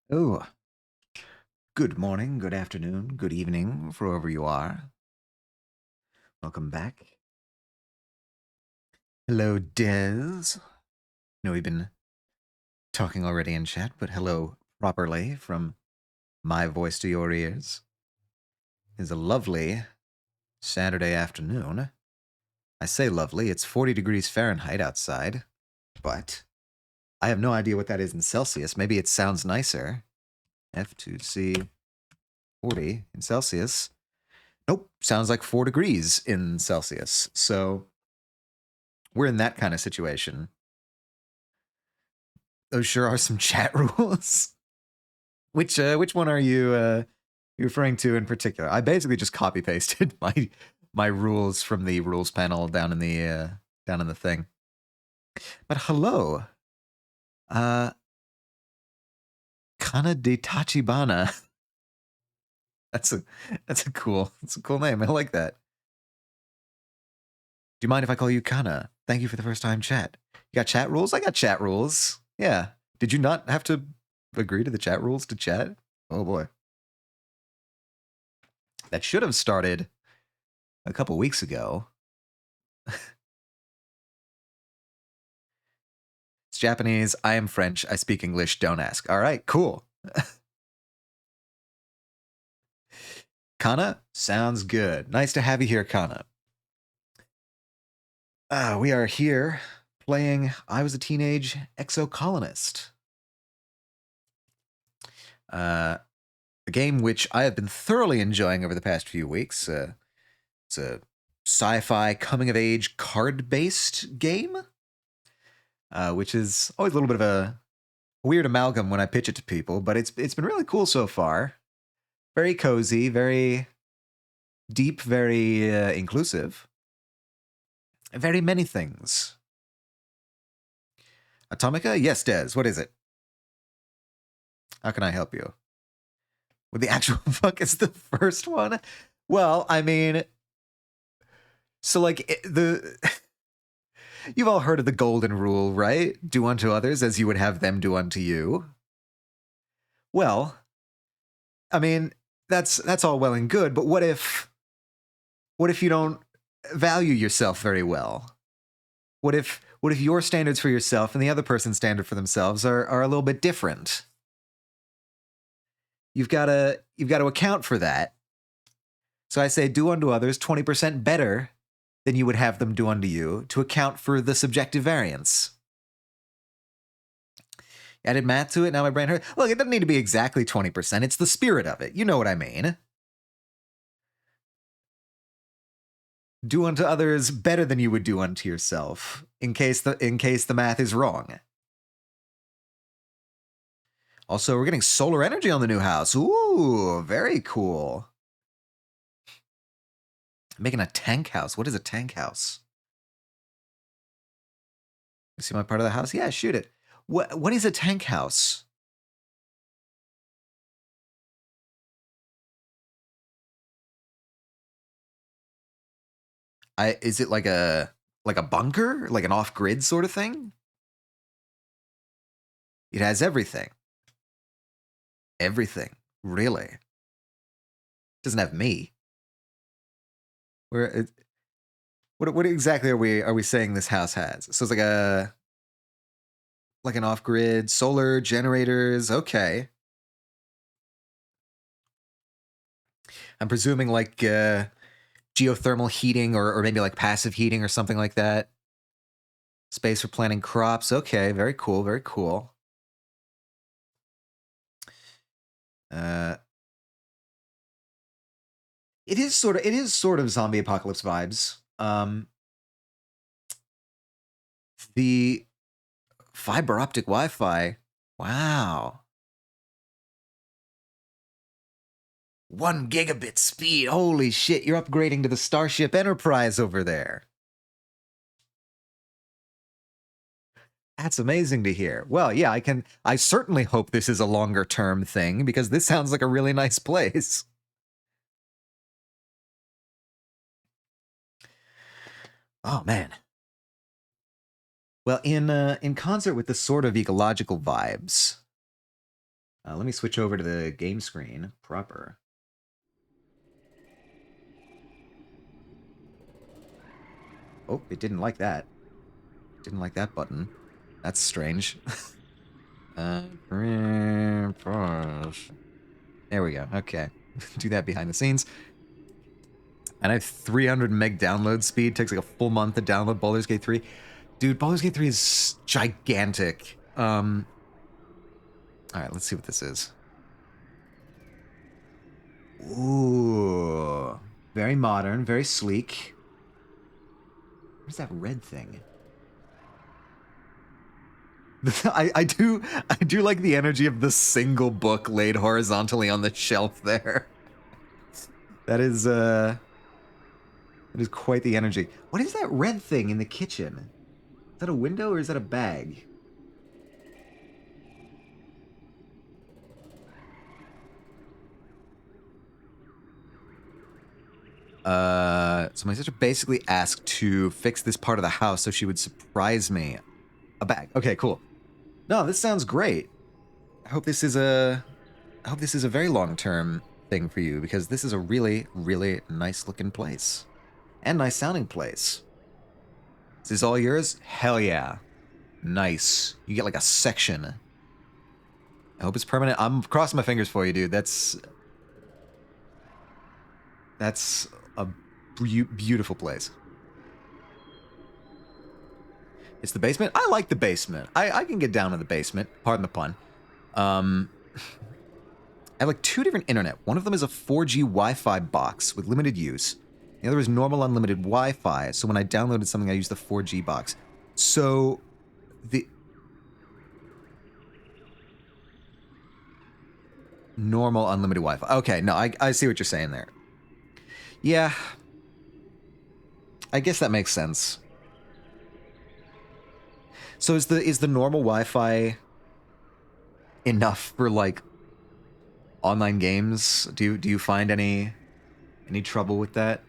Oh, good morning, good afternoon, good evening, for wherever you are. Welcome back. Hello, Des. No, we've been talking already in chat, but hello properly from my voice to your ears. It's a lovely Saturday afternoon. I say lovely, it's 40 degrees Fahrenheit outside, but I have no idea what that is in Celsius. Maybe it sounds nicer. F2C 40 in Celsius. Nope, sounds like 4 degrees in Celsius. So we're in that kind of situation. Those sure are some chat rules. Which one are you referring to in particular? I basically just copy pasted my rules from the rules panel down in the thing. But hello, uh, Kana de Tachibana. That's a cool name. I like that. Do you mind if I call you Kana? Thank you for the first time chat. You got chat rules? I got chat rules. Yeah. Did you not have to agree to the chat rules to chat? Oh boy. That should have started a couple weeks ago. It's Japanese. I am French. I speak English. Don't ask. All right, cool. Kana, sounds good. Nice to have you here, Kana. We are here playing I Was a Teenage Exocolonist. A game which I have been thoroughly enjoying over the past few weeks. It's a sci-fi coming-of-age card-based game, which is always a little bit of a weird amalgam when I pitch it to people, but it's been really cool so far. Very cozy, very deep, very inclusive. Very many things. Atomica? Yes, Des. What is it? How can I help you? What the actual fuck is the first one? Well, I mean, so like the you've all heard of the golden rule, right? Do unto others as you would have them do unto you. Well, I mean, that's all well and good, but what if you don't value yourself very well? What if your standards for yourself and the other person's standard for themselves are a little bit different? You've got to account for that. So I say do unto others 20% better than you would have them do unto you to account for the subjective variance. Added math to it, now my brain hurt. Look, it doesn't need to be exactly 20%. It's the spirit of it. You know what I mean. Do unto others better than you would do unto yourself, in case the math is wrong. Also, we're getting solar energy on the new house. Ooh, very cool. Making a tank house. What is a tank house? You see my part of the house? Yeah, shoot it. What is a tank house? Is it like a bunker, like an off-grid sort of thing? It has everything. Everything, really. It doesn't have me. What exactly are we saying this house has? So it's like an off-grid solar generators. Okay, I'm presuming like geothermal heating or maybe like passive heating or something like that. Space for planting crops. Okay, very cool, very cool. It is sort of zombie apocalypse vibes. The fiber optic Wi-Fi. Wow. 1 gigabit speed. Holy shit, you're upgrading to the Starship Enterprise over there. That's amazing to hear. Well, yeah, I certainly hope this is a longer term thing because this sounds like a really nice place. Oh man. Well, in concert with the sort of ecological vibes, Let me switch over to the game screen proper. Oh, it didn't like that. Didn't like that button. That's strange. There we go. Okay. Do that behind the scenes. And I have 300 meg download speed. Takes like a full month to download Baldur's Gate 3. Dude, Baldur's Gate 3 is gigantic. Alright, let's see what this is. Ooh. Very modern, very sleek. Where's that red thing? I do like the energy of the single book laid horizontally on the shelf there. That is quite the energy. What is that red thing in the kitchen? Is that a window or is that a bag? So my sister basically asked to fix this part of the house so she would surprise me. A bag. Okay, cool. No, this sounds great. I hope this is a very long-term thing for you, because this is a really, really nice looking place. And nice sounding place. Is this all yours? Hell yeah. Nice. You get like a section. I hope it's permanent. I'm crossing my fingers for you, dude. That's a beautiful place. It's the basement? I like the basement. I can get down to the basement. Pardon the pun. I have like 2 different internet. One of them is a 4G Wi-Fi box with limited use. The other is normal unlimited Wi-Fi. So when I downloaded something, I used the 4G box. So the normal unlimited Wi-Fi. Okay, no, I see what you're saying there. Yeah. I guess that makes sense. So is the normal Wi-Fi enough for like online games? Do you find any trouble with that?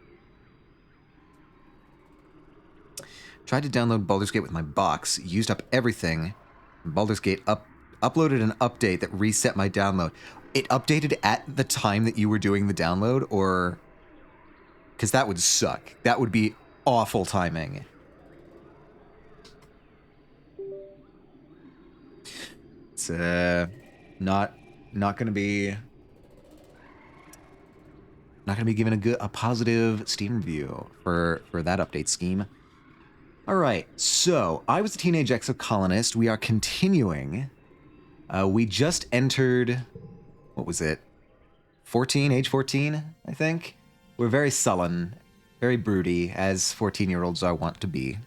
Tried to download Baldur's Gate with my box, used up everything. Baldur's Gate uploaded an update that reset my download. It updated at the time that you were doing the download, or... Because that would suck. That would be awful timing. It's not gonna be given a positive Steam review for that update scheme. All right, so I was a teenage exocolonist. We are continuing. We just entered, what was it? 14, age 14, I think. We're very sullen, very broody, as 14-year-olds are wont to be.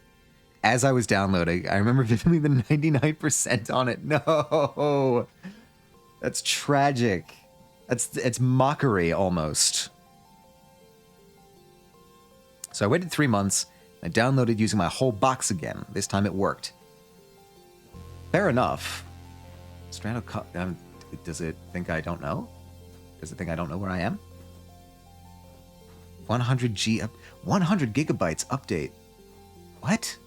As I was downloading, I remember vividly the 99% on it. No! That's tragic. It's mockery, almost. So I waited 3 months. I downloaded using my whole box again. This time it worked. Fair enough. Does it think I don't know? Does it think I don't know where I am? 100 gigabytes update. What?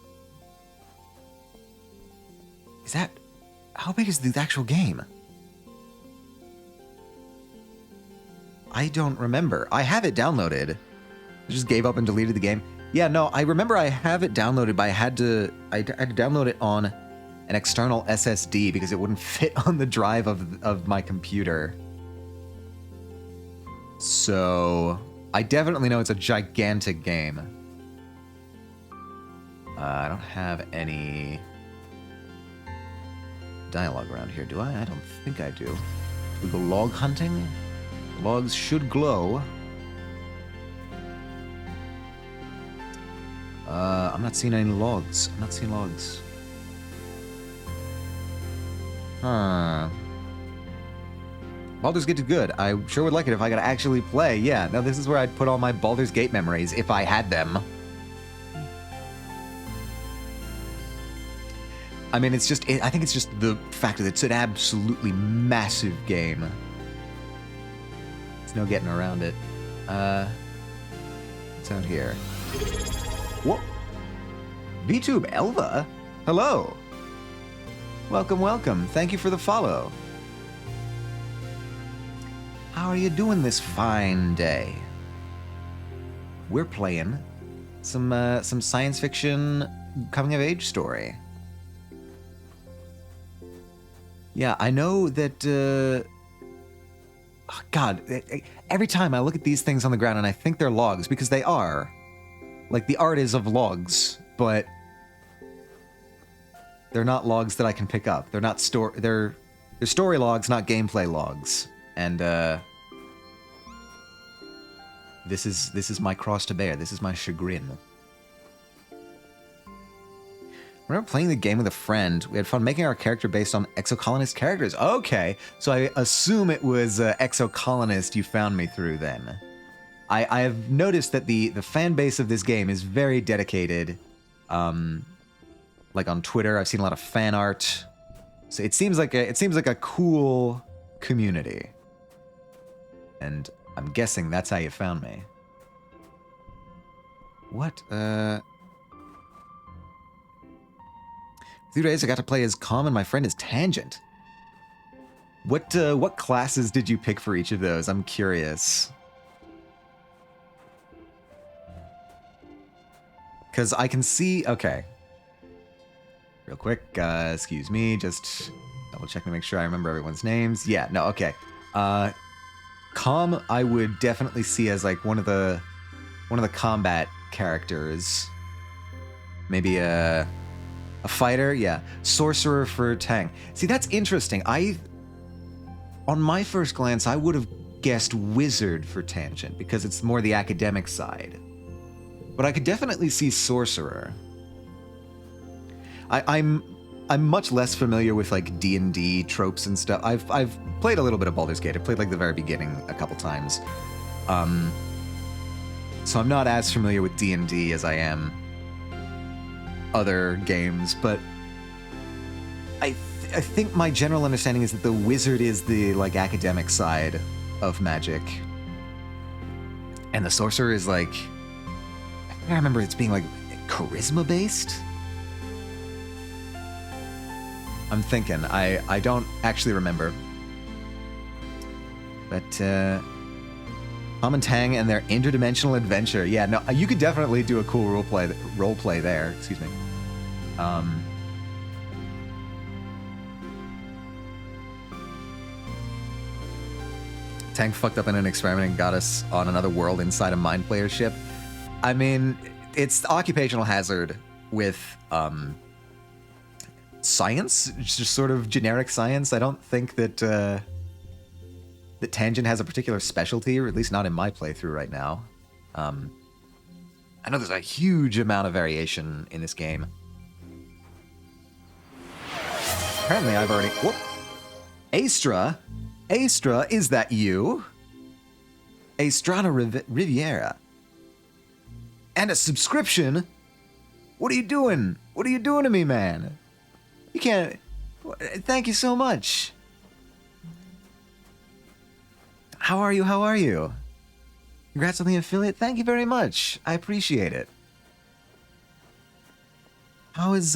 Is that... How big is the actual game? I don't remember. I have it downloaded. I just gave up and deleted the game. Yeah, no, I remember I have it downloaded, but I had to download it on an external SSD because it wouldn't fit on the drive of my computer. So... I definitely know it's a gigantic game. I don't have any dialogue around here, do I? I don't think I do. We go log hunting? Logs should glow. I'm not seeing any logs. I'm not seeing logs. Huh. Baldur's Gate is good. I sure would like it if I could actually play. Yeah, no, this is where I'd put all my Baldur's Gate memories, if I had them. I mean, it's just... I think it's just the fact that it's an absolutely massive game. There's no getting around it. What's out here? Whoa! VTube Elva? Hello! Welcome, welcome. Thank you for the follow. How are you doing this fine day? We're playing some science fiction coming of age story. Yeah, I know that. Oh God, every time I look at these things on the ground and I think they're logs because they are. Like the art is of logs, but they're not logs that I can pick up. They're not they're story logs, not gameplay logs. And this is my cross to bear. This is my chagrin. I remember playing the game with a friend. We had fun making our character based on exocolonist characters. Okay, so I assume it was exocolonist you found me through then. I have noticed that the fan base of this game is very dedicated. Like on Twitter, I've seen a lot of fan art. So it seems like a cool community. And I'm guessing that's how you found me. What? 2 days I got to play as Calm and my friend is Tangent. What classes did you pick for each of those? I'm curious. Because I can see... Okay. Real quick, excuse me, just double checking to make sure I remember everyone's names. Yeah, no, okay. Calm, I would definitely see as like one of the combat characters. Maybe a fighter, yeah. Sorcerer for Tang. See, that's interesting. On my first glance, I would have guessed Wizard for Tangent because it's more the academic side. But I could definitely see Sorcerer. I'm much less familiar with like D&D tropes and stuff. I've played a little bit of Baldur's Gate. I played like the very beginning a couple times. So I'm not as familiar with D&D as I am other games, but I think my general understanding is that the wizard is the like academic side of magic, and the sorcerer is like, I remember it's being like charisma based. I'm thinking. I don't actually remember. But Tom and Tang and their interdimensional adventure. Yeah, no, you could definitely do a cool role play there. Excuse me. Tang fucked up in an experiment and got us on another world inside a Mind Flayer ship. I mean, it's occupational hazard with science, just sort of generic science. I don't think that that Tangent has a particular specialty, or at least not in my playthrough right now. I know there's a huge amount of variation in this game. Apparently I've already... Whoop! Astra? Astra, is that you? Estrada Riviera. And a subscription? What are you doing? What are you doing to me, man? You can't... Thank you so much. How are you? How are you? Congrats on the affiliate. Thank you very much. I appreciate it. How's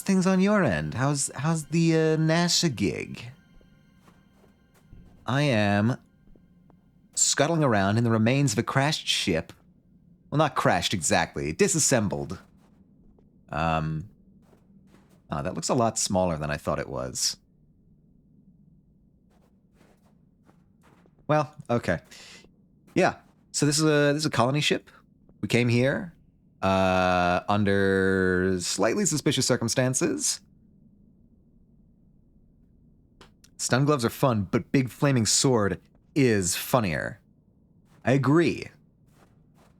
things on your end? How's the NASA gig? I am scuttling around in the remains of a crashed ship. Well, not crashed exactly. Disassembled. Oh, that looks a lot smaller than I thought it was. Well, okay. Yeah. So this is a colony ship. We came here under slightly suspicious circumstances. Stun gloves are fun, but big flaming sword is funnier. I agree.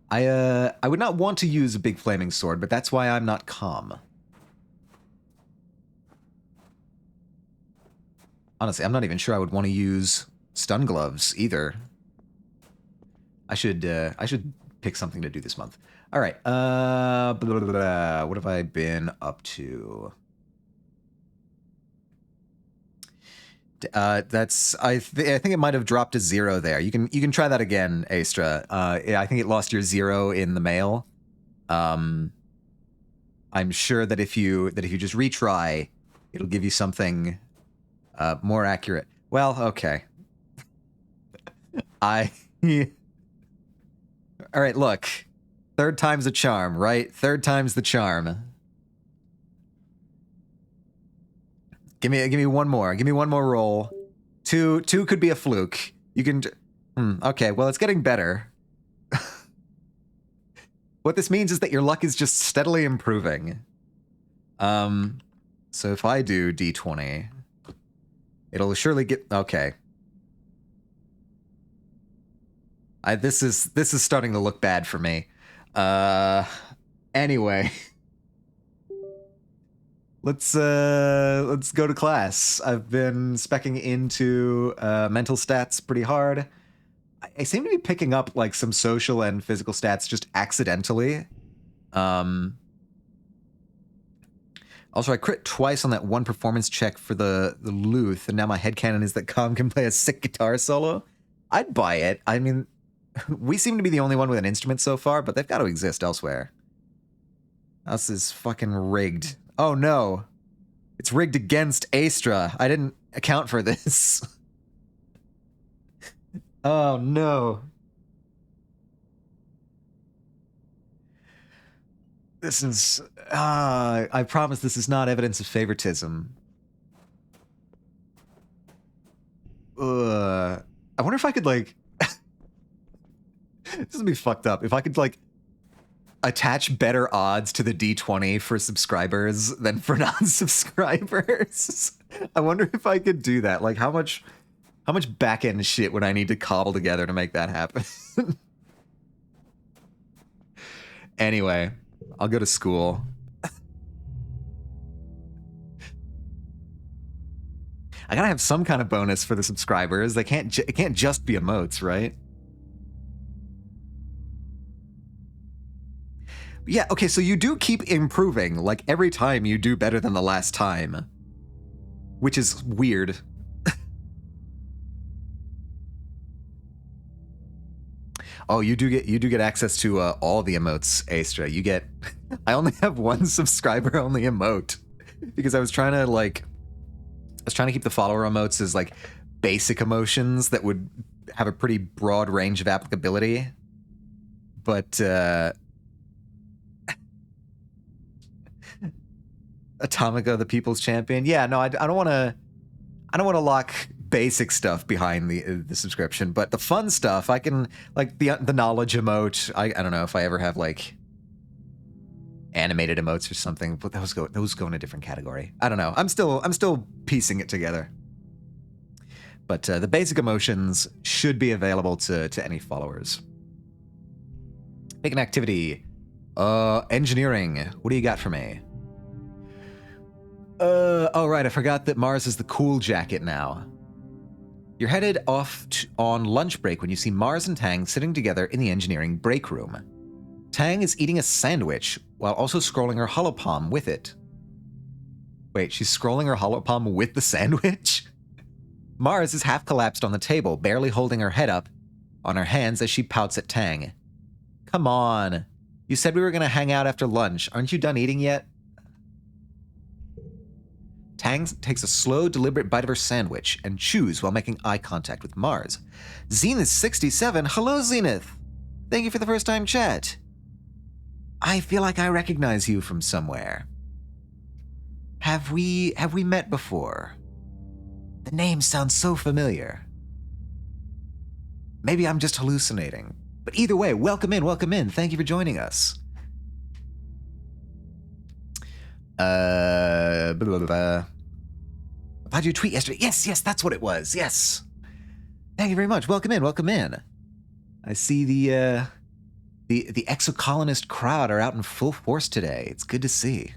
I would not want to use a big flaming sword, but that's why I'm not calm. Honestly, I'm not even sure I would want to use stun gloves either. I should pick something to do this month. All right. Blah, blah, blah, blah. What have I been up to? That's I think it might have dropped to 0 there. You can try that again, Astra. I think it lost your 0 in the mail. I'm sure that if you just retry, it'll give you something more accurate. Well, okay. All right, look. Third time's a charm, right? Third time's the charm. Give me one more. Give me one more roll. Two could be a fluke. You can... okay, well, it's getting better. What this means is that your luck is just steadily improving. So if I do D20, it'll surely get... Okay. This is starting to look bad for me. Anyway... Let's go to class. I've been specking into mental stats pretty hard. I seem to be picking up like some social and physical stats just accidentally. Also, I crit twice on that one performance check for the Luth, and now my headcanon is that Calm can play a sick guitar solo. I'd buy it. I mean, we seem to be the only one with an instrument so far, but they've got to exist elsewhere. Us is fucking rigged. Oh no. It's rigged against Astra. I didn't account for this. Oh no. This is... I promise this is not evidence of favoritism. I wonder if I could, like... This would be fucked up. If I could, like, attach better odds to the D20 for subscribers than for non-subscribers. I wonder if I could do that. Like, how much back-end shit would I need to cobble together to make that happen? Anyway, I'll go to school. I gotta have some kind of bonus for the subscribers. It can't just be emotes, right? Yeah, okay, so you do keep improving. Like, every time you do better than the last time. Which is weird. Oh, you do get access to all the emotes, Astra. You get... I only have one subscriber-only emote. Because I was trying to keep the follower emotes as, like, basic emotions that would have a pretty broad range of applicability. But, Atomica, the People's Champion. Yeah, no, I don't want to lock basic stuff behind the subscription, but the fun stuff I can, like the knowledge emote. I don't know if I ever have like animated emotes or something, but those go in a different category. I don't know. I'm still piecing it together. But the basic emotions should be available to any followers. Make an activity. Engineering. What do you got for me? Oh right, I forgot that Mars is the cool jacket now. You're headed off on lunch break when you see Mars and Tang sitting together in the engineering break room. Tang is eating a sandwich while also scrolling her holopalm with it. Wait, she's scrolling her holopalm with the sandwich? Mars is half collapsed on the table, barely holding her head up on her hands as she pouts at Tang. Come on. You said we were going to hang out after lunch. Aren't you done eating yet? Tang takes a slow, deliberate bite of her sandwich and chews while making eye contact with Mars. Zenith67, hello Zenith! Thank you for the first time chat. I feel like I recognize you from somewhere. Have we met before? The name sounds so familiar. Maybe I'm just hallucinating. But either way, welcome in, welcome in. Thank you for joining us. Blah, blah, blah. About your tweet yesterday. Yes, that's what it was. Yes. Thank you very much. Welcome in, welcome in. I see the exocolonist crowd are out in full force today. It's good to see.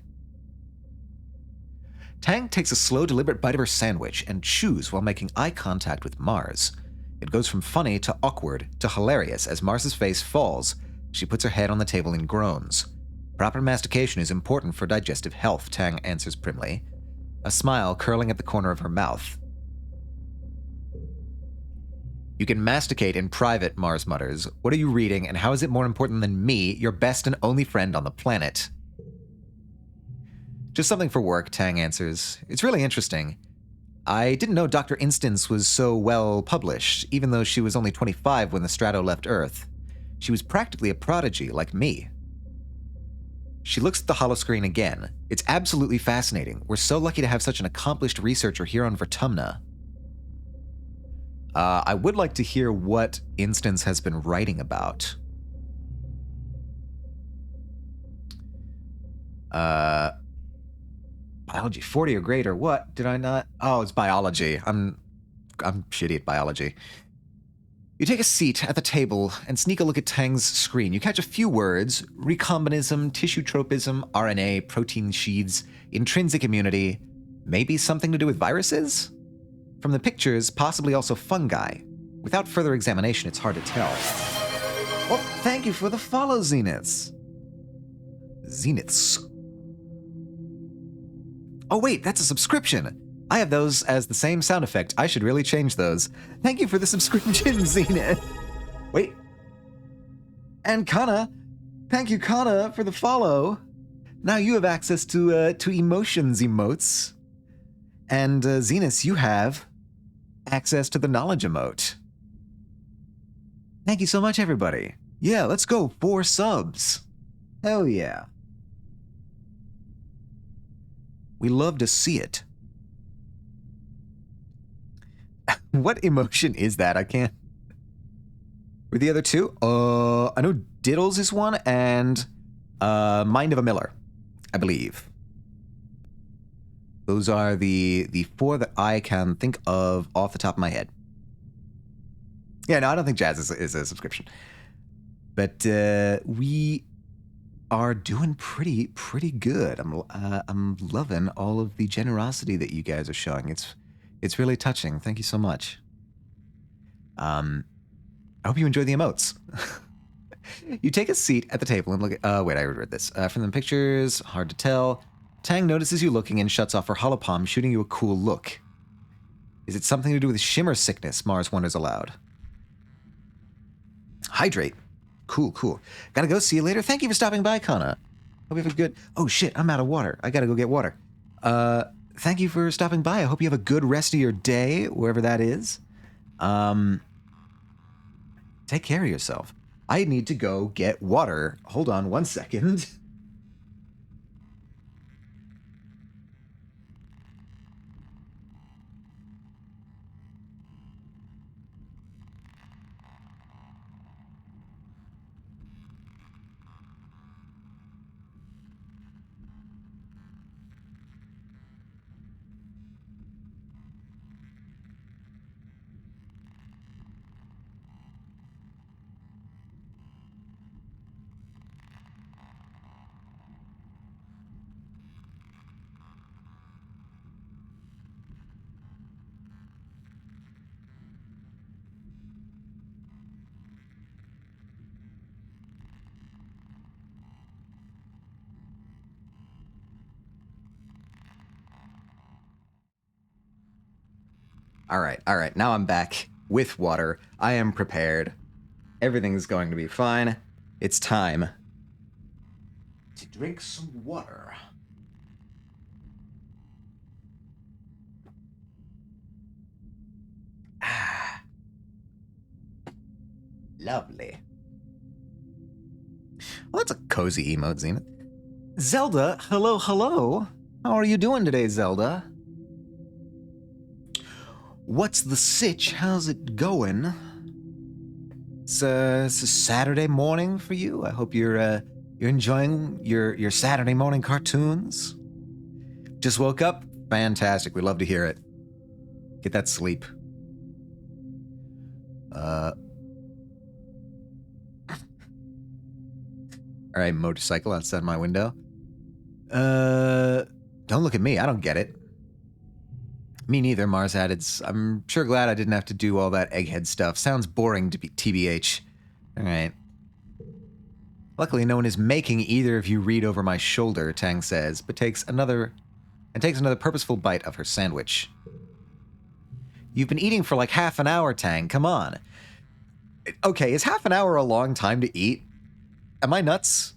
Tang takes a slow, deliberate bite of her sandwich and chews while making eye contact with Mars. It goes from funny to awkward to hilarious as Mars's face falls. She puts her head on the table and groans. Proper mastication is important for digestive health, Tang answers primly, a smile curling at the corner of her mouth. You can masticate in private, Mars mutters. What are you reading, and how is it more important than me, your best and only friend on the planet? Just something for work, Tang answers. It's really interesting. I didn't know Dr. Instance was so well published, even though she was only 25 when the Strato left Earth. She was practically a prodigy, like me. She looks at the holoscreen again. It's absolutely fascinating. We're so lucky to have such an accomplished researcher here on Vertumna. I would like to hear what Instance has been writing about. Biology 40 or greater. What? Did I not? Oh, it's biology. I'm shitty at biology. You take a seat at the table and sneak a look at Tang's screen. You catch a few words: recombinism, tissue tropism, RNA, protein sheaths, intrinsic immunity, maybe something to do with viruses? From the pictures, possibly also fungi. Without further examination, it's hard to tell. Well, thank you for the follow, Zeniths. Zeniths. Oh wait, that's a subscription. I have those as the same sound effect. I should really change those. Thank you for the subscription, Zenith. Wait. And Kana. Thank you, Kana, for the follow. Now you have access to emotions emotes. And Zenith, you have access to the knowledge emote. Thank you so much, everybody. Yeah, let's go. 4 subs. Hell yeah. We love to see it. What emotion is that? I can't. Were the other two? I know Diddles is one, and Mind of a Miller, I believe. Those are the 4 that I can think of off the top of my head. Yeah, no, I don't think Jazz is a subscription. But we are doing pretty good. I'm loving all of the generosity that you guys are showing. It's really touching. Thank you so much. I hope you enjoy the emotes. You take a seat at the table and look at... wait, I read this. From the pictures, hard to tell. Tang notices you looking and shuts off her holopalm, shooting you a cool look. Is it something to do with shimmer sickness? Mars wonders aloud. Hydrate. Cool. Gotta go. See you later. Thank you for stopping by, Kana. Hope you have a good... Oh, shit. I'm out of water. I gotta go get water. Thank you for stopping by. I hope you have a good rest of your day, wherever that is. Take care of yourself. I need to go get water. Hold on 1 second. All right. Now I'm back with water. I am prepared. Everything's going to be fine. It's time to drink some water. Ah. Lovely. Well, that's a cozy emote, Zenith. Zelda, hello. How are you doing today, Zelda? What's the sitch? How's it going? It's a Saturday morning for you. I hope you're enjoying your Saturday morning cartoons. Just woke up? Fantastic. We love to hear it. Get that sleep. All right, motorcycle outside my window. Don't look at me. I don't get it. Me neither, Marsad. I'm sure glad I didn't have to do all that egghead stuff. Sounds boring to be TBH. All right. Luckily, no one is making either of you read over my shoulder, Tang says, but takes another purposeful bite of her sandwich. You've been eating for like half an hour, Tang. Come on. Okay, is half an hour a long time to eat? Am I nuts?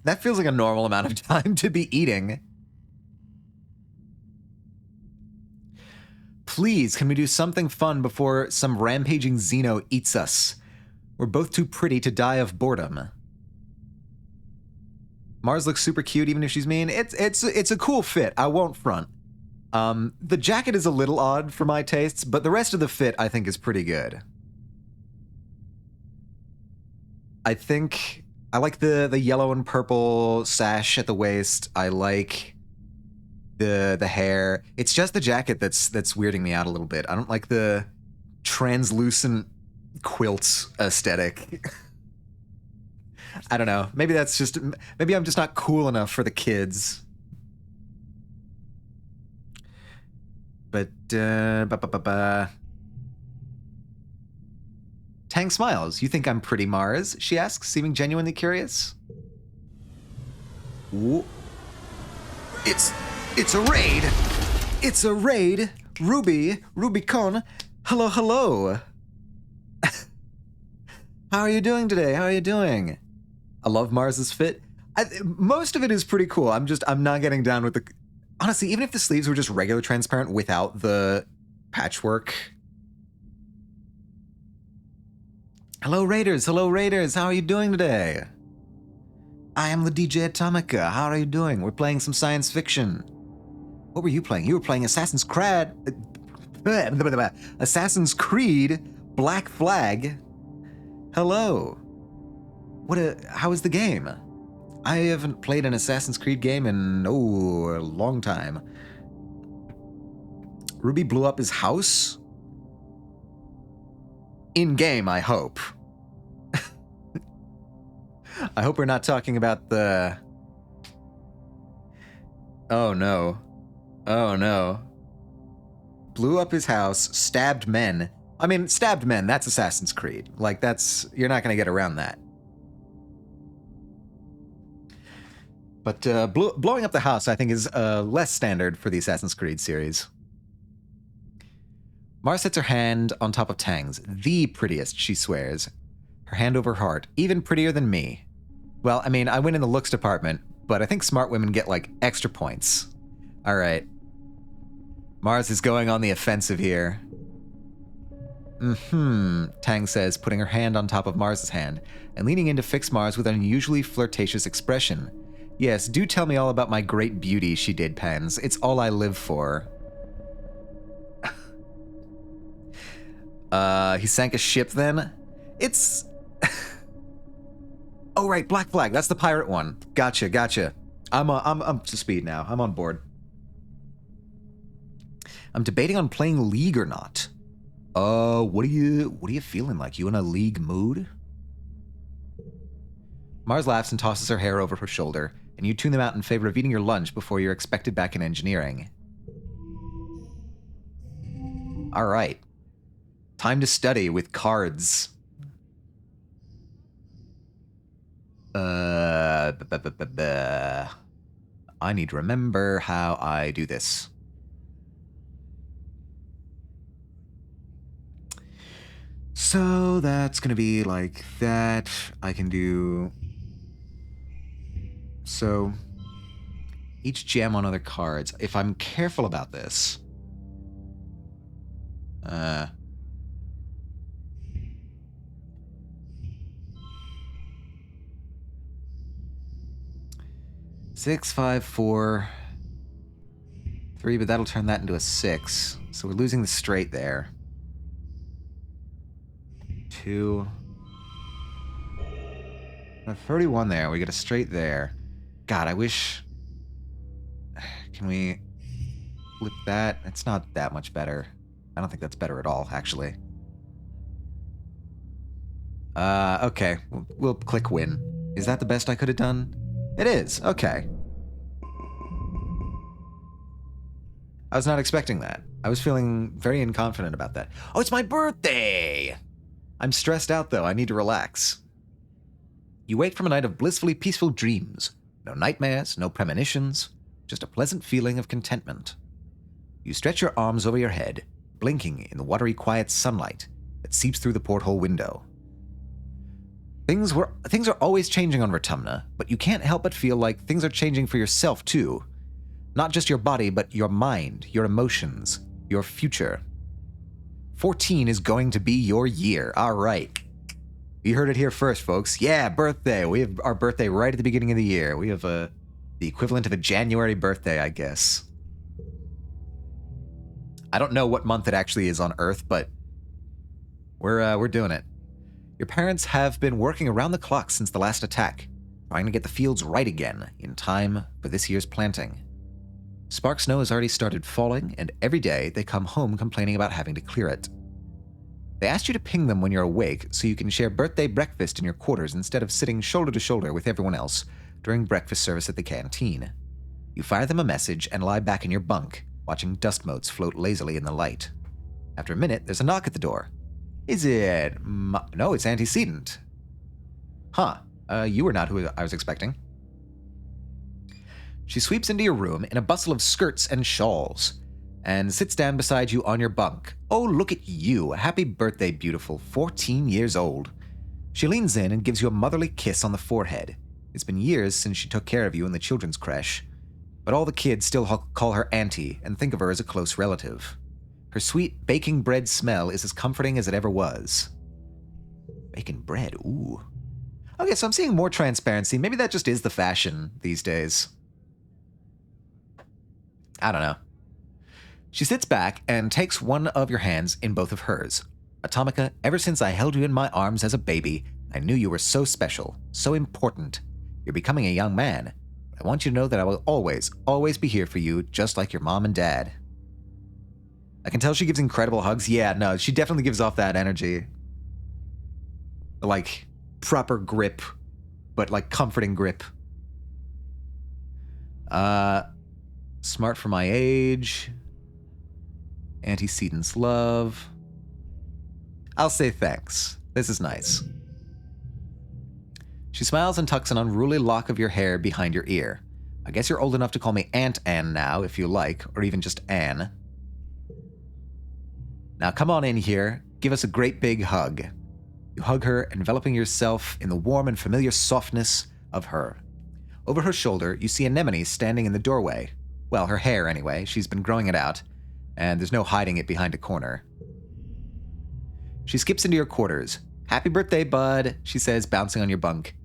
That feels like a normal amount of time to be eating. Please, can we do something fun before some rampaging Xeno eats us? We're both too pretty to die of boredom. Mars looks super cute even if she's mean. It's a cool fit, I won't front. The jacket is a little odd for my tastes, but the rest of the fit I think is pretty good. I think I like the yellow and purple sash at the waist. I like the hair. It's just the jacket that's weirding me out a little bit. I don't like the translucent quilt aesthetic. I don't know. Maybe I'm just not cool enough for the kids. But Tang smiles. You think I'm pretty, Mars? She asks, seeming genuinely curious. Ooh. It's a raid. It's a raid. Rubicon. Hello, hello. How are you doing today? How are you doing? I love Mars's fit. Most of it is pretty cool. I'm not getting down with the... Honestly, even if the sleeves were just regular transparent without the patchwork. Hello, Raiders. Hello, Raiders. How are you doing today? I am the DJ Atomica. How are you doing? We're playing some science fiction. What were you playing? You were playing Assassin's Creed. Assassin's Creed Black Flag. Hello. How is the game? I haven't played an Assassin's Creed game in, a long time. Ruby blew up his house? In-game, I hope. I hope we're not talking about the... Oh, no. Oh, no. Blew up his house, stabbed men. I mean, stabbed men, that's Assassin's Creed. Like, you're not gonna get around that. But blowing up the house, I think, is less standard for the Assassin's Creed series. Mars sets her hand on top of Tang's. The prettiest, she swears. Her hand over heart. Even prettier than me. Well, I mean, I win in the looks department, but I think smart women get, like, extra points. All right. Mars is going on the offensive here. Tang says, putting her hand on top of Mars's hand, and leaning in to fix Mars with an unusually flirtatious expression. Yes, do tell me all about my great beauty, she did, Pens. It's all I live for. He sank a ship then? It's... Oh, right, Black Flag. That's the pirate one. Gotcha. I'm up to speed now. I'm on board. I'm debating on playing League or not. What are you feeling like? You in a League mood? Mars laughs and tosses her hair over her shoulder, and you tune them out in favor of eating your lunch before you're expected back in engineering. All right. Time to study with cards. I need to remember how I do this. So that's gonna be like that. I can do... So, each gem on other cards. If I'm careful about this... 6, 5, 4, 3, but that'll turn that into a 6. So we're losing the straight there. 2. 31 there. We get a straight there. God, I wish... Can we flip that? It's not that much better. I don't think that's better at all, actually. Okay. We'll click win. Is that the best I could have done? It is. Okay. I was not expecting that. I was feeling very inconfident about that. Oh, it's my birthday! I'm stressed out, though. I need to relax. You wake from a night of blissfully peaceful dreams. No nightmares, no premonitions, just a pleasant feeling of contentment. You stretch your arms over your head, blinking in the watery quiet sunlight that seeps through the porthole window. Things are always changing on Vertumna, but you can't help but feel like things are changing for yourself, too. Not just your body, but your mind, your emotions. your future. 14 is going to be your year. All right. You heard it here first, folks. Yeah, birthday. We have our birthday right at the beginning of the year. We have the equivalent of a January birthday, I guess. I don't know what month it actually is on Earth, but we're doing it. Your parents have been working around the clock since the last attack, trying to get the fields right again in time for this year's planting. Spark snow has already started falling, and every day they come home complaining about having to clear it. They asked you to ping them when you're awake so you can share birthday breakfast in your quarters instead of sitting shoulder to shoulder with everyone else during breakfast service at the canteen. You fire them a message and lie back in your bunk, watching dust motes float lazily in the light. After a minute, there's a knock at the door. Is it... No, it's antecedent. Huh. You were not who I was expecting. She sweeps into your room in a bustle of skirts and shawls, and sits down beside you on your bunk. Oh, look at you. Happy birthday, beautiful. 14 years old. She leans in and gives you a motherly kiss on the forehead. It's been years since she took care of you in the children's creche, but all the kids still call her auntie and think of her as a close relative. Her sweet baking bread smell is as comforting as it ever was. Baking bread, ooh. Okay, so I'm seeing more transparency. Maybe that just is the fashion these days. I don't know. She sits back and takes one of your hands in both of hers. Atomica, ever since I held you in my arms as a baby, I knew you were so special, so important. You're becoming a young man. I want you to know that I will always, always be here for you, just like your mom and dad. I can tell she gives incredible hugs. Yeah, no, she definitely gives off that energy. Like, proper grip, but like comforting grip. Smart for my age. Antecedents love. I'll say thanks. This is nice. She smiles and tucks an unruly lock of your hair behind your ear. I guess you're old enough to call me Aunt Anne now, if you like, or even just Anne. Now come on in here. Give us a great big hug. You hug her, enveloping yourself in the warm and familiar softness of her. Over her shoulder, you see Anemone standing in the doorway. Well, her hair anyway. She's been growing it out, and there's no hiding it behind a corner. She skips into your quarters. Happy birthday, bud, she says, bouncing on your bunk.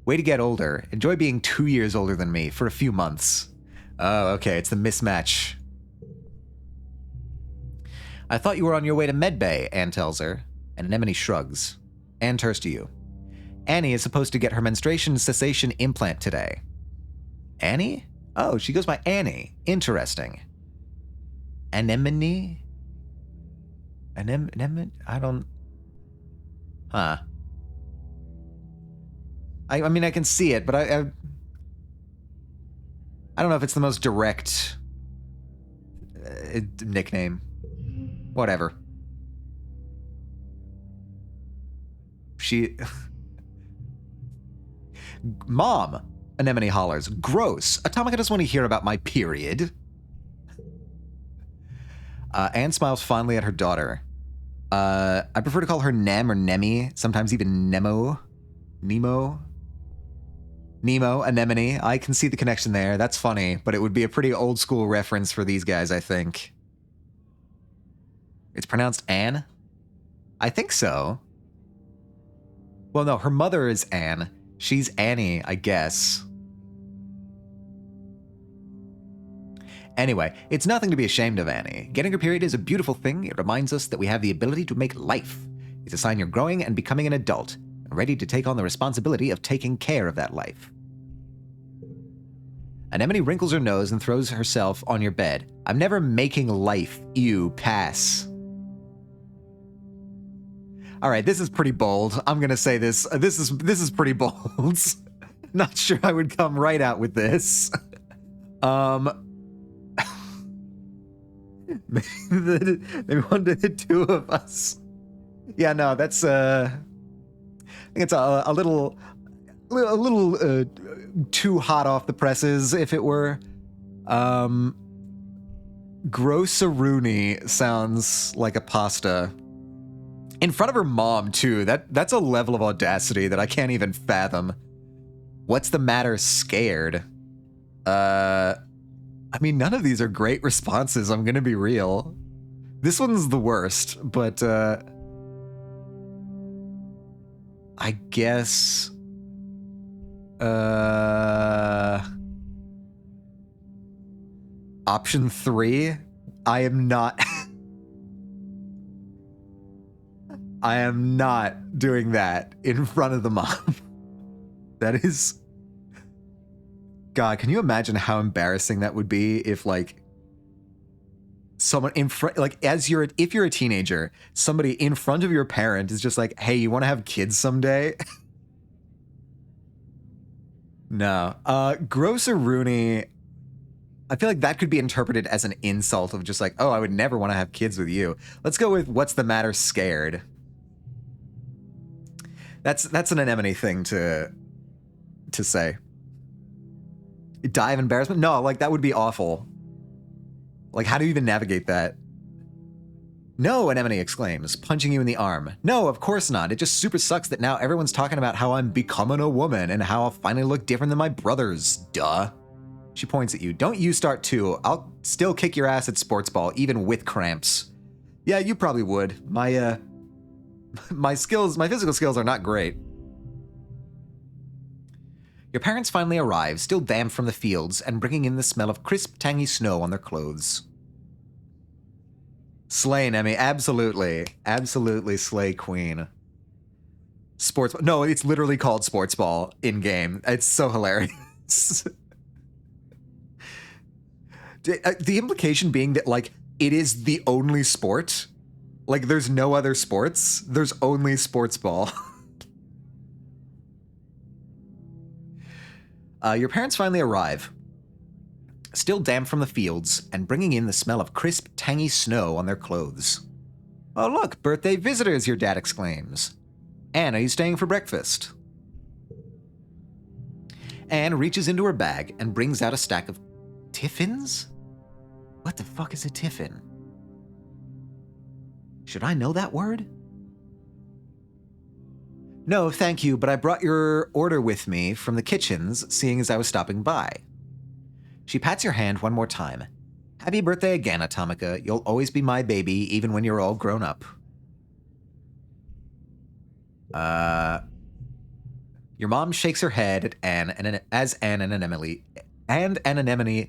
Way to get older. Enjoy being 2 years older than me for a few months. Oh, okay, it's the mismatch. I thought you were on your way to Medbay, Anne tells her, and Anemone shrugs. Anne turns to you. Annie is supposed to get her menstruation cessation implant today. Annie? Oh, she goes by Annie. Interesting. Anemone? Anemone? I don't... Huh. I mean, I can see it, but I don't know if it's the most direct nickname. Whatever. She... Mom! Anemone hollers. Gross. Atomica doesn't want to hear about my period. Anne smiles fondly at her daughter. I prefer to call her Nem or Nemi, sometimes even Nemo. Nemo, Anemone. I can see the connection there. That's funny, but it would be a pretty old school reference for these guys, I think. It's pronounced Anne? I think so. Well, no, her mother is Anne. She's Annie, I guess. Anyway, it's nothing to be ashamed of, Annie. Getting her period is a beautiful thing. It reminds us that we have the ability to make life. It's a sign you're growing and becoming an adult, and ready to take on the responsibility of taking care of that life. Anemone wrinkles her nose and throws herself on your bed. I'm never making life. Ew, pass. All right, this is pretty bold. I'm gonna say this. This is pretty bold. Not sure I would come right out with this. Maybe one of the two of us. Yeah, no, that's I think it's a little too hot off the presses, if it were. Grossaroonie sounds like a pasta. In front of her mom, too. That's a level of audacity that I can't even fathom. What's the matter, scared? I mean, none of these are great responses, I'm gonna be real. This one's the worst, but I guess option 3, I am not I am not doing that in front of the mom. That is, God, can you imagine how embarrassing that would be if, like, someone in front, like, if you're a teenager, somebody in front of your parent is just like, hey, you want to have kids someday? No. Gross-a-rooney, I feel like that could be interpreted as an insult of just like, oh, I would never want to have kids with you. Let's go with what's the matter, scared. That's an anemone thing to say. Die of embarrassment? No, like, that would be awful. Like, how do you even navigate that? No, Anemone exclaims, punching you in the arm. No, of course not. It just super sucks that now everyone's talking about how I'm becoming a woman and how I'll finally look different than my brothers. Duh. She points at you. Don't you start too. I'll still kick your ass at sports ball, even with cramps. Yeah, you probably would. My physical skills are not great. Your parents finally arrive, still damp from the fields, and bringing in the smell of crisp, tangy snow on their clothes. Slay, Nemi. Absolutely. Absolutely slay queen. Sports... No, it's literally called sports ball in-game. It's so hilarious. The implication being that, like, it is the only sport. Like, there's no other sports. There's only sports ball. Your parents finally arrive, still damp from the fields, and bringing in the smell of crisp, tangy snow on their clothes. Oh, look, birthday visitors, your dad exclaims. Anne, are you staying for breakfast? Anne reaches into her bag and brings out a stack of tiffins? What the fuck is a tiffin? Should I know that word? No, thank you, but I brought your order with me from the kitchens, seeing as I was stopping by. She pats your hand one more time. Happy birthday again, Atomica. You'll always be my baby, even when you're all grown up. Your mom shakes her head at Anne, as Anne and an anemone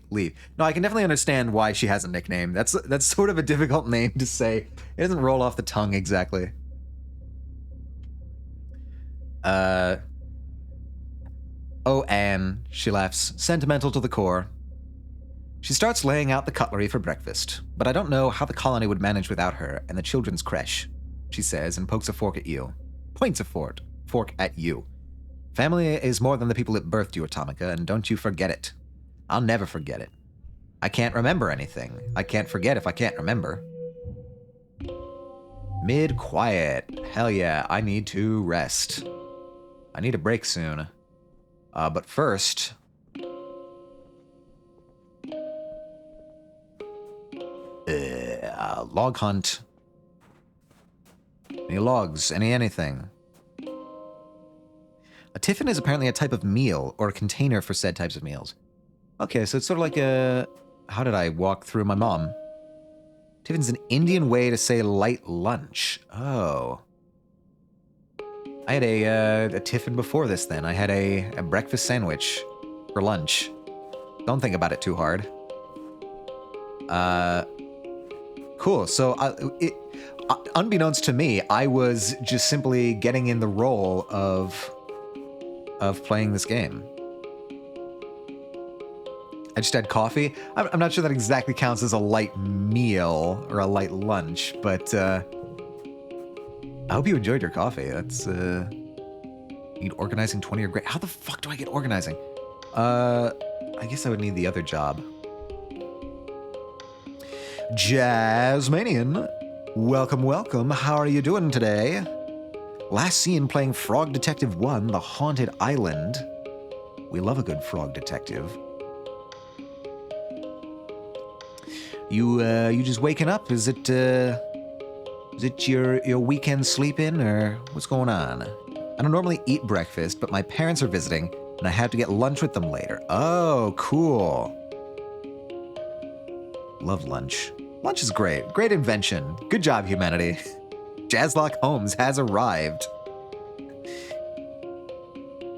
leave. No, I can definitely understand why she has a nickname. That's sort of a difficult name to say. It doesn't roll off the tongue exactly. Oh, Anne, she laughs, sentimental to the core. She starts laying out the cutlery for breakfast, but I don't know how the colony would manage without her and the children's creche, she says and pokes a fork at you. Points a fork at you. Family is more than the people that birthed you, Atomica, and don't you forget it. I'll never forget it. I can't remember anything. I can't forget if I can't remember. Mid-quiet. Hell yeah, I need to rest. I need a break soon. But first... log hunt. Any logs? Anything? A tiffin is apparently a type of meal, or a container for said types of meals. Okay, so it's sort of like a... How did I walk through my mom? Tiffin's an Indian way to say light lunch. Oh. I had a tiffin before this then. I had a breakfast sandwich for lunch. Don't think about it too hard. Cool. So, unbeknownst to me, I was just simply getting in the role of playing this game. I just had coffee. I'm not sure that exactly counts as a light meal or a light lunch, but I hope you enjoyed your coffee. That's need organizing 20 or great. How the fuck do I get organizing? I guess I would need the other job. Jazzmanian, welcome, welcome. How are you doing today? Last seen playing Frog Detective 1, The Haunted Island. We love a good frog detective. You just waking up? Is it your weekend sleep-in, or what's going on? I don't normally eat breakfast, but my parents are visiting, and I have to get lunch with them later. Oh, cool. Love lunch. Lunch is great. Great invention. Good job, humanity. Jazzlock Holmes has arrived.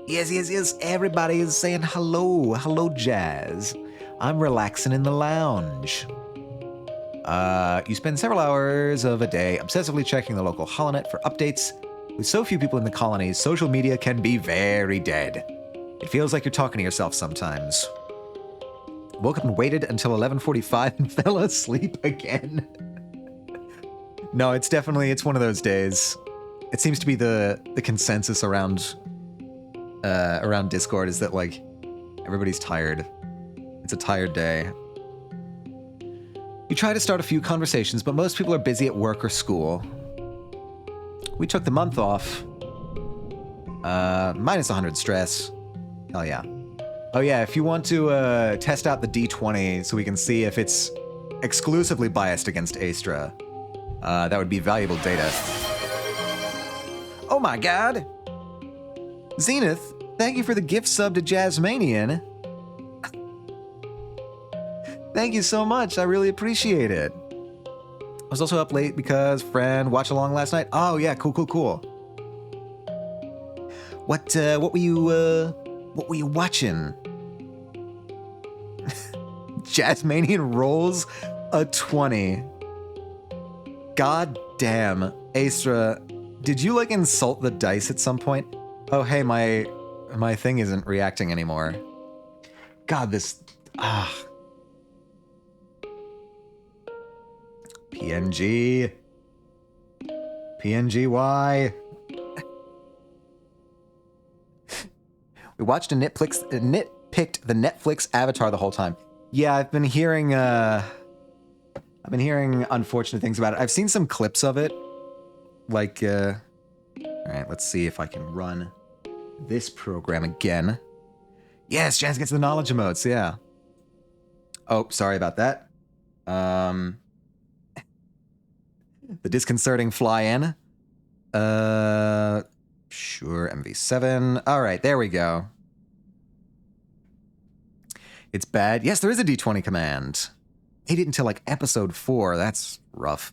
Yes, yes, yes. Everybody is saying hello. Hello, Jazz. I'm relaxing in the lounge. You spend several hours of a day obsessively checking the local holonet for updates. With so few people in the colonies, social media can be very dead. It feels like you're talking to yourself sometimes. Woke up and waited until 11:45 and fell asleep again. No, it's one of those days. It seems to be the consensus around Discord is that, like, everybody's tired. It's a tired day. You try to start a few conversations, but most people are busy at work or school. We took the month off. Minus 100 stress. Hell yeah. Oh yeah, if you want to test out the D20 so we can see if it's exclusively biased against Astra, that would be valuable data. Oh my god! Zenith, thank you for the gift sub to Jazzmanian. Thank you so much, I really appreciate it. I was also up late because friend watched along last night. Oh yeah, cool. What were you watching? Jazzmanian rolls a 20. God damn, Astra, did you like insult the dice at some point? Oh hey, my thing isn't reacting anymore. God, this PNG. PNGY. We watched nitpicked the Netflix Avatar the whole time. Yeah, I've been hearing unfortunate things about it. I've seen some clips of it. Like, all right, let's see if I can run this program again. Yes, Jazz gets the knowledge emotes, yeah. Oh, sorry about that. The disconcerting fly-in. Sure, MV7. All right, there we go. It's bad. Yes, there is a D20 command. Made it until like episode 4. That's rough.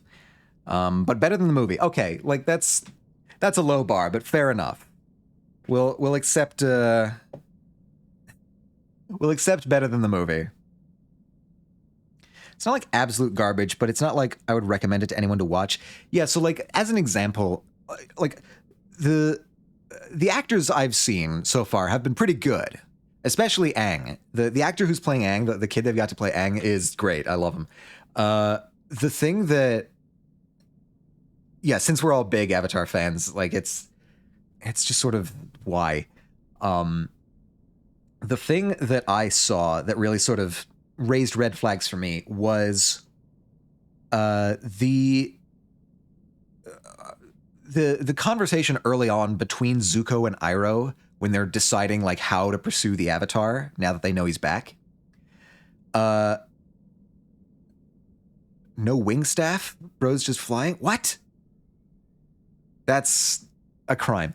But better than the movie. Okay, like that's a low bar, but fair enough. We'll accept better than the movie. It's not like absolute garbage, but it's not like I would recommend it to anyone to watch. Yeah, so like as an example, like the actors I've seen so far have been pretty good. Especially Aang. The actor who's playing Aang, the kid they've got to play Aang, is great. I love him. The thing that, yeah, since we're all big Avatar fans, like it's just sort of why. The thing that I saw that really sort of raised red flags for me was the conversation early on between Zuko and Iroh when they're deciding like how to pursue the Avatar now that they know he's back. No wing staff? Bro's just flying? What? That's a crime.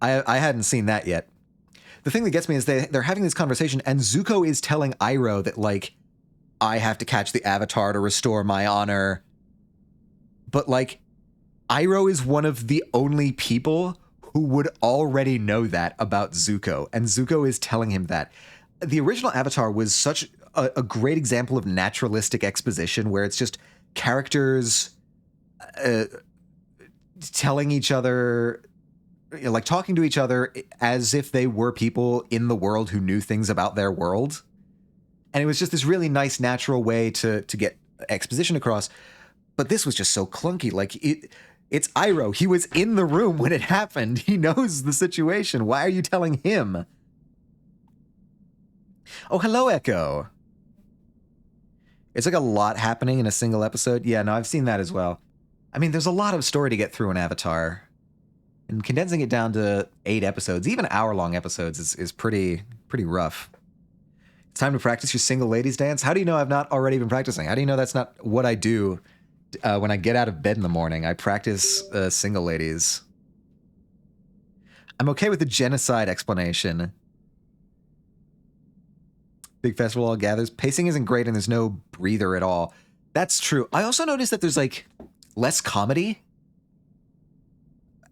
I hadn't seen that yet. The thing that gets me is they're having this conversation and Zuko is telling Iroh that, like, I have to catch the Avatar to restore my honor. But, like, Iroh is one of the only people who would already know that about Zuko. And Zuko is telling him that. The original Avatar was such a great example of naturalistic exposition where it's just characters telling each other, like talking to each other as if they were people in the world who knew things about their world. And it was just this really nice, natural way to get exposition across. But this was just so clunky. Like, it's Iroh. He was in the room when it happened. He knows the situation. Why are you telling him? Oh, hello, Echo. It's like a lot happening in a single episode. Yeah, no, I've seen that as well. I mean, there's a lot of story to get through in Avatar. And condensing it down to 8 episodes, even hour-long episodes, is pretty rough. It's time to practice your single ladies dance. How do you know I've not already been practicing? How do you know that's not what I do when I get out of bed in the morning? I practice single ladies. I'm okay with the genocide explanation. Big festival all gathers. Pacing isn't great and there's no breather at all. That's true. I also noticed that there's like less comedy.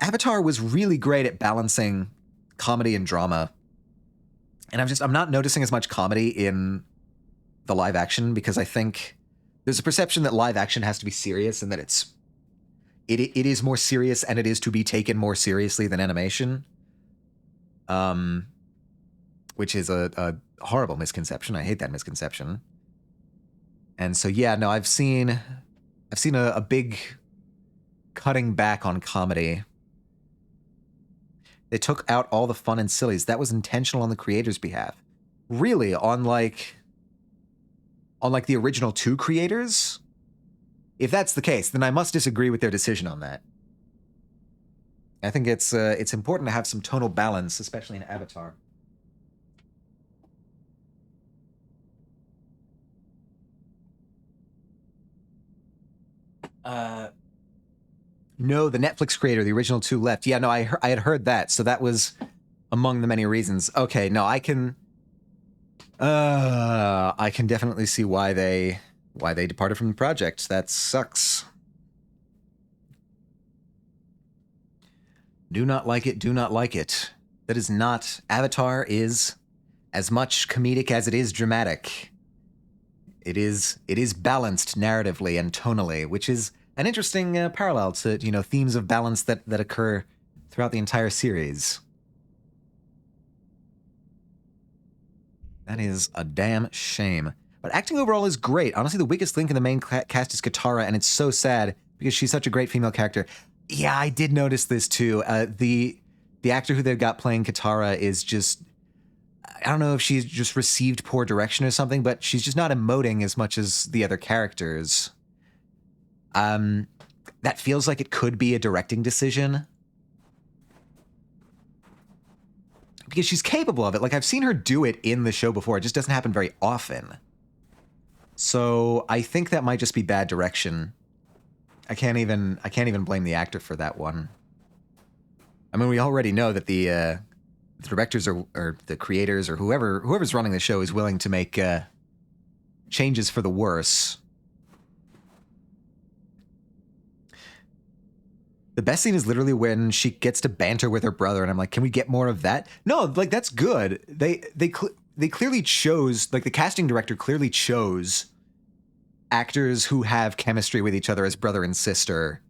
Avatar was really great at balancing comedy and drama. And I'm not noticing as much comedy in the live action because I think there's a perception that live action has to be serious and that it is more serious and it is to be taken more seriously than animation. Which is a horrible misconception. I hate that misconception. And so, yeah, no, I've seen a big cutting back on comedy. They took out all the fun and sillies. That was intentional on the creators' behalf. Really, on like the original 2 creators? If that's the case, then I must disagree with their decision on that. I think it's important to have some tonal balance, especially in Avatar. No, the Netflix creator, the original 2 left. Yeah, no, I had heard that, so that was among the many reasons. Okay, no, I can definitely see why they departed from the project. That sucks. Do not like it, do not like it. That is not... Avatar is as much comedic as it is dramatic. It is balanced narratively and tonally, which is an interesting parallel to, themes of balance that occur throughout the entire series. That is a damn shame. But acting overall is great. Honestly, the weakest link in the main cast is Katara, and it's so sad because she's such a great female character. Yeah, I did notice this too. The actor who they've got playing Katara is just... I don't know if she's just received poor direction or something, but she's just not emoting as much as the other characters. That feels like it could be a directing decision. Because she's capable of it. Like, I've seen her do it in the show before. It just doesn't happen very often. So I think that might just be bad direction. I can't even blame the actor for that one. I mean, we already know that the directors or the creators or whoever's running the show is willing to make changes for the worse. The best scene is literally when she gets to banter with her brother, and I'm like, can we get more of that? No, like, that's good. They clearly chose, like, the casting director clearly chose actors who have chemistry with each other as brother and sister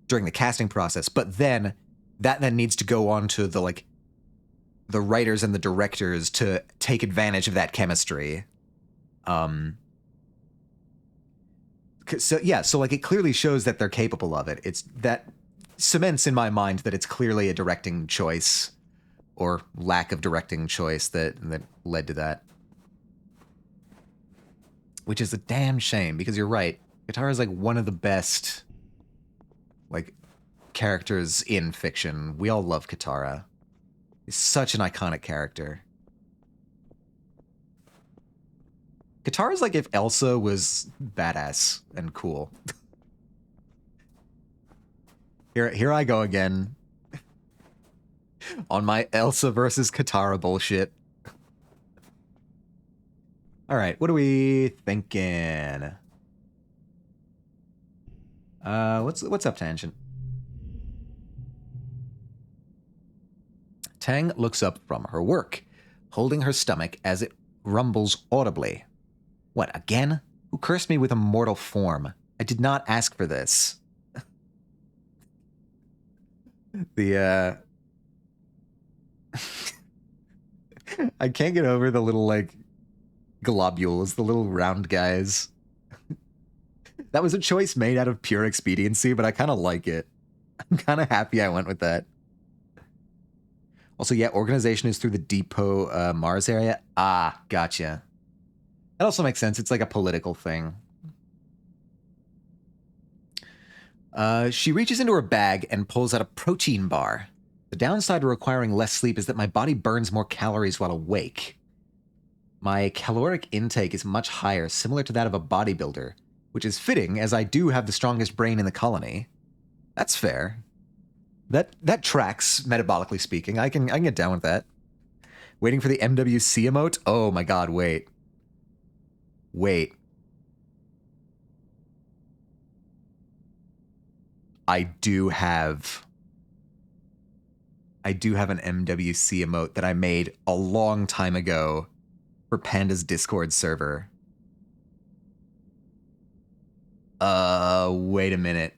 during the casting process, but then that needs to go on to the writers and the directors to take advantage of that chemistry. So it clearly shows that they're capable of it. It's that cements in my mind that it's clearly a directing choice or lack of directing choice that led to that. Which is a damn shame, because you're right. Katara is like one of the best characters in fiction. We all love Katara. He's such an iconic character. Katara's like if Elsa was badass and cool. Here I go again. On my Elsa versus Katara bullshit. Alright, what are we thinking? What's up, Tangent? Tang looks up from her work, holding her stomach as it rumbles audibly. What, again? Who cursed me with a mortal form? I did not ask for this. I can't get over the little, globules, the little round guys. That was a choice made out of pure expediency, but I kind of like it. I'm kind of happy I went with that. Also, yeah, organization is through the Depot Mars area. Ah, gotcha. That also makes sense. It's like a political thing. She reaches into her bag and pulls out a protein bar. The downside of requiring less sleep is that my body burns more calories while awake. My caloric intake is much higher, similar to that of a bodybuilder, which is fitting as I do have the strongest brain in the colony. That's fair. That tracks, metabolically speaking. I can get down with that. Waiting for the MWC emote? Oh my god, wait. Wait. I do have an MWC emote that I made a long time ago for Panda's Discord server. Wait a minute.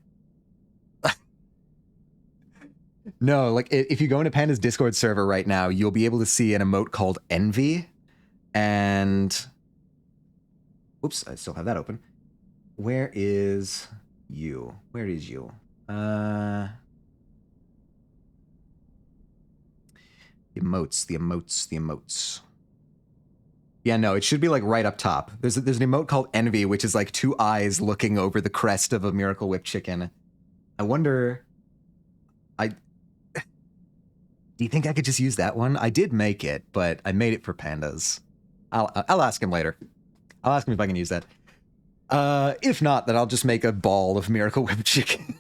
No, like if you go into Panda's Discord server right now, you'll be able to see an emote called Envy. And oops, I still have that open. Where is you? Where is you? The emotes. Yeah, no, it should be like right up top. There's an emote called Envy, which is like 2 eyes looking over the crest of a Miracle Whip chicken. I wonder. Do you think I could just use that one? I did make it, but I made it for pandas. I'll ask him later. I'll ask him if I can use that. If not, then I'll just make a ball of Miracle Whip chicken.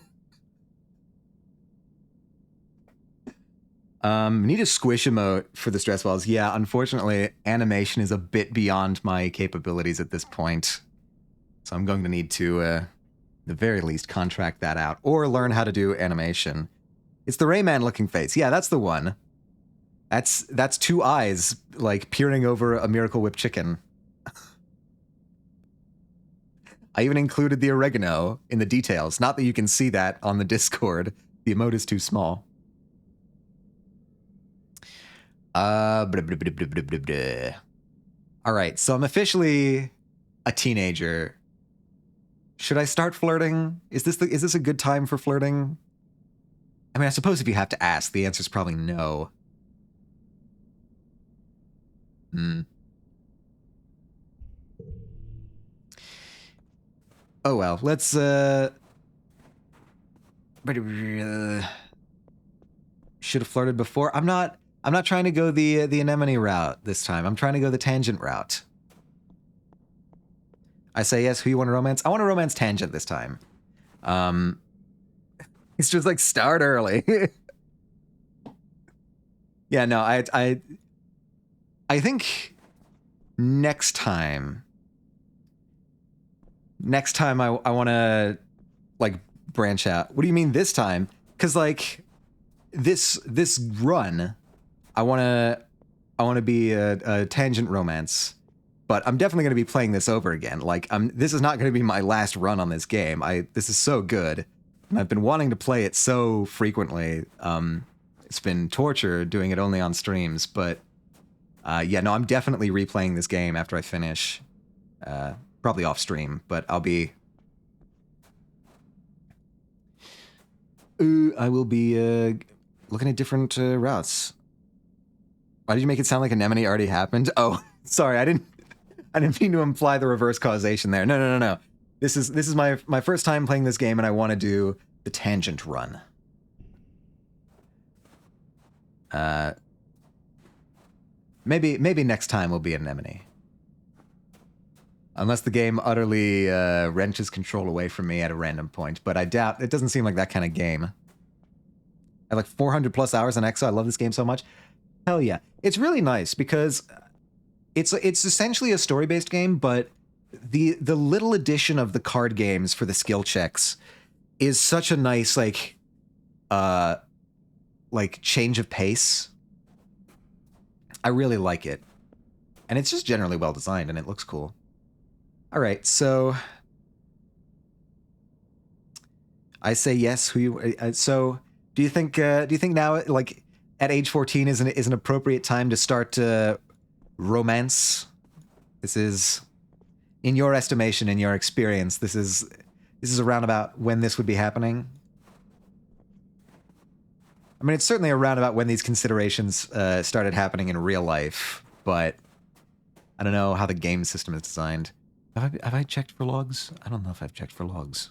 Need a squish emote for the stress balls. Yeah, unfortunately, animation is a bit beyond my capabilities at this point. So I'm going to need to, at the very least, contract that out. Or learn how to do animation. It's the Rayman looking face. Yeah, that's the one. That's 2 eyes, like, peering over a Miracle Whip chicken. I even included the oregano in the details. Not that you can see that on the Discord. The emote is too small. All right, so I'm officially a teenager. Should I start flirting? Is this a good time for flirting? I mean, I suppose if you have to ask, the answer's probably no. Oh well, let's should have flirted before. I'm not trying to go the anemone route this time. I'm trying to go the tangent route. I say yes, who you want to romance? I want to romance tangent this time. It's just like start early. Yeah, no, I think next time I want to like branch out. What do you mean this time? Cuz like this run I want to be a tangent romance. But I'm definitely going to be playing this over again. Like this is not going to be my last run on this game. This is so good. And I've been wanting to play it so frequently. It's been torture doing it only on streams, but yeah, no, I'm definitely replaying this game after I finish. Probably off stream, but I'll be... I will be looking at different routes. Why did you make it sound like Anemone already happened? Oh, sorry, I didn't mean to imply the reverse causation there. No. This is my first time playing this game, and I want to do the tangent run. Maybe next time will be an Anemone. Unless the game utterly wrenches control away from me at a random point, but I doubt. It doesn't seem like that kind of game. I have like 400 plus hours on EXO. I love this game so much. Hell yeah. It's really nice because it's essentially a story-based game, but the little addition of the card games for the skill checks is such a nice like change of pace. I really like it. And it's just generally well designed and it looks cool. All right, so I say yes. So do you think now, like at age 14, is an appropriate time to start romance? This is, in your estimation, in your experience, this is around about when this would be happening. I mean, it's certainly around about when these considerations started happening in real life, but I don't know how the game system is designed. Have I checked for logs? I don't know if I've checked for logs.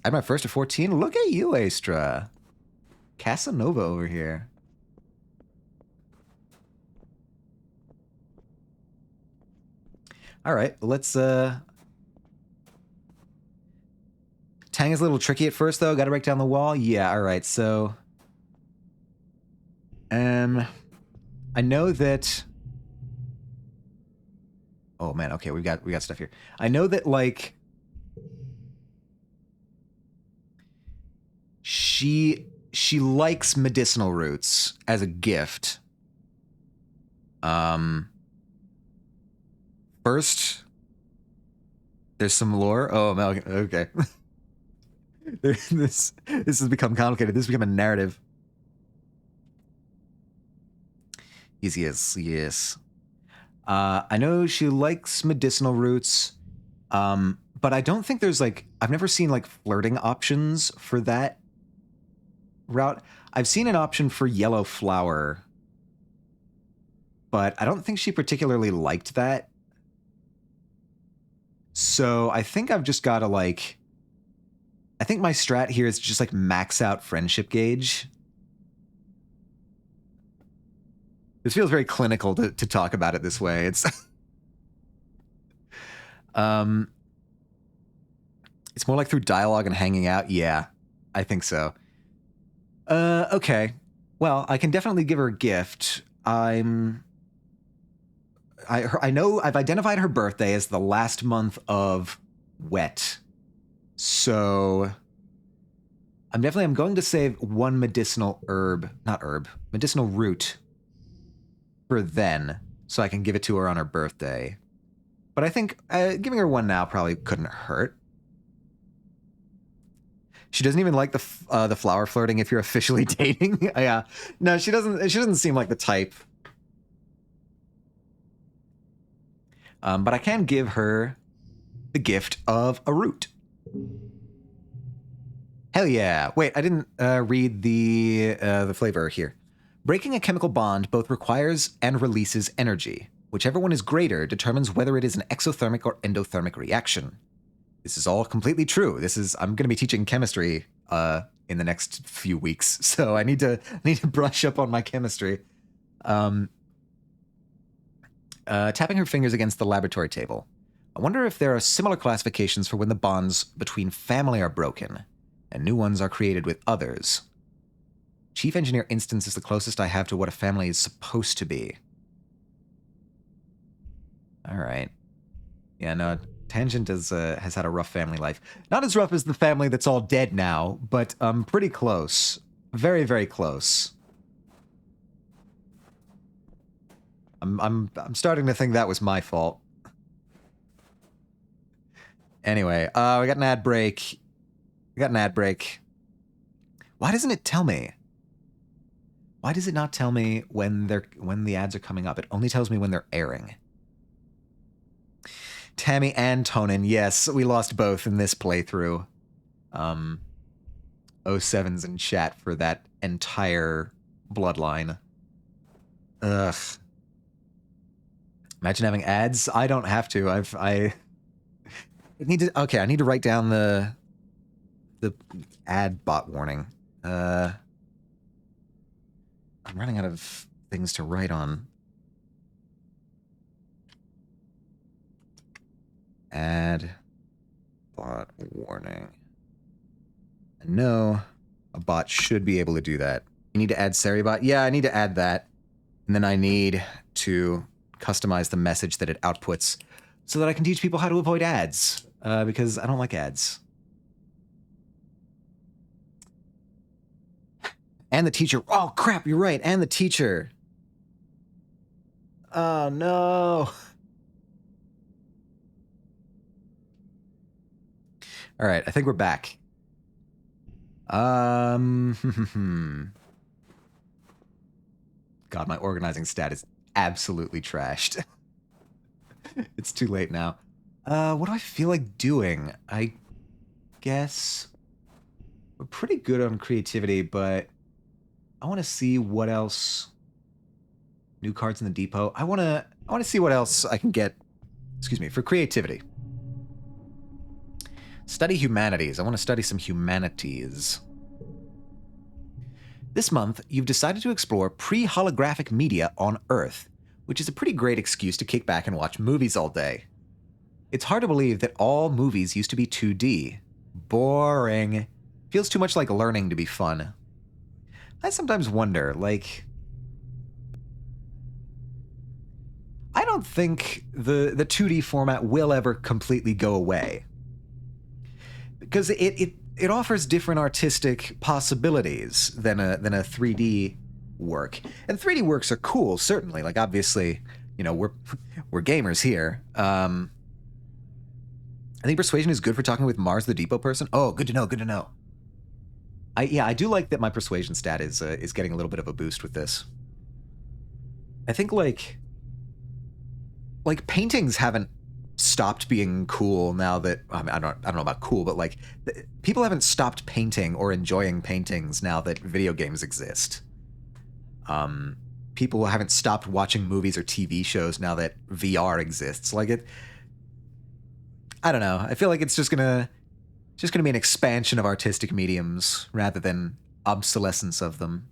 I had my first at 14. Look at you, Astra. Casanova over here. All right, let's... Tang is a little tricky at first, though. Got to break down the wall. Yeah, all right, so... I know that... Oh man, okay, we got stuff here. I know that like She likes medicinal roots as a gift. First, there's some lore. Oh, okay. This has become complicated. This has become a narrative. Yes. I know she likes medicinal roots, but I don't think there's like, I've never seen like flirting options for that route. I've seen an option for yellow flower, but I don't think she particularly liked that. So I think I've just got to like, I think my strat here is just like max out friendship gauge. This feels very clinical to talk about it this way. It's it's more like through dialogue and hanging out. Yeah, I think so. Okay. Well, I can definitely give her a gift. I know I've identified her birthday as the last month of wet. So I'm going to save one medicinal medicinal root for then, so I can give it to her on her birthday. But I think giving her one now probably couldn't hurt. She doesn't even like the flower flirting if you're officially dating. Yeah, no, she doesn't. She doesn't seem like the type. But I can give her the gift of a root. Hell yeah! Wait, I didn't read the flavor here. Breaking a chemical bond both requires and releases energy. Whichever one is greater determines whether it is an exothermic or endothermic reaction. This is all completely true. I'm going to be teaching chemistry in the next few weeks, so I need to brush up on my chemistry. Tapping her fingers against the laboratory table. I wonder if there are similar classifications for when the bonds between family are broken and new ones are created with others. Chief Engineer Instance is the closest I have to what a family is supposed to be. All right. Yeah, no, Tangent has had a rough family life. Not as rough as the family that's all dead now, but pretty close. Very, very close. I'm starting to think that was my fault. Anyway, we got an ad break. Why doesn't it tell me? Why does it not tell me when the ads are coming up? It only tells me when they're airing. Tammy and Tonin, yes, we lost both in this playthrough. 07's in chat for that entire bloodline. Ugh. Imagine having ads. I don't have to. I need to write down the ad bot warning. I'm running out of things to write on. Ad bot warning. No, a bot should be able to do that. You need to add Seribot? Yeah, I need to add that. And then I need to customize the message that it outputs so that I can teach people how to avoid ads, because I don't like ads. And the teacher. Oh, crap, you're right. And the teacher. Oh, no. All right, I think we're back. God, my organizing stat is absolutely trashed. It's too late now. What do I feel like doing? I guess we're pretty good on creativity, but I want to see what else. New cards in the depot. I want to see what else I can get. Excuse me, for creativity. Study humanities. I want to study some humanities. This month, you've decided to explore pre-holographic media on Earth, which is a pretty great excuse to kick back and watch movies all day. It's hard to believe that all movies used to be 2D. Boring. Feels too much like learning to be fun. I sometimes wonder, like, I don't think the 2D format will ever completely go away. Because it offers different artistic possibilities than a 3D work. And 3D works are cool, certainly. Like, obviously, you know, we're gamers here. I think persuasion is good for talking with Mars the Depot person. Oh, good to know, good to know. I do like that my persuasion stat is getting a little bit of a boost with this. I think like paintings haven't stopped being cool now that I mean, I don't know about cool, but like people haven't stopped painting or enjoying paintings now that video games exist. People haven't stopped watching movies or TV shows now that VR exists. Like I don't know. I feel like it's just gonna be an expansion of artistic mediums rather than obsolescence of them.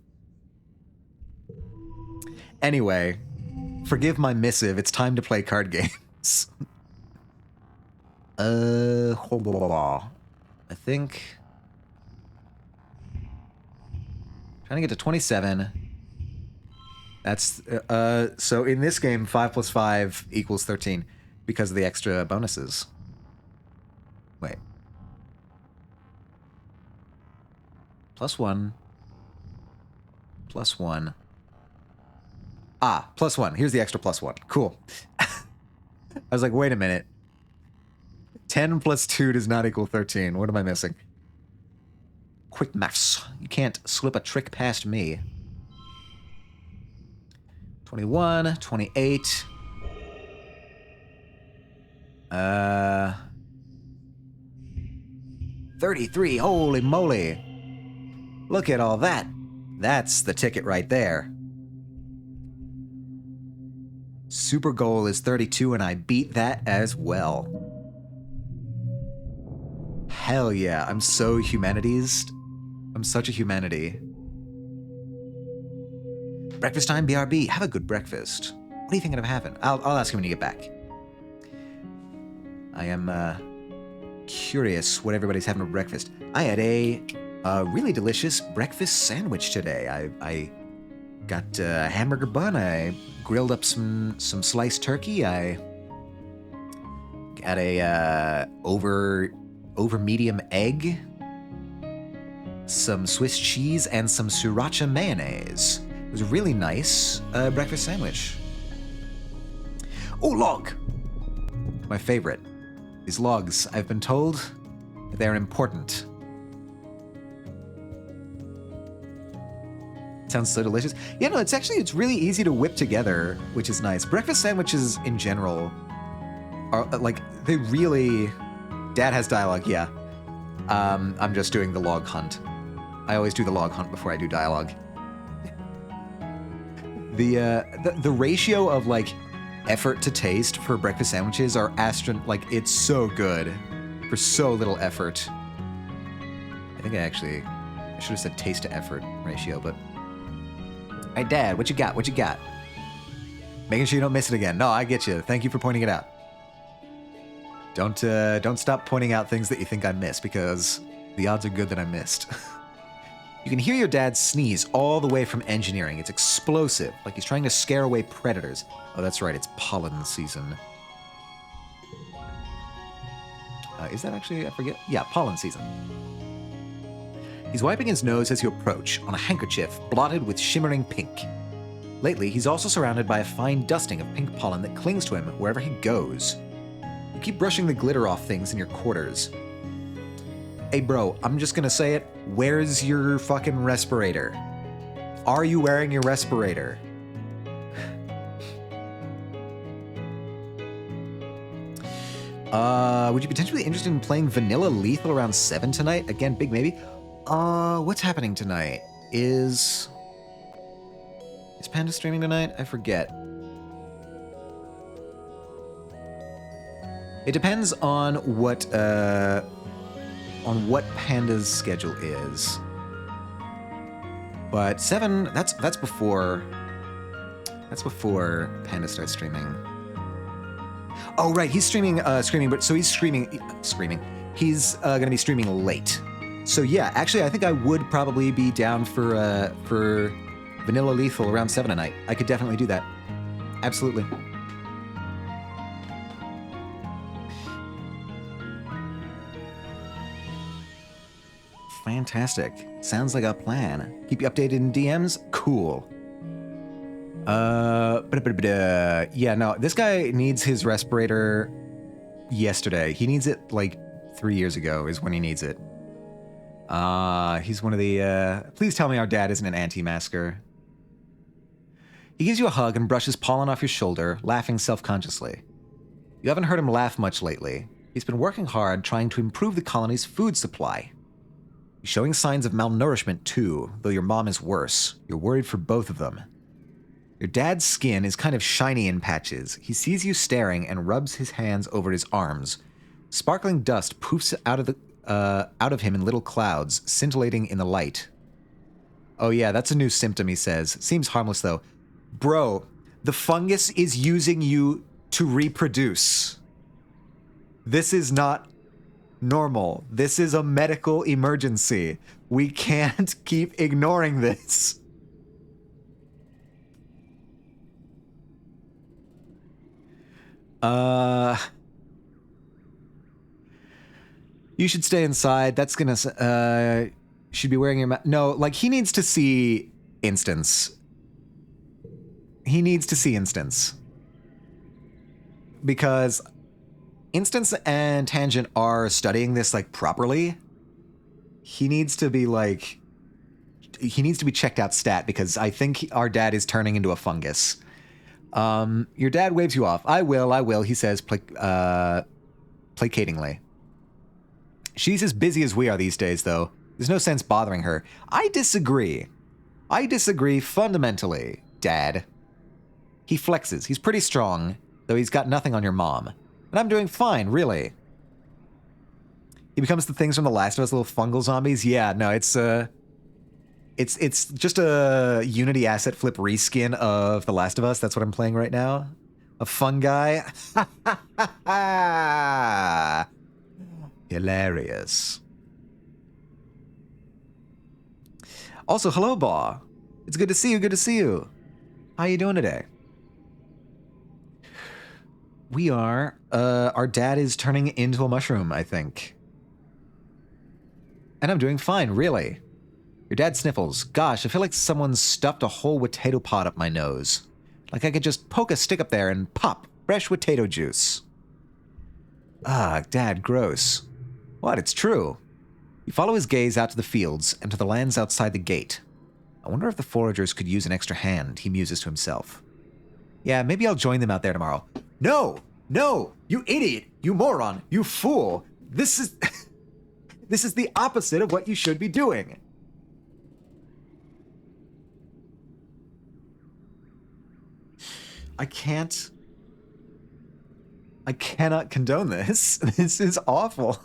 Anyway, forgive my missive. It's time to play card games. I think trying to get to 27. That's so in this game 5 plus 5 equals 13 because of the extra bonuses. Wait. +1. +1. Ah, +1. Here's the extra +1. Cool. I was like, wait a minute. 10 plus 2 does not equal 13. What am I missing? Quick maths. You can't slip a trick past me. 21, 28. 33. Holy moly. Look at all that. That's the ticket right there. Super goal is 32, and I beat that as well. Hell yeah, I'm so humanities. I'm such a humanity. Breakfast time, BRB. Have a good breakfast. What are you thinking of having? I'll ask you when you get back. I am curious what everybody's having for breakfast. I had a really delicious breakfast sandwich today. I got a hamburger bun. I grilled up some sliced turkey. I got a over medium egg, some Swiss cheese, and some sriracha mayonnaise. It was a really nice breakfast sandwich. Oh, log! My favorite. These logs, I've been told that they're important. Sounds so delicious. Yeah, no, it's really easy to whip together, which is nice. Breakfast sandwiches in general are like, they really... Dad has dialogue, yeah. I'm just doing the log hunt. I always do the log hunt before I do dialogue. The ratio of like effort to taste for breakfast sandwiches are like it's so good for so little effort. I think I should have said taste to effort ratio, but hey Dad, what you got? What you got? Making sure you don't miss it again. No, I get you. Thank you for pointing it out. Don't stop pointing out things that you think I missed, because the odds are good that I missed. You can hear your dad sneeze all the way from engineering. It's explosive, like he's trying to scare away predators. Oh, that's right, it's pollen season. Is that actually, I forget? Yeah, pollen season. He's wiping his nose as you approach on a handkerchief blotted with shimmering pink. Lately, he's also surrounded by a fine dusting of pink pollen that clings to him wherever he goes. You keep brushing the glitter off things in your quarters. Hey bro, I'm just gonna say it. Where's your fucking respirator? Are you wearing your respirator? Would you potentially be interested in playing Vanilla Lethal around 7 tonight? Again, big maybe. What's happening tonight? Is Panda streaming tonight? I forget. It depends on what Panda's schedule is. But 7, that's before Panda starts streaming. Oh right, he's streaming but so he's screaming. He's gonna be streaming late. So yeah, actually I think I would probably be down for Vanilla Lethal around 7 tonight. I could definitely do that. Absolutely. Fantastic. Sounds like a plan. Keep you updated in DMs? Cool. Yeah, no, this guy needs his respirator yesterday. He needs it like 3 years ago is when he needs it. He's one of the, please tell me our dad isn't an anti-masker. He gives you a hug and brushes pollen off your shoulder, laughing self-consciously. You haven't heard him laugh much lately. He's been working hard trying to improve the colony's food supply. He's showing signs of malnourishment too, though your mom is worse. You're worried for both of them. Your dad's skin is kind of shiny in patches. He sees you staring and rubs his hands over his arms. Sparkling dust poofs out of him in little clouds, scintillating in the light. Oh yeah, that's a new symptom, he says. Seems harmless though. Bro, the fungus is using you to reproduce. This is not normal. This is a medical emergency. We can't keep ignoring this. You should stay inside. That's gonna, should be wearing your mask. No, like, he needs to see Instance. He needs to see Instance. Because Instance and Tangent are studying this, like, properly. He needs to be, like, he needs to be checked out stat, because I think our dad is turning into a fungus. Your dad waves you off. I will, he says, placatingly. She's as busy as we are these days, though. There's no sense bothering her. I disagree. I disagree fundamentally, Dad. He flexes. He's pretty strong, though he's got nothing on your mom. And I'm doing fine, really. He becomes the things from The Last of Us, little fungal zombies. Yeah, no, it's just a Unity asset flip reskin of The Last of Us. That's what I'm playing right now. A fungi. Hilarious. Also, hello, Baw. It's good to see you, good to see you. How you doing today? We are, our dad is turning into a mushroom, I think. And I'm doing fine, really. Your dad sniffles. Gosh, I feel like someone stuffed a whole potato pod up my nose. Like I could just poke a stick up there and pop fresh potato juice. Ah, Dad, gross. What? It's true. You follow his gaze out to the fields and to the lands outside the gate. I wonder if the foragers could use an extra hand, he muses to himself. Yeah, maybe I'll join them out there tomorrow. No! No! You idiot! You moron! You fool! This is... this is the opposite of what you should be doing. I cannot condone this. This is awful.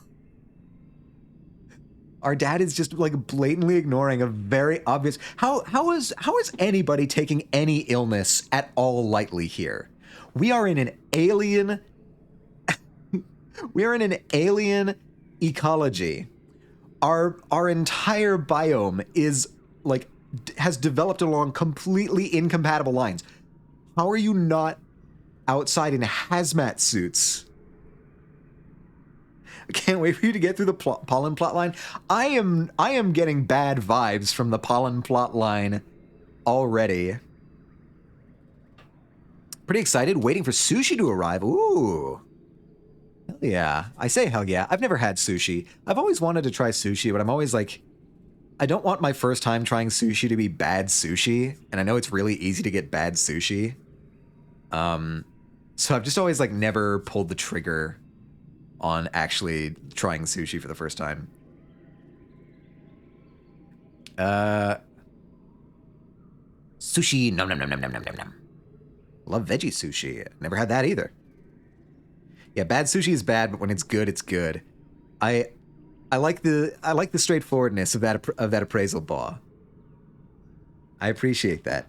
Our dad is just like blatantly ignoring a very obvious... How is anybody taking any illness at all lightly here? We are in an alien... we are in an alien ecology. Our entire biome is like has developed along completely incompatible lines. How are you not outside in hazmat suits? I can't wait for you to get through the pollen plot line. I am getting bad vibes from the pollen plot line already. Pretty excited, waiting for sushi to arrive. Ooh. Hell yeah. I say hell yeah. I've never had sushi. I've always wanted to try sushi, but I'm always like, I don't want my first time trying sushi to be bad sushi, and I know it's really easy to get bad sushi. So I've just always like never pulled the trigger on actually trying sushi for the first time. Sushi, nom nom nom nom nom nom nom nom. Love veggie sushi. Never had that either. Yeah, bad sushi is bad, but when it's good, it's good. I like the straightforwardness of that appraisal, Baw. I appreciate that.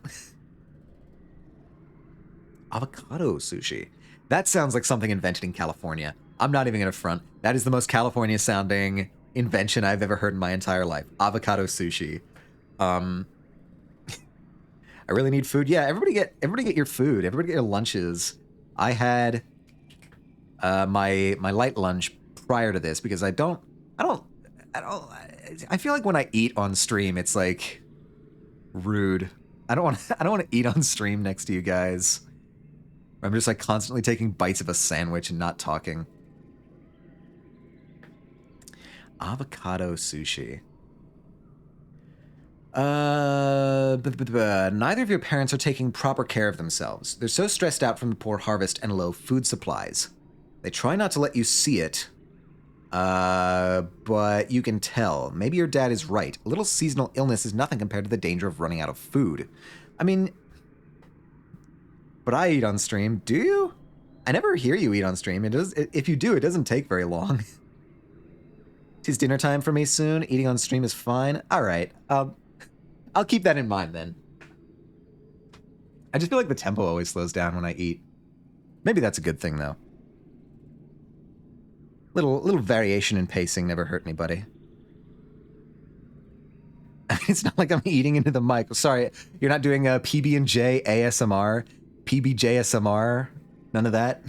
Avocado sushi. That sounds like something invented in California. I'm not even gonna front. That is the most California sounding invention I've ever heard in my entire life. Avocado sushi. I really need food. Yeah, everybody get your food. Everybody get your lunches. I had my light lunch prior to this because I don't I feel like when I eat on stream, it's like rude. I don't want to eat on stream next to you guys. I'm just like constantly taking bites of a sandwich and not talking. Avocado sushi. Neither of your parents are taking proper care of themselves. They're so stressed out from the poor harvest and low food supplies. They try not to let you see it, but you can tell. Maybe your dad is right. A little seasonal illness is nothing compared to the danger of running out of food. I mean, but I eat on stream. Do you? I never hear you eat on stream. If you do, it doesn't take very long. It's dinner time for me soon. Eating on stream is fine. All right. I'll keep that in mind then. I just feel like the tempo always slows down when I eat. Maybe that's a good thing though. Little variation in pacing never hurt anybody. It's not like I'm eating into the mic. Sorry, you're not doing a PB&J ASMR, PBJSMR, none of that.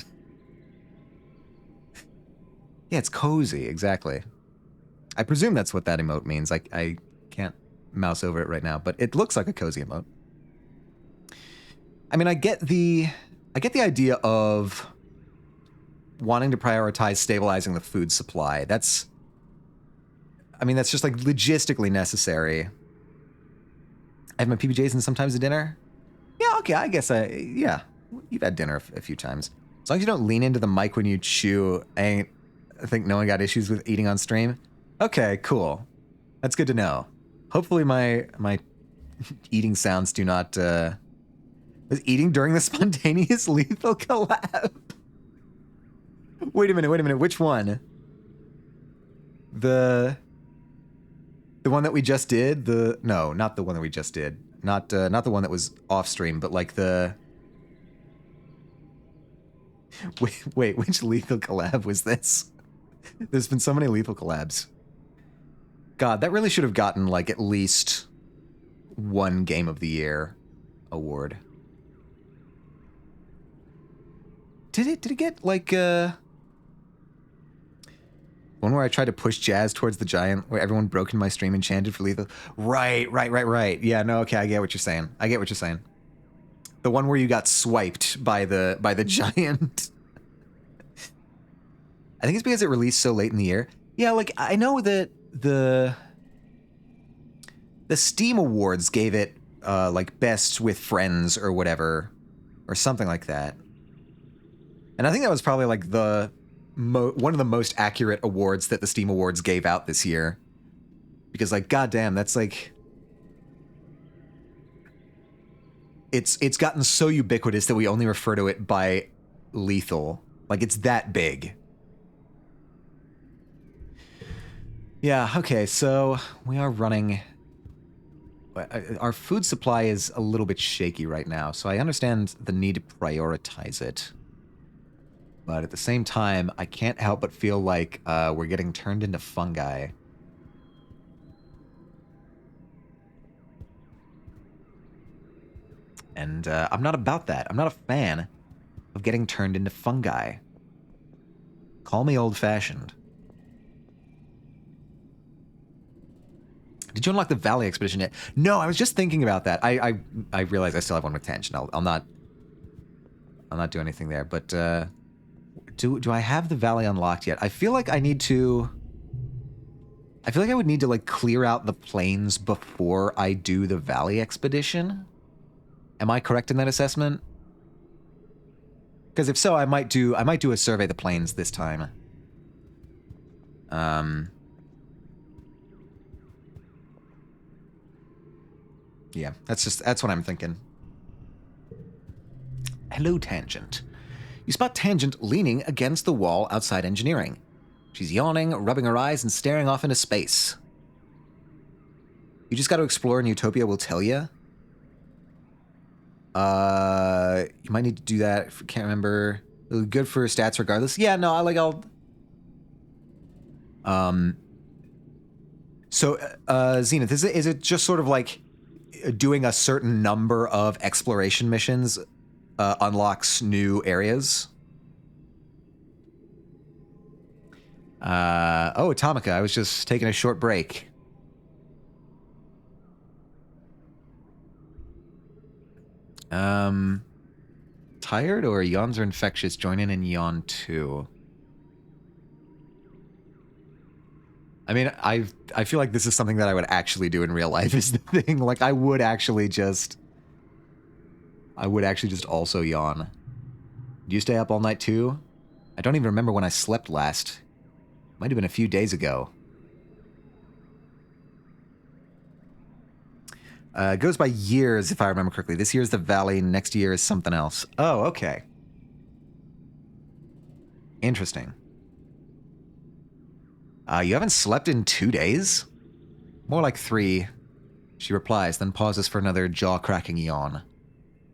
Yeah, it's cozy, exactly. I presume that's what that emote means. I can't mouse over it right now, but it looks like a cozy emote. I mean, I get the idea of wanting to prioritize stabilizing the food supply. That's just like logistically necessary. I have my PBJs and sometimes a dinner. Yeah, okay, I guess yeah, you've had dinner a few times. As long as you don't lean into the mic when you chew, I think no one got issues with eating on stream. Okay, cool. That's good to know. Hopefully my eating sounds do not, was eating during the spontaneous lethal collab? Wait a minute, which one? The one that we just did? No, not the one that we just did. Not the one that was off stream, but like the... Wait, which lethal collab was this? There's been so many lethal collabs. God, that really should have gotten like at least one Game of the Year award. Did it get like one where I tried to push Jazz towards the giant, where everyone broke in my stream and chanted for lethal? Right. Yeah, no, okay, I get what you're saying. The one where you got swiped by the giant. I think it's because it released so late in the year. Yeah, like I know that the Steam Awards gave it like best with friends or whatever, or something like that. And I think that was probably like one of the most accurate awards that the Steam Awards gave out this year. Because like, goddamn, that's like... It's gotten so ubiquitous that we only refer to it by lethal. Like, it's that big. Yeah, okay, so we are running... Our food supply is a little bit shaky right now, so I understand the need to prioritize it. But at the same time, I can't help but feel like we're getting turned into fungi. And I'm not about that. I'm not a fan of getting turned into fungi. Call me old-fashioned. Did you unlock the Valley Expedition yet? No, I was just thinking about that. I realize I still have one with tension. I'll not do anything there. But do I have the Valley unlocked yet? I feel like I need to... I feel like I would need to like clear out the plains before I do the Valley Expedition. Am I correct in that assessment? Because if so, I might do a survey of the plains this time. Yeah, that's what I'm thinking. Hello, Tangent. You spot Tangent leaning against the wall outside engineering. She's yawning, rubbing her eyes, and staring off into space. You just got to explore and Utopia will tell you. You might need to do that. If you can't remember. Good for stats regardless. Yeah, no, So, Zenith, is it just sort of like doing a certain number of exploration missions unlocks new areas? Oh, Atomica, I was just taking a short break. Tired or yawns are infectious? Join in and yawn too. I mean, I feel like this is something that I would actually do in real life is the thing. Like, I would actually just also yawn. Do you stay up all night too? I don't even remember when I slept last. Might have been a few days ago. It goes by years, if I remember correctly. This year is the valley. Next year is something else. Oh, okay. Interesting. You haven't slept in 2 days? More like 3. She replies, then pauses for another jaw-cracking yawn.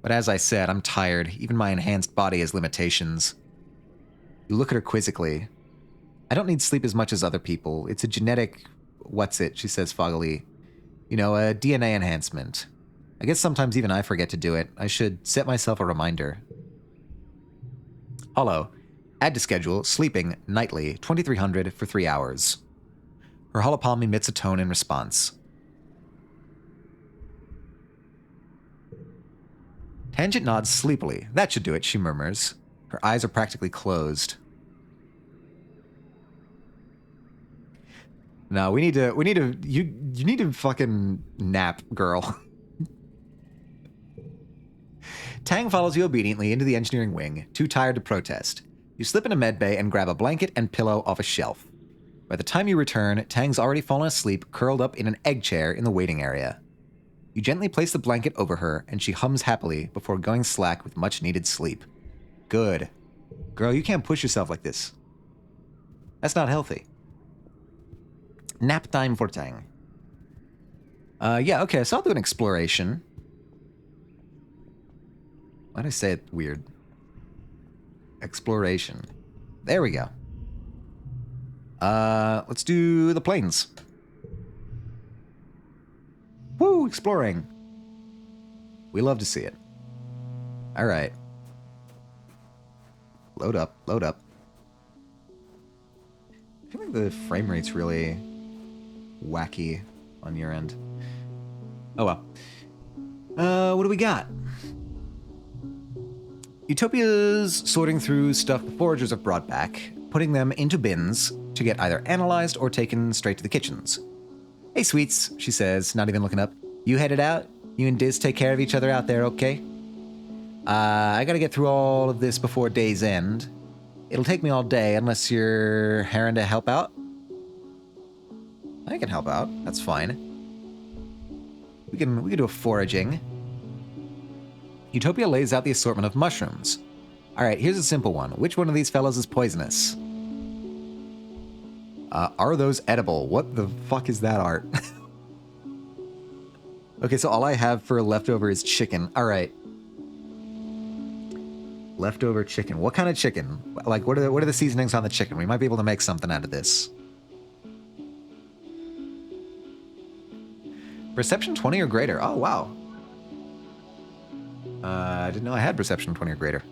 But as I said, I'm tired. Even my enhanced body has limitations. You look at her quizzically. I don't need sleep as much as other people. It's a genetic... what's it, she says foggily. You know, a DNA enhancement. I guess sometimes even I forget to do it. I should set myself a reminder. Hollow. Add to schedule, sleeping, nightly, 2300 for 3 hours. Her hollow palm emits a tone in response. Tangent nods sleepily. That should do it, she murmurs. Her eyes are practically closed. No, you need to fucking nap, girl. Tang follows you obediently into the engineering wing, too tired to protest. You slip in a medbay and grab a blanket and pillow off a shelf. By the time you return, Tang's already fallen asleep, curled up in an egg chair in the waiting area. You gently place the blanket over her, and she hums happily before going slack with much-needed sleep. Good. Girl, you can't push yourself like this. That's not healthy. Nap time for Tang. Yeah, okay, so I'll do an exploration. Why did I say it weird? Exploration. There we go. Let's do the plains. Woo, exploring. We love to see it. All right. Load up, load up. I feel like the frame rate's really wacky on your end. Oh well. What do we got? Utopia's sorting through stuff the foragers have brought back, putting them into bins to get either analyzed or taken straight to the kitchens. Hey, sweets, she says, not even looking up. You headed out? You and Diz take care of each other out there, okay? I gotta get through all of this before day's end. It'll take me all day unless you're herring to help out. I can help out. That's fine. We can do a foraging. Utopia lays out the assortment of mushrooms. All right, here's a simple one. Which one of these fellows is poisonous? Are those edible? What the fuck is that art? Okay, so all I have for leftover is chicken. All right. Leftover chicken. What kind of chicken? Like, what are the seasonings on the chicken? We might be able to make something out of this. Perception 20 or greater. Oh, wow. I didn't know I had perception 20 or greater.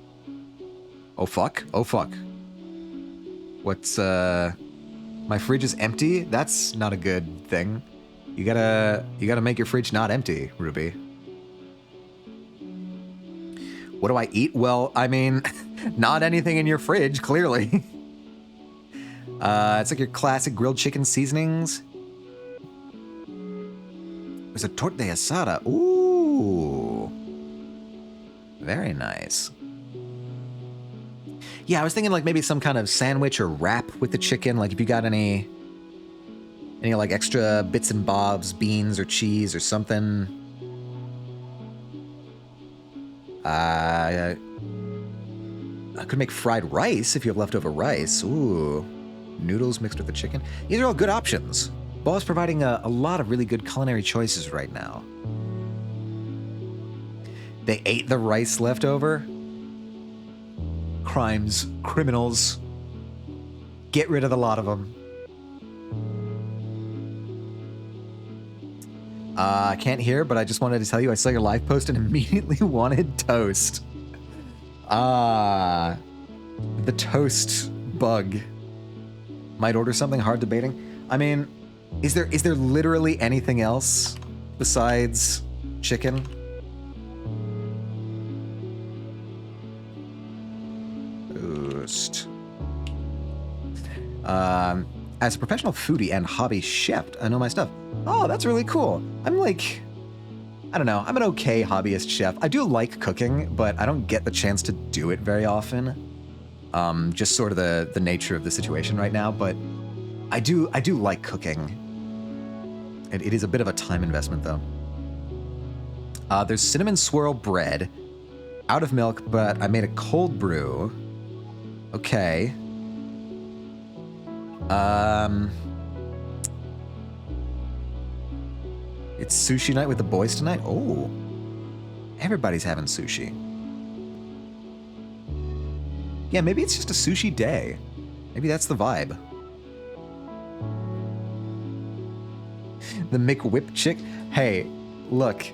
Oh, fuck. Oh, fuck. What's, my fridge is empty? That's not a good thing. You gotta make your fridge not empty, Ruby. What do I eat? Well, I mean, not anything in your fridge, clearly. It's like your classic grilled chicken seasonings. There's a torta de asada. Ooh. Very nice. Yeah, I was thinking like maybe some kind of sandwich or wrap with the chicken. Like if you got any like extra bits and bobs, beans or cheese or something. I could make fried rice if you have leftover rice. Ooh. Noodles mixed with the chicken. These are all good options. Ball's providing a lot of really good culinary choices right now. They ate the rice leftover. Crimes, criminals. Get rid of the lot of them. I can't hear, but I just wanted to tell you I saw your live post and immediately wanted toast. The toast bug. Might order something hard debating. I mean, is there literally anything else besides chicken? toast. As a professional foodie and hobby chef, I know my stuff. Oh, that's really cool. I'm like, I don't know, I'm an okay hobbyist chef. I do like cooking, but I don't get the chance to do it very often. Just sort of the nature of the situation right now, but I do like cooking. It is a bit of a time investment, though. There's cinnamon swirl bread. Out of milk, but I made a cold brew. Okay. It's sushi night with the boys tonight? Oh. Everybody's having sushi. Yeah, maybe it's just a sushi day. Maybe that's the vibe. The McWhip chick. Hey, look.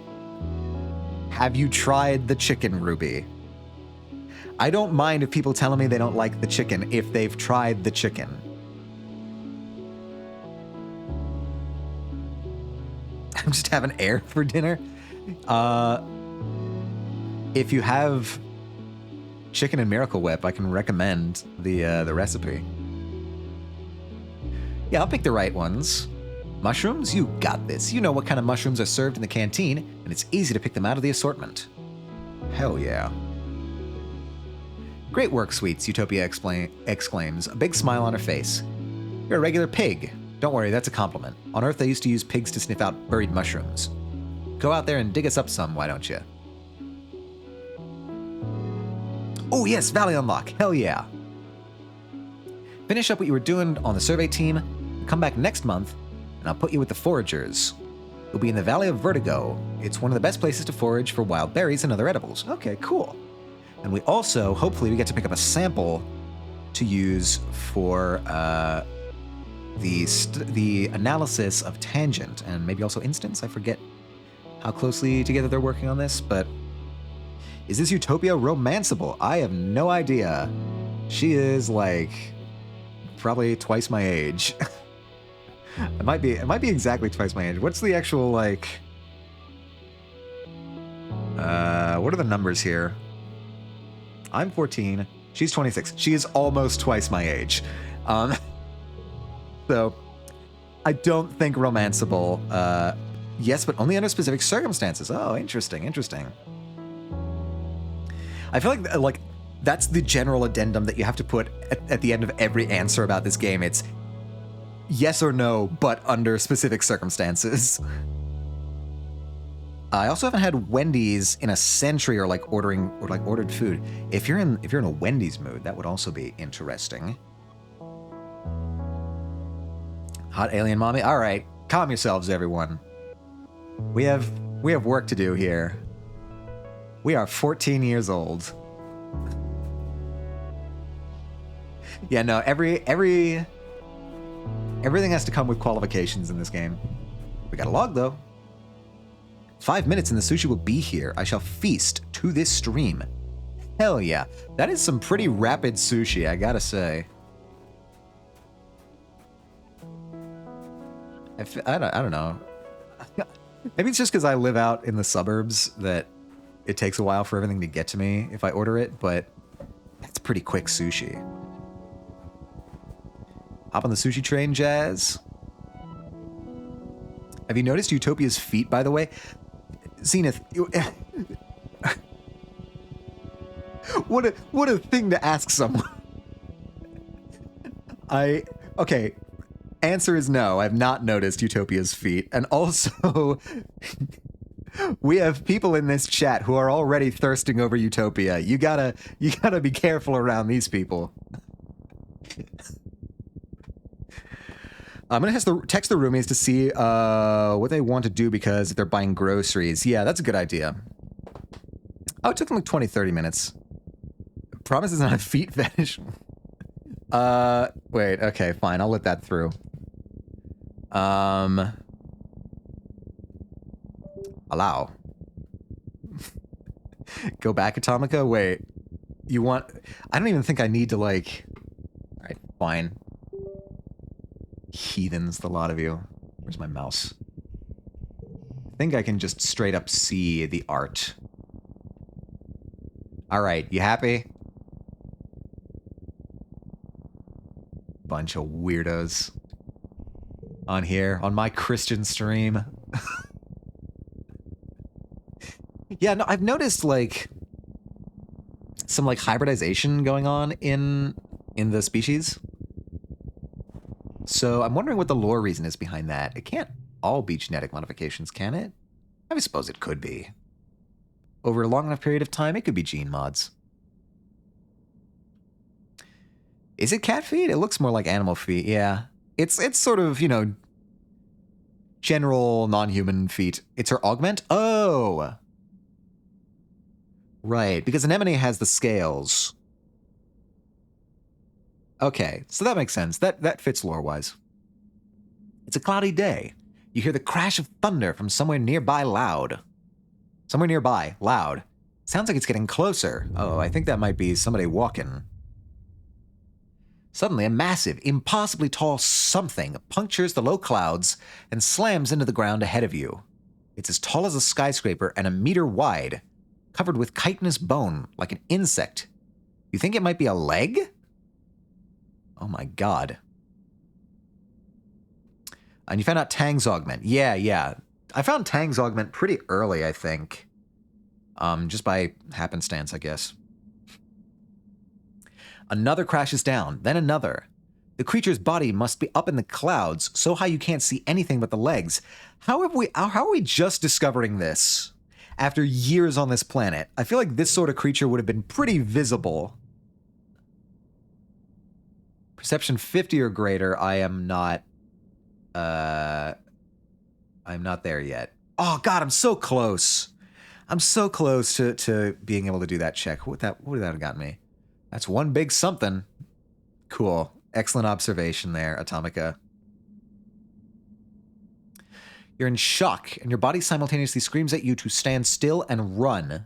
Have you tried the chicken, Ruby? I don't mind if people telling me they don't like the chicken if they've tried the chicken. I'm just having air for dinner. If you have chicken and Miracle Whip, I can recommend the recipe. Yeah, I'll pick the right ones. Mushrooms? You got this. You know what kind of mushrooms are served in the canteen, and it's easy to pick them out of the assortment. Hell yeah. Great work, Sweets, Utopia exclaims, a big smile on her face. You're a regular pig. Don't worry, that's a compliment. On Earth, they used to use pigs to sniff out buried mushrooms. Go out there and dig us up some, why don't you? Oh yes, Valley Unlock. Hell yeah. Finish up what you were doing on the survey team, come back next month, and I'll put you with the foragers. You'll be in the Valley of Vertigo. It's one of the best places to forage for wild berries and other edibles. Okay, cool. And we also, hopefully, we get to pick up a sample to use for the analysis of tangent and maybe also instance. I forget how closely together they're working on this, but is this Utopia romanceable? I have no idea. She is like probably twice my age. It might be exactly twice my age. What's the actual like what are the numbers here? I'm 14. She's 26. She is almost twice my age. So I don't think romanceable. Yes, but only under specific circumstances. Oh, interesting. I feel like that's the general addendum that you have to put at the end of every answer about this game. It's yes or no, but under specific circumstances. I also haven't had Wendy's in a century or ordered food. If you're in a Wendy's mood, that would also be interesting. Hot alien mommy. All right, calm yourselves, everyone. We have work to do here. We are 14 years old. Yeah, no, everything has to come with qualifications in this game. We got a log, though. 5 minutes and the sushi will be here. I shall feast to this stream. Hell yeah. That is some pretty rapid sushi, I gotta say. I don't know. Maybe it's just because I live out in the suburbs that it takes a while for everything to get to me if I order it, but that's pretty quick sushi. Hop on the sushi train, Jazz. Have you noticed Utopia's feet, by the way? Zenith, what a thing to ask someone. Okay, answer is no, I've not noticed Utopia's feet. And also, we have people in this chat who are already thirsting over Utopia. You gotta be careful around these people. I'm gonna text the roomies to see what they want to do because they're buying groceries. Yeah, that's a good idea. Oh, it took them like 20, 30 minutes. Promise it's not a feet fetish. Wait, okay, fine. I'll let that through. Allow. Go back, Atomica? Wait. You want... I don't even think I need to, like... Alright, fine. Heathens, the lot of you. Where's my mouse? I think I can just straight up see the art. Alright, you happy? bunch of weirdos on here, on my Christian stream. Yeah, no, I've noticed, like, some, like, hybridization going on in the species. So I'm wondering what the lore reason is behind that. It can't all be genetic modifications, can it? I suppose it could be. Over a long enough period of time, it could be gene mods. Is it cat feet? It looks more like animal feet, yeah. It's sort of, you know, general non-human feet. It's her augment? Oh! Right, because anemone has the scales. Okay, so that makes sense. That fits lore-wise. It's a cloudy day. You hear the crash of thunder from somewhere nearby loud. Somewhere nearby, loud. Sounds like it's getting closer. Oh, I think that might be somebody walking. Suddenly, a massive, impossibly tall something punctures the low clouds and slams into the ground ahead of you. It's as tall as a skyscraper and a meter wide, covered with chitinous bone, like an insect. You think it might be a leg? Oh my god. And you found out Tang's augment. Yeah. I found Tang's augment pretty early, I think. Just by happenstance, I guess. Another crashes down, then another. The creature's body must be up in the clouds, so high you can't see anything but the legs. How are we just discovering this? After years on this planet, I feel like this sort of creature would have been pretty visible. Perception 50 or greater, I'm not there yet. Oh god, I'm so close. I'm so close to being able to do that check. What would that have gotten me? That's one big something. Cool. Excellent observation there, Atomica. You're in shock, and your body simultaneously screams at you to stand still and run.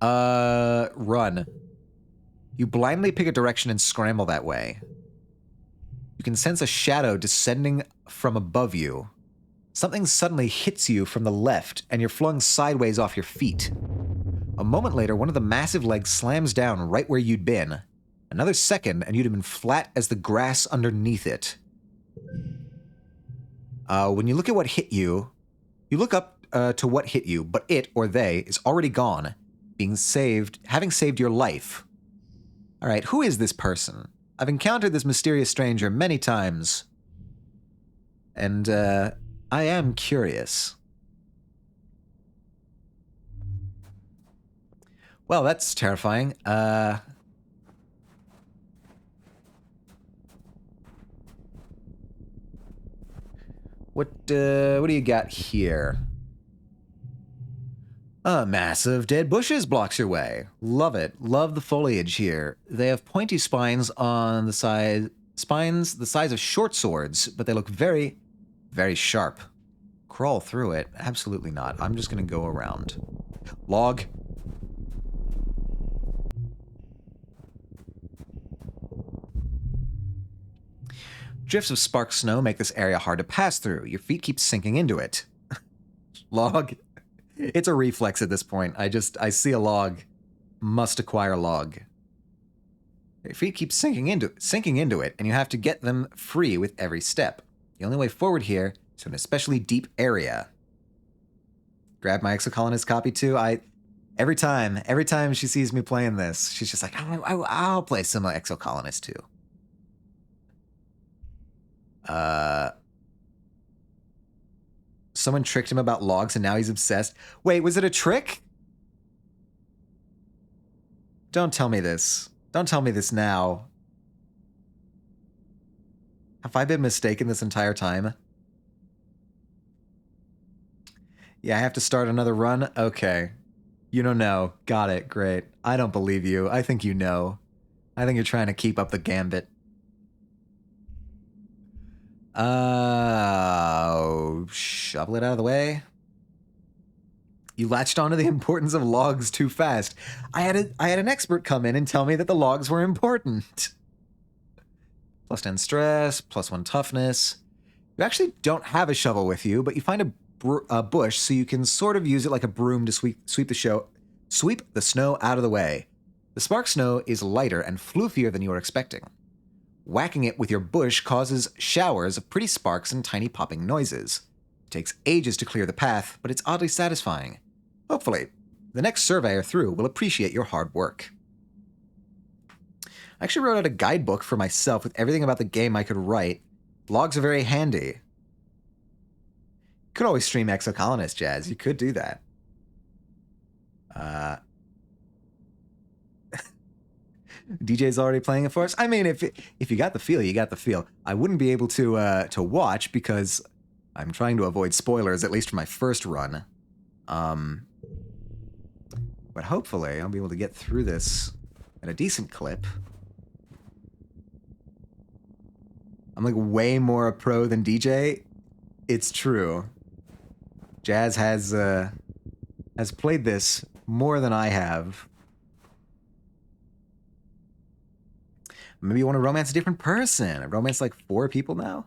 Run. You blindly pick a direction and scramble that way. You can sense a shadow descending from above you. Something suddenly hits you from the left, and you're flung sideways off your feet. A moment later, one of the massive legs slams down right where you'd been. Another second, and you'd have been flat as the grass underneath it. When you look at what hit you, you look up to what hit you, but it, or they, is already gone, having saved your life. All right, who is this person? I've encountered this mysterious stranger many times, and I am curious. Well, that's terrifying. What do you got here? A mass of dead bushes blocks your way. Love it. Love the foliage here. They have pointy spines on the side, the size of short swords, but they look very, very sharp. Crawl through it? Absolutely not. I'm just gonna go around. Log. Drifts of spark snow make this area hard to pass through. Your feet keep sinking into it. Log. It's a reflex at this point. I see a log. Must acquire log. Your feet keep sinking into it, and you have to get them free with every step. The only way forward here is to an especially deep area. Grab my exocolonist copy too. Every time she sees me playing this, she's just like, I'll play some exocolonist too. Someone tricked him about logs and now he's obsessed. Wait, was it a trick? Don't tell me this. Don't tell me this now. Have I been mistaken this entire time? Yeah, I have to start another run? Okay. You don't know. Got it. Great. I don't believe you. I think you know. I think you're trying to keep up the gambit. Shovel it out of the way. You latched onto the importance of logs too fast. I had an expert come in and tell me that the logs were important. Plus 10 stress, plus 1 toughness. You actually don't have a shovel with you, but you find a bush so you can sort of use it like a broom to sweep the snow out of the way. The spark snow is lighter and floofier than you were expecting. Whacking it with your bush causes showers of pretty sparks and tiny popping noises. It takes ages to clear the path, but it's oddly satisfying. Hopefully, the next surveyor through will appreciate your hard work. I actually wrote out a guidebook for myself with everything about the game I could write. Logs are very handy. You could always stream Exocolonist, Jazz. You could do that. DJ's already playing it for us. I mean, if you got the feel, you got the feel. I wouldn't be able to watch because I'm trying to avoid spoilers, at least for my first run. But hopefully I'll be able to get through this at a decent clip. I'm like way more a pro than DJ. It's true. Jazz has played this more than I have. Maybe you want to romance a different person. I romance like 4 people now.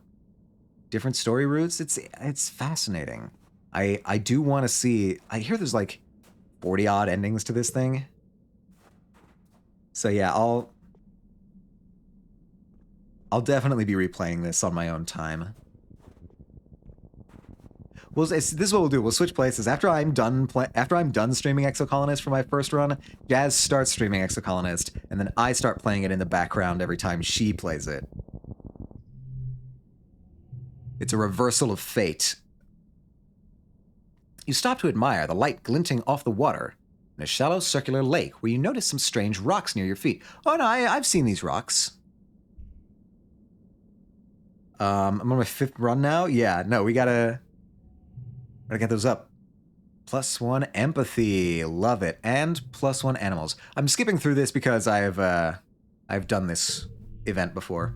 Different story routes. It's fascinating. I do want to see. I hear there's like 40 odd endings to this thing. So yeah, I'll definitely be replaying this on my own time. Well, this is what we'll do. We'll switch places. After I'm done streaming Exocolonist for my first run, Jazz starts streaming Exocolonist, and then I start playing it in the background every time she plays it. It's a reversal of fate. You stop to admire the light glinting off the water in a shallow circular lake where you notice some strange rocks near your feet. Oh no, I've seen these rocks. I'm on my 5th run now. Yeah, no, we gotta get those up. +1 empathy, love it, and +1 animals. I'm skipping through this because I've done this event before.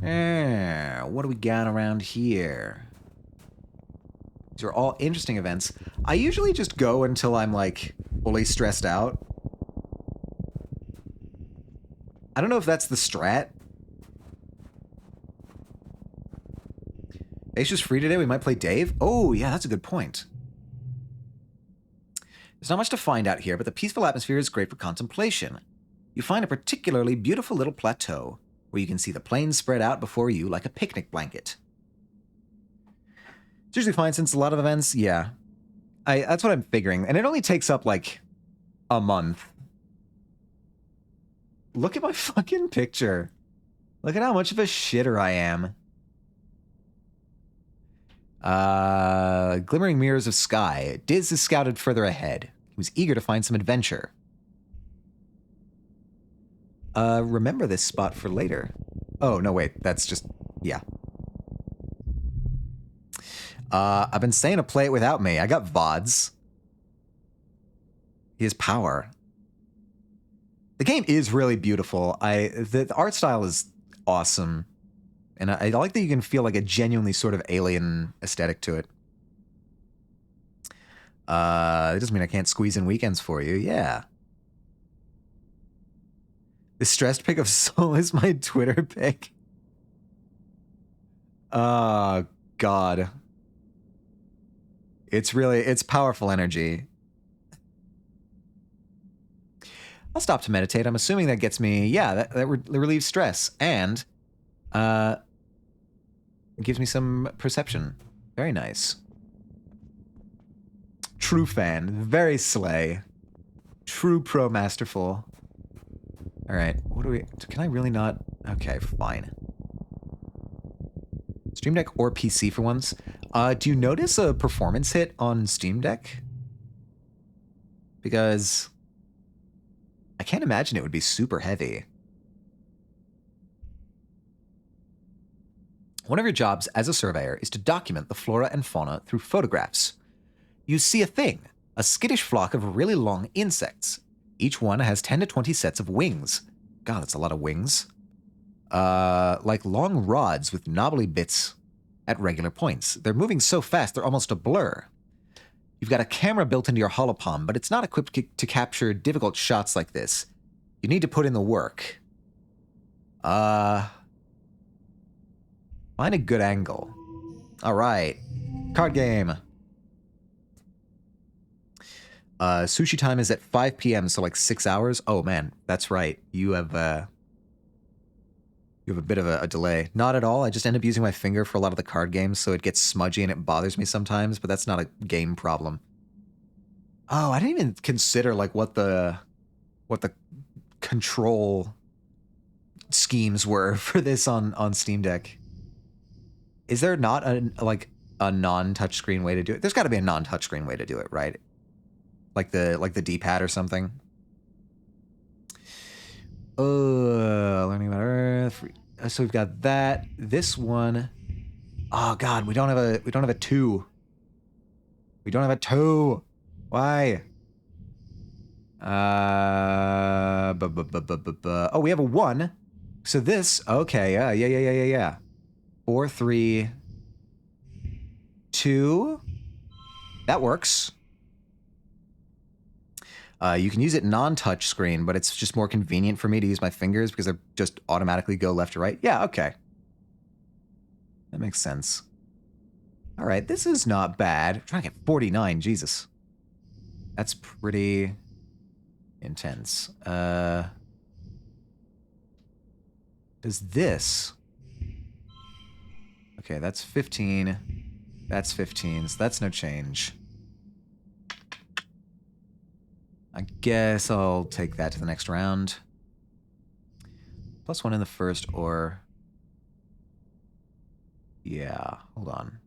What do we got around here? These are all interesting events. I usually just go until I'm like fully stressed out. I don't know if that's the strat. Aisha's free today. We might play Dave. Oh, yeah, that's a good point. There's not much to find out here, but the peaceful atmosphere is great for contemplation. You find a particularly beautiful little plateau where you can see the plains spread out before you like a picnic blanket. It's usually fine since a lot of events, yeah. That's what I'm figuring. And it only takes up like a month. Look at my fucking picture. Look at how much of a shitter I am. Glimmering mirrors of sky. Diz is scouted further ahead. He was eager to find some adventure. Remember this spot for later. Oh, no, wait. That's just... yeah. I've been saying to play it without me. I got VODs. He has power. The game is really beautiful. The art style is awesome. And I like that you can feel like a genuinely sort of alien aesthetic to it. It doesn't mean I can't squeeze in weekends for you. Yeah. The stressed pic of Soul is my Twitter pic. Oh, God. It's powerful energy. I'll stop to meditate. I'm assuming that gets me, yeah, that relieves stress. And it gives me some perception. Very nice. True fan. Very slay. True pro masterful. All right. What do we... Can I really not... Okay, fine. Stream Deck or PC for once. Do you notice a performance hit on Steam Deck? Because I can't imagine it would be super heavy. One of your jobs as a surveyor is to document the flora and fauna through photographs. You see a thing, a skittish flock of really long insects. Each one has 10 to 20 sets of wings. God, that's a lot of wings. Like long rods with knobbly bits at regular points. They're moving so fast, they're almost a blur. You've got a camera built into your holopalm, but it's not equipped to capture difficult shots like this. You need to put in the work. Find a good angle. All right. Card game. Sushi time is at 5 p.m., so like 6 hours. Oh man, that's right. You have a bit of a delay. Not at all. I just end up using my finger for a lot of the card games, so it gets smudgy and it bothers me sometimes, but that's not a game problem. Oh, I didn't even consider like what the control schemes were for this on Steam Deck. Is there not a non-touchscreen way to do it? There's got to be a non-touchscreen way to do it, right? Like the D-pad or something. Learning about Earth. So we've got that. This one. Oh God, we don't have a 2. We don't have a 2. Why? Oh, we have a 1. So this. Okay. Yeah. 4, 3, 2. That works. You can use it non-touch screen, but it's just more convenient for me to use my fingers because they just automatically go left to right. Yeah, okay. That makes sense. All right, this is not bad. I'm trying to get 49, Jesus. That's pretty intense. Does this... Okay, that's 15. That's 15, so that's no change. I guess I'll take that to the next round. +1 in the first, or... Yeah, hold on.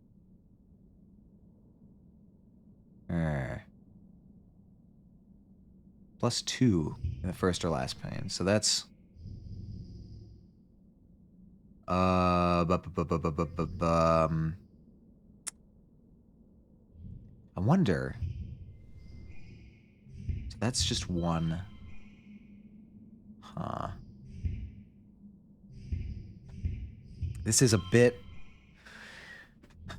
+2 in the first or last pane. So that's... I wonder... So that's just 1. Huh. This is a bit...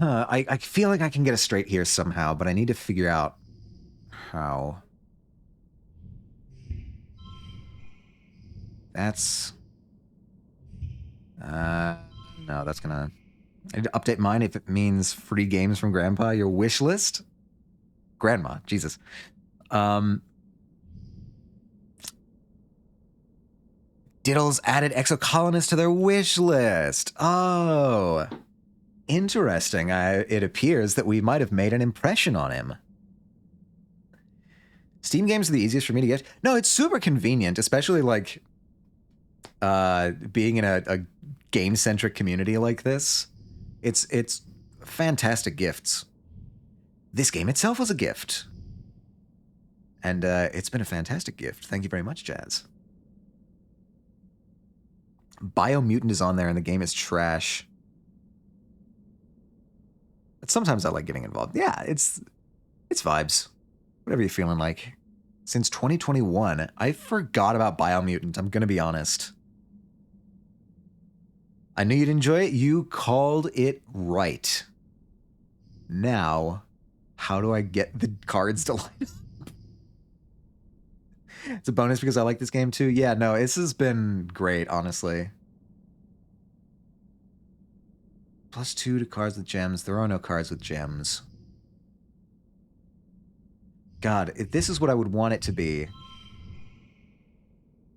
I feel like I can get it straight here somehow, but I need to figure out how. That's... no, that's gonna... I need to update mine if it means free games from Grandpa. Your wish list? Grandma, Jesus. Diddles added Exocolonist to their wish list. Oh... Interesting. It appears that we might have made an impression on him. Steam games are the easiest for me to get. No, it's super convenient, especially like being in a game-centric community like this. It's fantastic gifts. This game itself was a gift. And it's been a fantastic gift. Thank you very much, Jazz. Biomutant is on there and the game is trash. But sometimes I like getting involved. Yeah, it's vibes. Whatever you're feeling like. Since 2021, I forgot about Biomutant, I'm gonna be honest. I knew you'd enjoy it. You called it right. Now, how do I get the cards to line up? It's a bonus because I like this game too. Yeah, no, this has been great, honestly. +2 to cards with gems. There are no cards with gems. God, if this is what I would want it to be.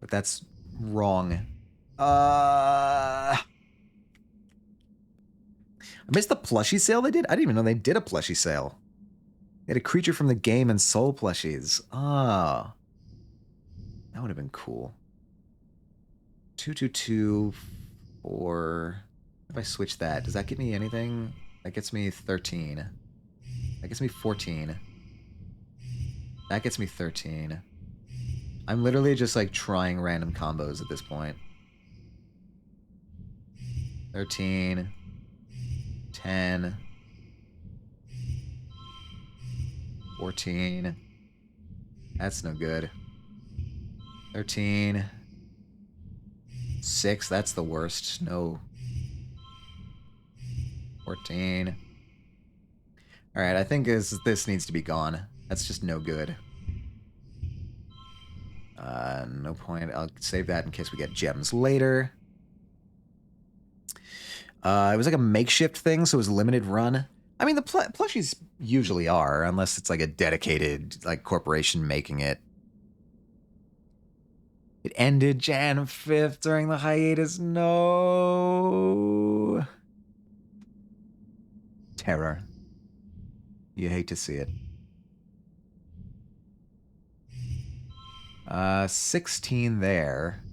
But that's wrong. I missed the plushie sale they did? I didn't even know they did a plushie sale. They had a creature from the game and soul plushies. Ah. That would have been cool. 2, 4... If I switch that, does that get me anything? That gets me 13. That gets me 14. That gets me 13. I'm literally just like trying random combos at this point. 13. 10. 14. That's no good. 13. 6, that's the worst. No. 14. Alright, I think this needs to be gone. That's just no good. No point. I'll save that in case we get gems later. It was like a makeshift thing, so it was a limited run. I mean, the plushies usually are, unless it's like a dedicated like corporation making it. It ended Jan 5th during the hiatus. No. Terror. You hate to see it. 16 there.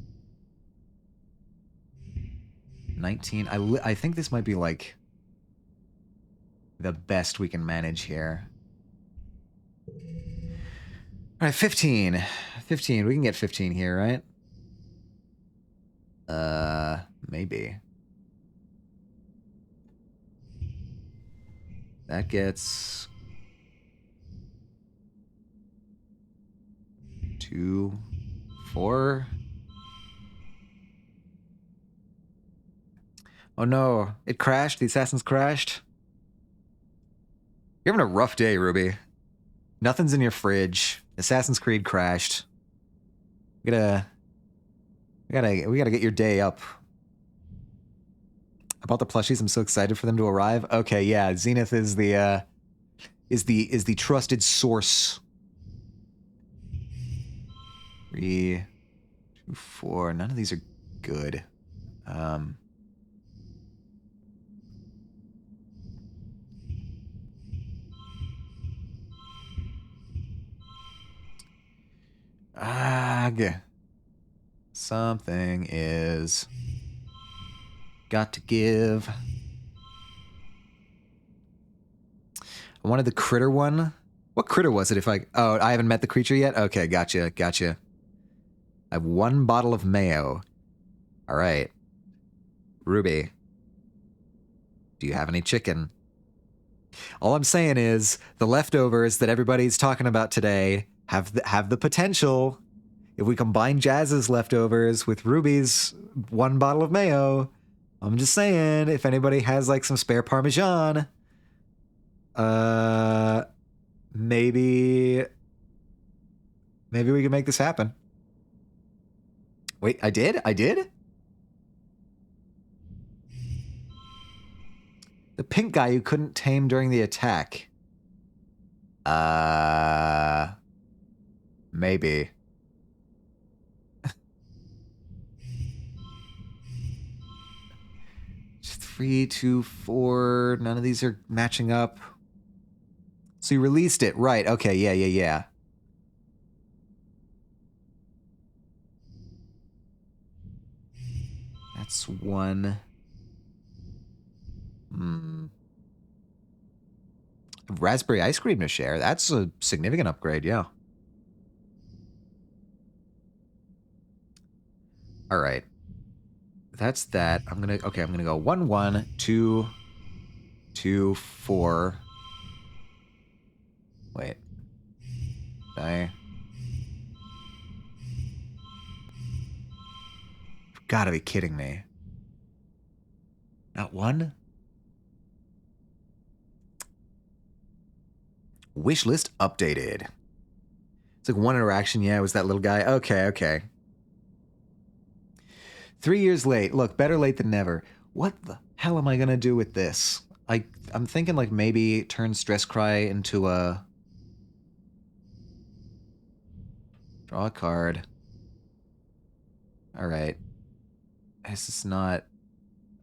19. I think this might be like the best we can manage here. All right, 15. 15. We can get 15 here, right? Maybe. That gets 2, 4. Oh no, it crashed. The assassins crashed. You're having a rough day, Ruby. Nothing's in your fridge. Assassin's Creed crashed. We gotta get your day up. About the plushies, I'm so excited for them to arrive. Okay, yeah, Zenith is the trusted source. 3, 2, 4. None of these are good. Something is got to give. I wanted the critter one. What critter was it? Oh, I haven't met the creature yet? Okay, gotcha. I have 1 bottle of mayo. All right. Ruby, do you have any chicken? All I'm saying is the leftovers that everybody's talking about today have the potential. If we combine Jazz's leftovers with Ruby's 1 bottle of mayo, I'm just saying, if anybody has like some spare Parmesan, maybe we can make this happen. Wait, I did? The pink guy you couldn't tame during the attack. Maybe. Just 3, 2, 4. None of these are matching up. So you released it. Right. Okay. Yeah. That's 1. Raspberry ice cream to share. That's a significant upgrade, yeah. All right. That's that. I'm gonna go 1, 1, 2, 2, 4. Wait. Gotta be kidding me. Not 1? Wish list updated. It's like 1 interaction. Yeah, it was that little guy. Okay. 3 years late. Look, better late than never. What the hell am I gonna do with this? I'm thinking like maybe turn Stress Cry into a... Draw a card. Alright. This is not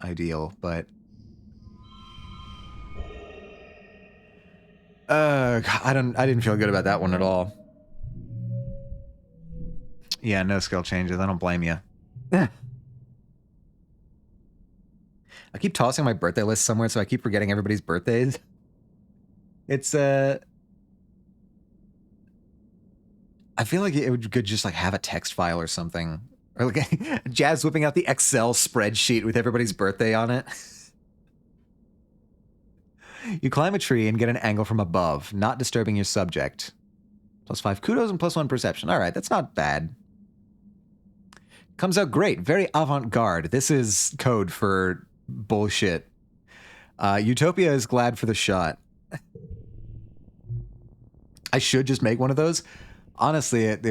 ideal, but... I didn't feel good about that one at all. Yeah, no skill changes. I don't blame you. I keep tossing my birthday list somewhere, so I keep forgetting everybody's birthdays. It's, I feel like it would good just like have a text file or something. Or like Jazz whipping out the Excel spreadsheet with everybody's birthday on it. You climb a tree and get an angle from above, not disturbing your subject. +5 kudos and +1 perception. All right, that's not bad. Comes out great. Very avant-garde. This is code for bullshit. Utopia is glad for the shot. I should just make one of those. Honestly, it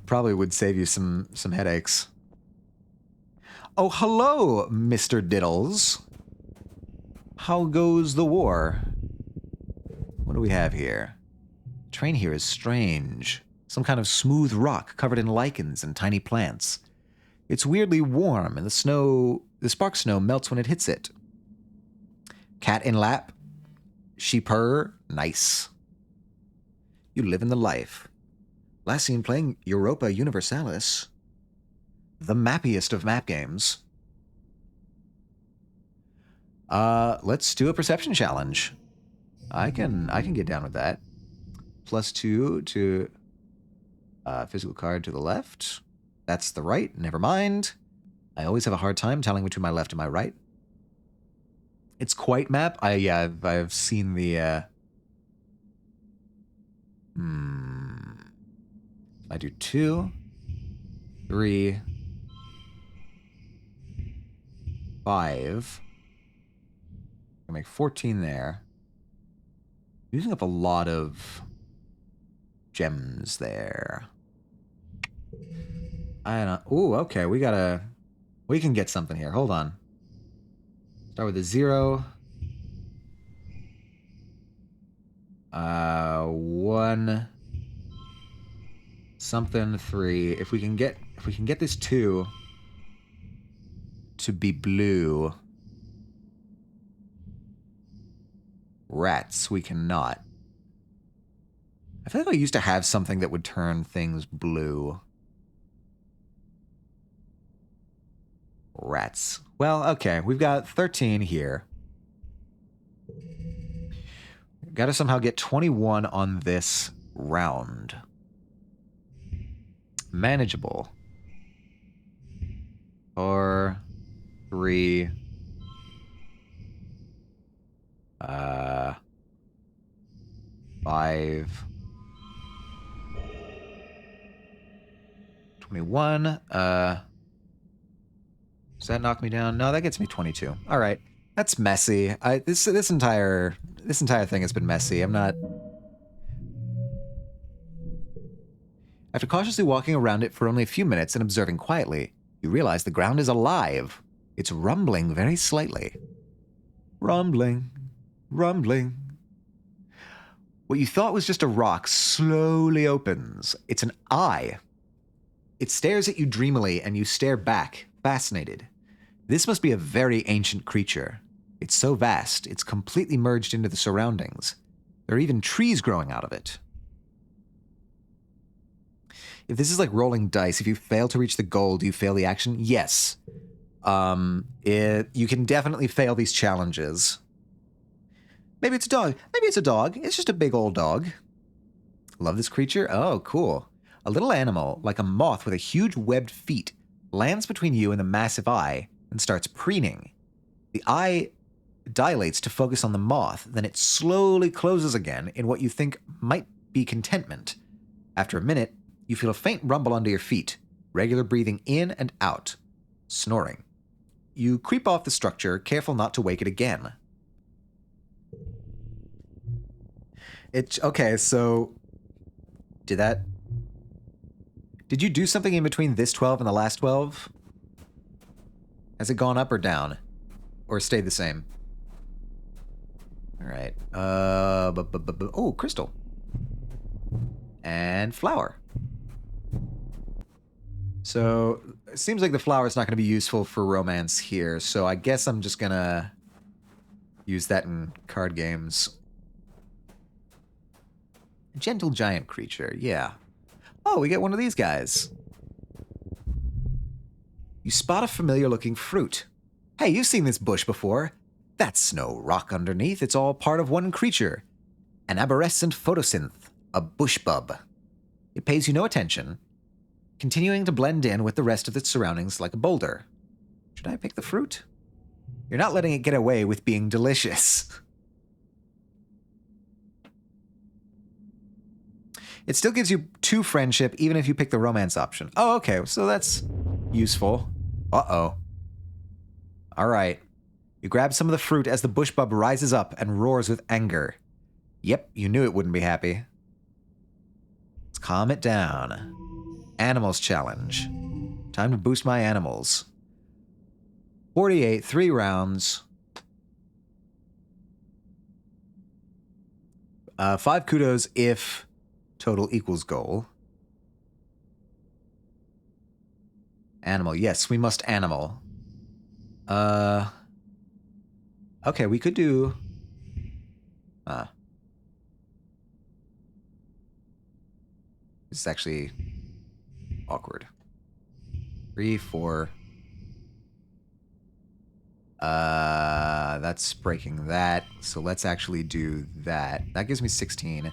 probably would save you some headaches. Oh, hello, Mr. Diddles. How goes the war? do we have here? The terrain here is strange. Some kind of smooth rock covered in lichens and tiny plants. It's weirdly warm, and the spark snow melts when it hits it. Cat in lap. She purr. Nice. You live in the life. Last seen playing Europa Universalis. The mappiest of map games. Let's do a perception challenge. I can get down with that. +2 to physical card to the left. That's the right. Never mind. I always have a hard time telling between my left and my right. It's quite map. I've seen the. I do 2, 3, 5. I make 14 there. Using up a lot of gems there. I don't know. Ooh, okay. We can get something here. Hold on. Start with a 0. 1. Something 3. If we can get this 2 to be blue. Rats, we cannot. I feel like I used to have something that would turn things blue. Rats. Well, okay, we've got 13 here. Got to somehow get 21 on this round. Manageable. 4, 3. 5. 21. Does that knock me down? No, that gets me 22. All right. That's messy. This entire thing has been messy. I'm not. After cautiously walking around it for only a few minutes and observing quietly, you realize the ground is alive. It's rumbling very slightly. Rumbling. Rumbling. What you thought was just a rock slowly opens. It's an eye. It stares at you dreamily, and you stare back, fascinated. This must be a very ancient creature. It's so vast, it's completely merged into the surroundings. There are even trees growing out of it. If this is like rolling dice, if you fail to reach the goal, do you fail the action? Yes. You can definitely fail these challenges. Maybe it's a dog. Maybe it's a dog. It's just a big old dog. Love this creature? Oh, cool. A little animal, like a moth with a huge webbed feet, lands between you and the massive eye and starts preening. The eye dilates to focus on the moth, then it slowly closes again in what you think might be contentment. After a minute, you feel a faint rumble under your feet, regular breathing in and out, snoring. You creep off the structure, careful not to wake it again. Okay, so did you do something in between this 12 and the last 12? Has it gone up or down? Or stayed the same? All right. Oh, crystal. And flower. So, it seems like the flower is not going to be useful for romance here, so I guess I'm just going to use that in card games. Gentle giant creature, yeah. Oh, we get one of these guys. You spot a familiar-looking fruit. Hey, you've seen this bush before. That's no rock underneath. It's all part of one creature. An arborescent photosynth, a bushbub. It pays you no attention, continuing to blend in with the rest of its surroundings like a boulder. Should I pick the fruit? You're not letting it get away with being delicious. It still gives you 2 friendship, even if you pick the romance option. Oh, okay, so that's useful. Uh-oh. All right. You grab some of the fruit as the bushbub rises up and roars with anger. Yep, you knew it wouldn't be happy. Let's calm it down. Animals challenge. Time to boost my animals. 48, 3 rounds. 5 kudos if total equals goal. Animal. Yes, we must animal. Okay, we could do... This is actually awkward. 3, 4... that's breaking that. So let's actually do that. That gives me 16.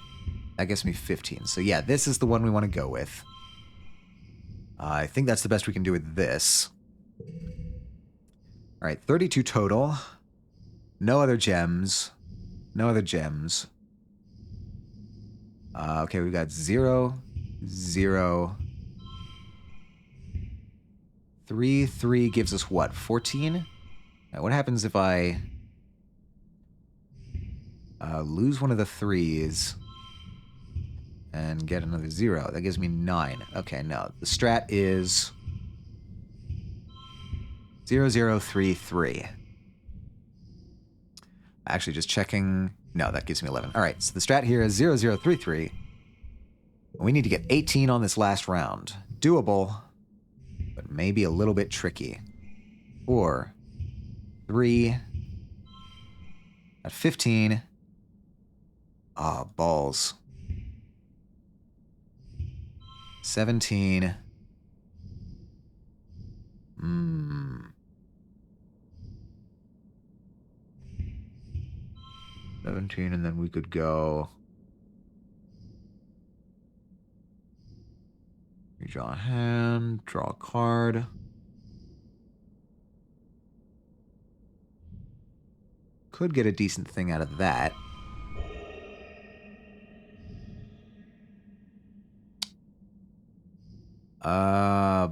That gives me 15. So yeah, this is the one we want to go with. I think that's the best we can do with this. All right, 32 total. No other gems. No other gems. Okay, we've got 0, 0. 3, 3 gives us what? 14? Now, what happens if I lose one of the 3s and get another 0? That gives me 9. Okay, no. The strat is 0, 0, 3, 3. Actually, just checking. No, that gives me 11. All right, so the strat here is 0, 0, 3, 3. We need to get 18 on this last round. Doable, but maybe a little bit tricky. 4, 3, at 15. Ah, oh, balls. 17. 17, and then we could go... You draw a hand, draw a card. Could get a decent thing out of that. I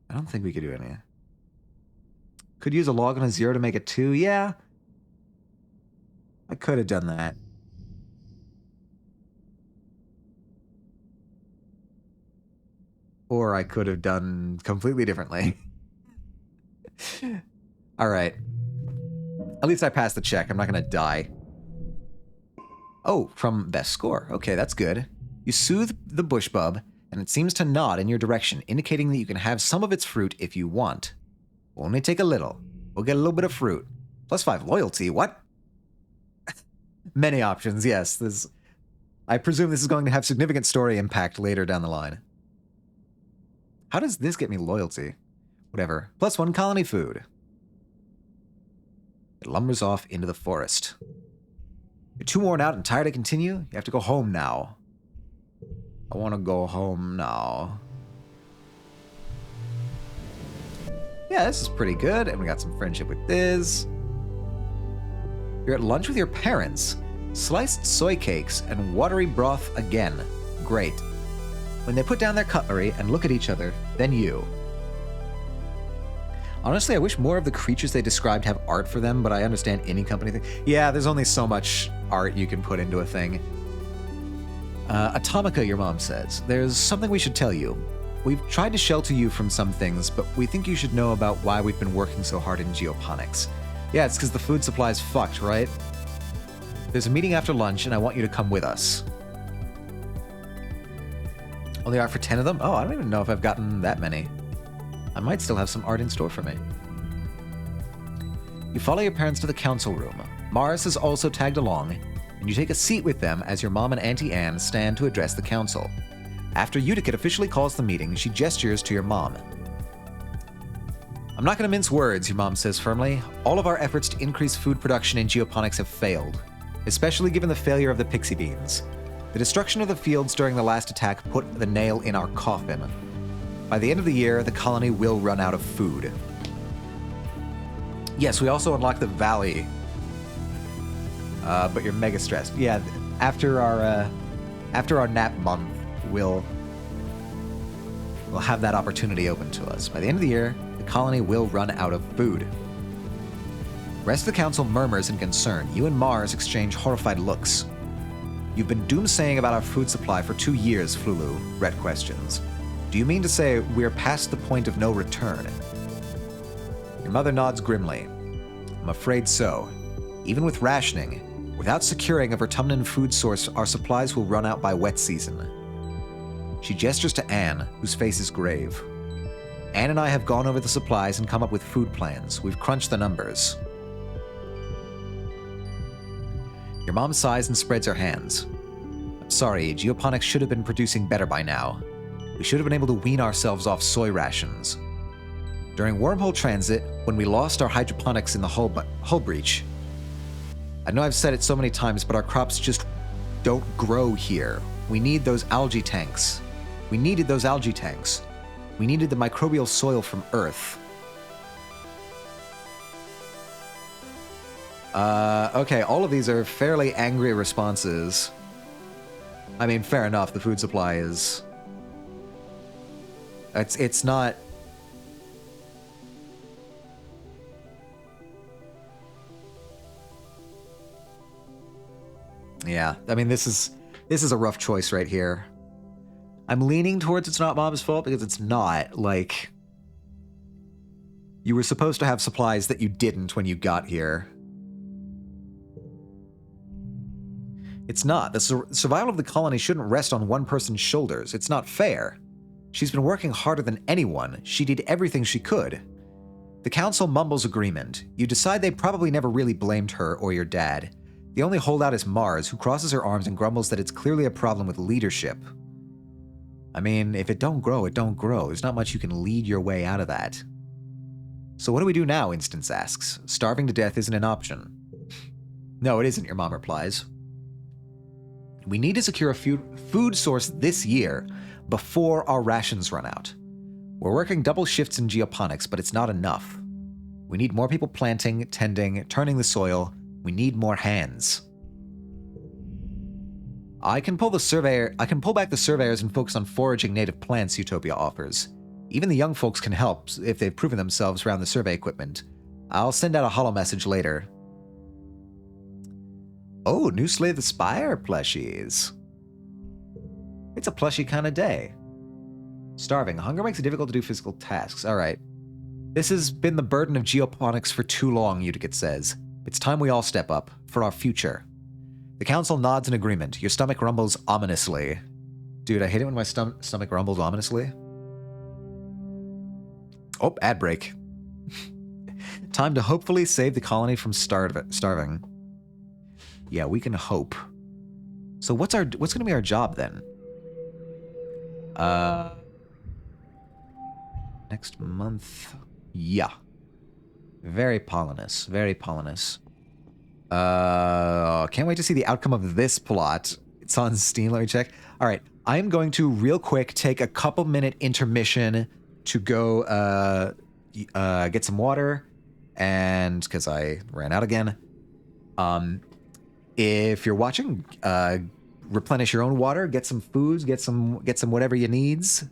don't think we could do any. Could use a log and a 0 to make it 2. Yeah. I could have done that. Or I could have done completely differently. All right. At least I passed the check. I'm not going to die. Oh, from best score. Okay, that's good. You soothe the bush bub, and it seems to nod in your direction, indicating that you can have some of its fruit if you want. Only take a little. We'll get a little bit of fruit. +5 loyalty. What? Many options, yes. I presume this is going to have significant story impact later down the line. How does this get me loyalty? Whatever. +1 colony food. It lumbers off into the forest. You're too worn out and tired to continue? You have to go home now. I want to go home now. Yeah, this is pretty good. And we got some friendship with Diz. You're at lunch with your parents. Sliced soy cakes and watery broth again. Great. When they put down their cutlery and look at each other, then you. Honestly, I wish more of the creatures they described have art for them, but I understand any company thing. Yeah, there's only so much art you can put into a thing. Atomica, your mom says. There's something we should tell you. We've tried to shelter you from some things, but we think you should know about why we've been working so hard in geoponics. Yeah, it's because the food supply's fucked, right? There's a meeting after lunch, and I want you to come with us. Only art for 10 of them? Oh, I don't even know if I've gotten that many. I might still have some art in store for me. You follow your parents to the council room. Mars is also tagged along, and you take a seat with them as your mom and Auntie Anne stand to address the council. After Uticate officially calls the meeting, she gestures to your mom. I'm not going to mince words, your mom says firmly. All of our efforts to increase food production in geoponics have failed, especially given the failure of the pixie beans. The destruction of the fields during the last attack put the nail in our coffin. By the end of the year, the colony will run out of food. Yes, we also unlock the valley. But you're mega stressed. Yeah, after our nap month, we'll have that opportunity open to us. By the end of the year, the colony will run out of food. The rest of the council murmurs in concern. You and Mars exchange horrified looks. You've been doomsaying about our food supply for 2 years, Flulu, Rhett questions. Do you mean to say we're past the point of no return? Your Your mother nods grimly. I'm afraid so. Even with rationing, without securing a Vertumnan food source, our supplies will run out by wet season. She gestures to Anne, whose face is grave. Anne and I have gone over the supplies and come up with food plans. We've crunched the numbers. Your mom sighs and spreads her hands. I'm sorry, geoponics should have been producing better by now. We should have been able to wean ourselves off soy rations. During wormhole transit, when we lost our hydroponics in the hull breach, I know I've said it so many times, but our crops just don't grow here. We need those algae tanks. We needed those algae tanks. We needed the microbial soil from Earth. Okay, all of these are fairly angry responses. I mean, fair enough, the food supply is... It's not... Yeah, I mean, this is a rough choice right here. I'm leaning towards it's not Mom's fault because it's not. Like, you were supposed to have supplies that you didn't when you got here. It's not. The survival of the colony shouldn't rest on one person's shoulders. It's not fair. She's been working harder than anyone. She did everything she could. The council mumbles agreement. You decide they probably never really blamed her or your dad. The only holdout is Mars, who crosses her arms and grumbles that it's clearly a problem with leadership. I mean, if it don't grow, it don't grow. There's not much you can lead your way out of that. So what do we do now, Instance asks. Starving to death isn't an option. No, it isn't, your mom replies. We need to secure a food source this year before our rations run out. We're working double shifts in geoponics, but it's not enough. We need more people planting, tending, turning the soil. We need more hands. I can pull back the surveyors and focus on foraging native plants, Utopia offers. Even the young folks can help if they've proven themselves around the survey equipment. I'll send out a holo message later. Oh, new Slay the Spire plushies. It's a plushie kind of day. Starving. Hunger makes it difficult to do physical tasks. All right. This has been the burden of geoponics for too long, Uticate says. It's time we all step up, for our future. The council nods in agreement. Your stomach rumbles ominously. Dude, I hate it when my stomach rumbles ominously. Oh, ad break. Time to hopefully save the colony from starving. Yeah, we can hope. So what's going to be our job then? Next month. Yeah. Very pollenous. Very pollenous. Can't wait to see the outcome of this plot. It's on Steam. Let me check. All right. I am going to real quick take a couple minute intermission to go get some water, and because I ran out again. If you're watching, replenish your own water, get some foods, get some whatever you needs.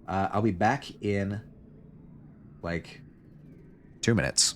I'll be back in like 2 minutes.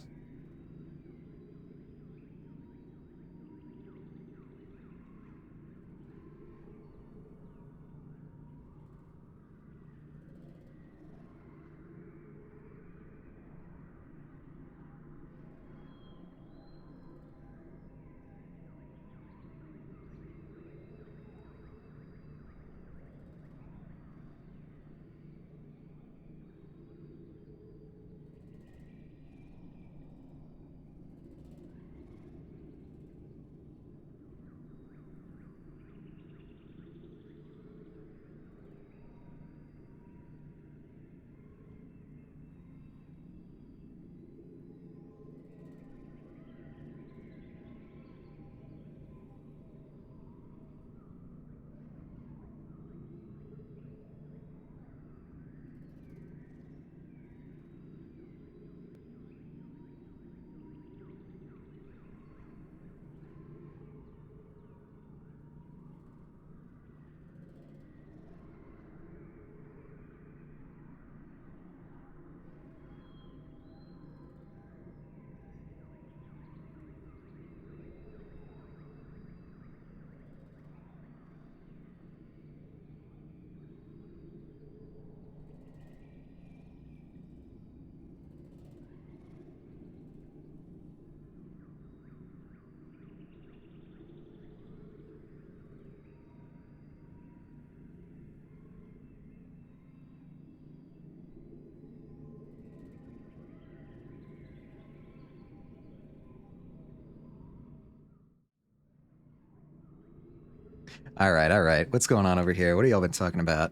All right, all right. What's going on over here? What have y'all been talking about?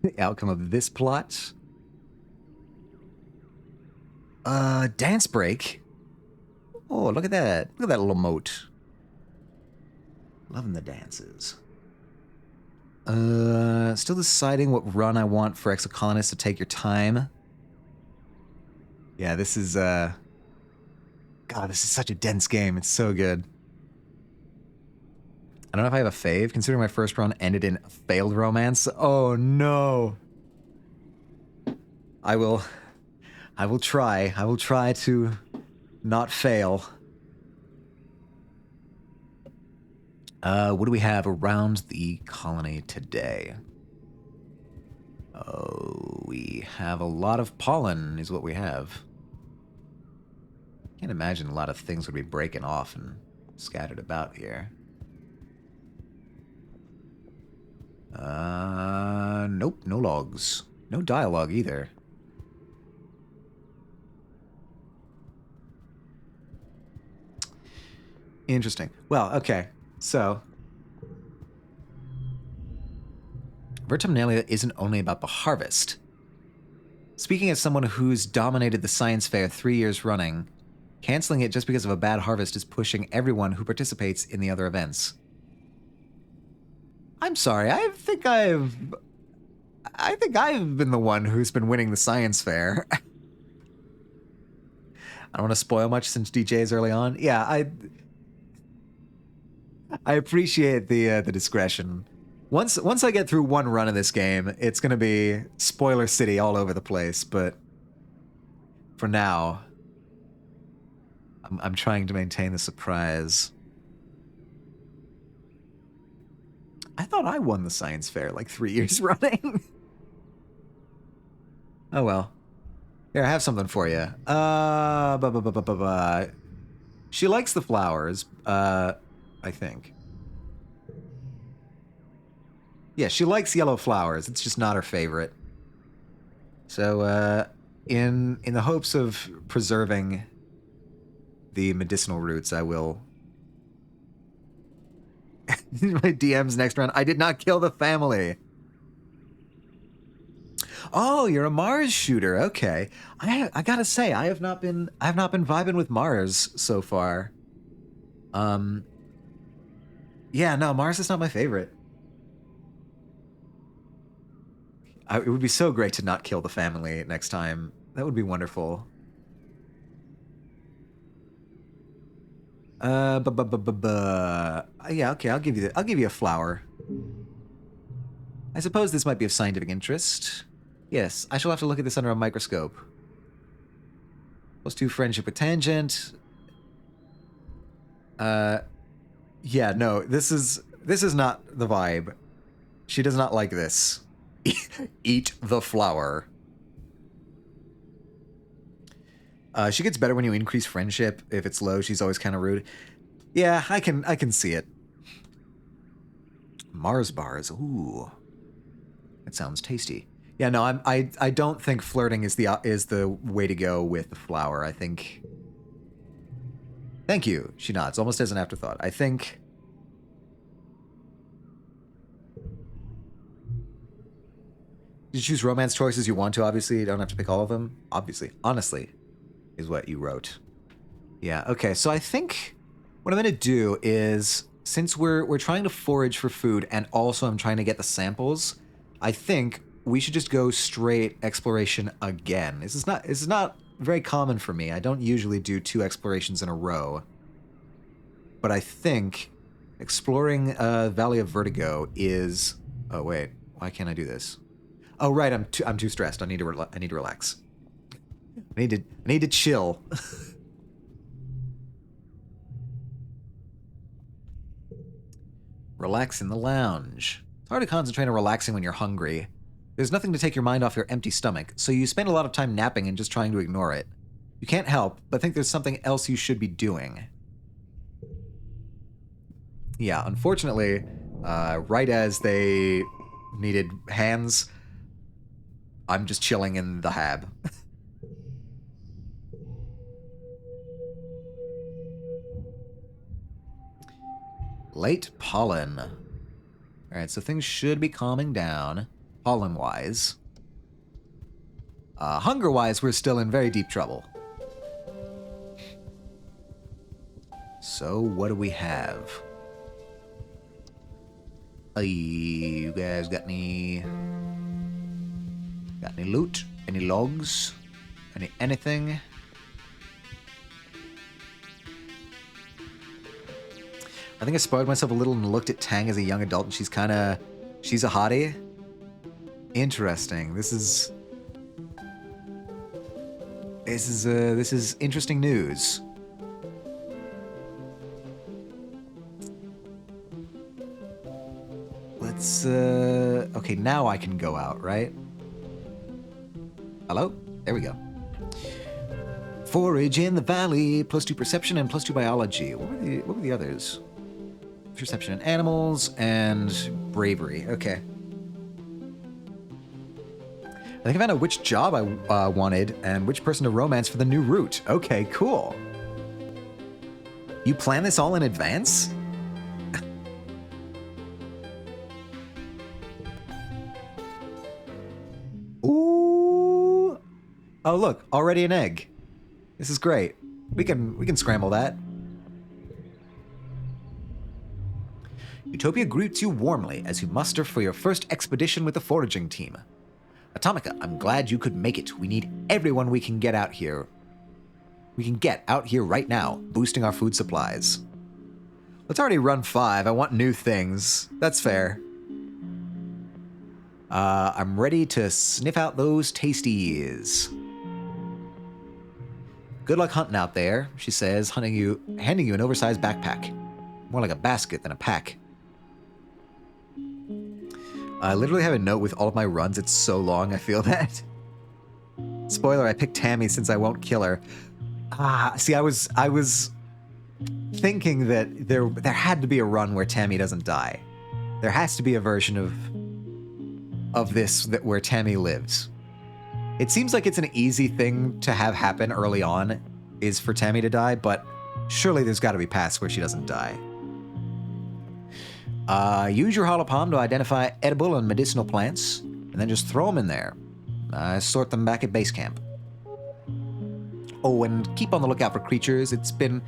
The outcome of this plot? Dance break. Oh, look at that. Look at that little moat. Loving the dances. Still deciding what run I want for Exocolonist, so take your time. Yeah, this is, God, this is such a dense game. It's so good. I don't know if I have a fave, considering my first run ended in failed romance. Oh, no. I will try. I will try to not fail. What do we have around the colony today? Oh, we have a lot of pollen is what we have. Can't imagine a lot of things would be breaking off and scattered about here. Nope, no logs. No dialogue either. Interesting. Well, okay. So, Vertumnalia isn't only about the harvest. Speaking as someone who's dominated the science fair 3 years running, canceling it just because of a bad harvest is pushing everyone who participates in the other events. I'm sorry, I think I've been the one who's been winning the science fair. I don't want to spoil much since DJ's early on. Yeah, I appreciate the discretion. Once I get through one run of this game, it's gonna be spoiler city all over the place. But for now, I'm trying to maintain the surprise. I thought I won the science fair like 3 years running. Oh well. Here, I have something for you. She likes the flowers, I think. Yeah, she likes yellow flowers. It's just not her favorite. So, in the hopes of preserving the medicinal roots, I will... My DM's next round. I did not kill the family. Oh, you're a Mars shooter. Okay. I gotta say, I have not been vibing with Mars so far. Yeah, no, Mars is not my favorite. It would be so great to not kill the family next time. That would be wonderful. Yeah, okay, I'll give you a flower. I suppose this might be of scientific interest. Yes, I shall have to look at this under a microscope. +2 friendship with tangent. Yeah, no, this is not the vibe. She does not like this. Eat the flower. She gets better when you increase friendship. If it's low, she's always kind of rude. Yeah, I can see it. Mars bars. Ooh, that sounds tasty. Yeah, no, I don't think flirting is the way to go with the flower. I think. Thank you. She nods, almost as an afterthought. I think. You choose romance choices you want to. Obviously, you don't have to pick all of them. Obviously, honestly, is what you wrote. Yeah. Okay. So I think what I'm gonna do is, since we're trying to forage for food and also I'm trying to get the samples, I think we should just go straight exploration again. This is not very common for me. I don't usually do 2 explorations in a row. But I think exploring Valley of Vertigo is... Oh wait, why can't I do this? Oh right, I'm too stressed. I need to relax. I need to chill. Relax in the lounge. It's hard to concentrate on relaxing when you're hungry. There's nothing to take your mind off your empty stomach, so you spend a lot of time napping and just trying to ignore it. You can't help but think there's something else you should be doing. Yeah, unfortunately, right as they needed hands, I'm just chilling in the hab. Late pollen. Alright, so things should be calming down, pollen-wise. Hunger-wise, we're still in very deep trouble. So, what do we have? You guys got any loot? Any logs? Anything? I think I spoiled myself a little and looked at Tang as a young adult, and she's a hottie. Interesting. This is interesting news. Let's okay, now I can go out, right? Hello? There we go. Forage in the valley, +2 perception and +2 biology. What were the others? Perception in animals and bravery. Okay. I think I found out which job I wanted and which person to romance for the new route. Okay, cool. You plan this all in advance? Ooh. Oh, look, already an egg. This is great. We can scramble that. Utopia greets you warmly as you muster for your first expedition with the foraging team. Atomica, I'm glad you could make it. We need everyone we can get out here. We can get out here right now, boosting our food supplies. Let's already run 5. I want new things. That's fair. I'm ready to sniff out those tasties. Good luck hunting out there, she says, handing you an oversized backpack. More like a basket than a pack. I literally have a note with all of my runs. It's so long, I feel that. Spoiler, I picked Tammy since I won't kill her. See, I was thinking that there had to be a run where Tammy doesn't die. There has to be a version of this where Tammy lives. It seems like it's an easy thing to have happen early on, is for Tammy to die, but surely there's got to be paths where she doesn't die. Use your holopalm to identify edible and medicinal plants, and then just throw them in there. Sort them back at base camp. Oh, and keep on the lookout for creatures. It's been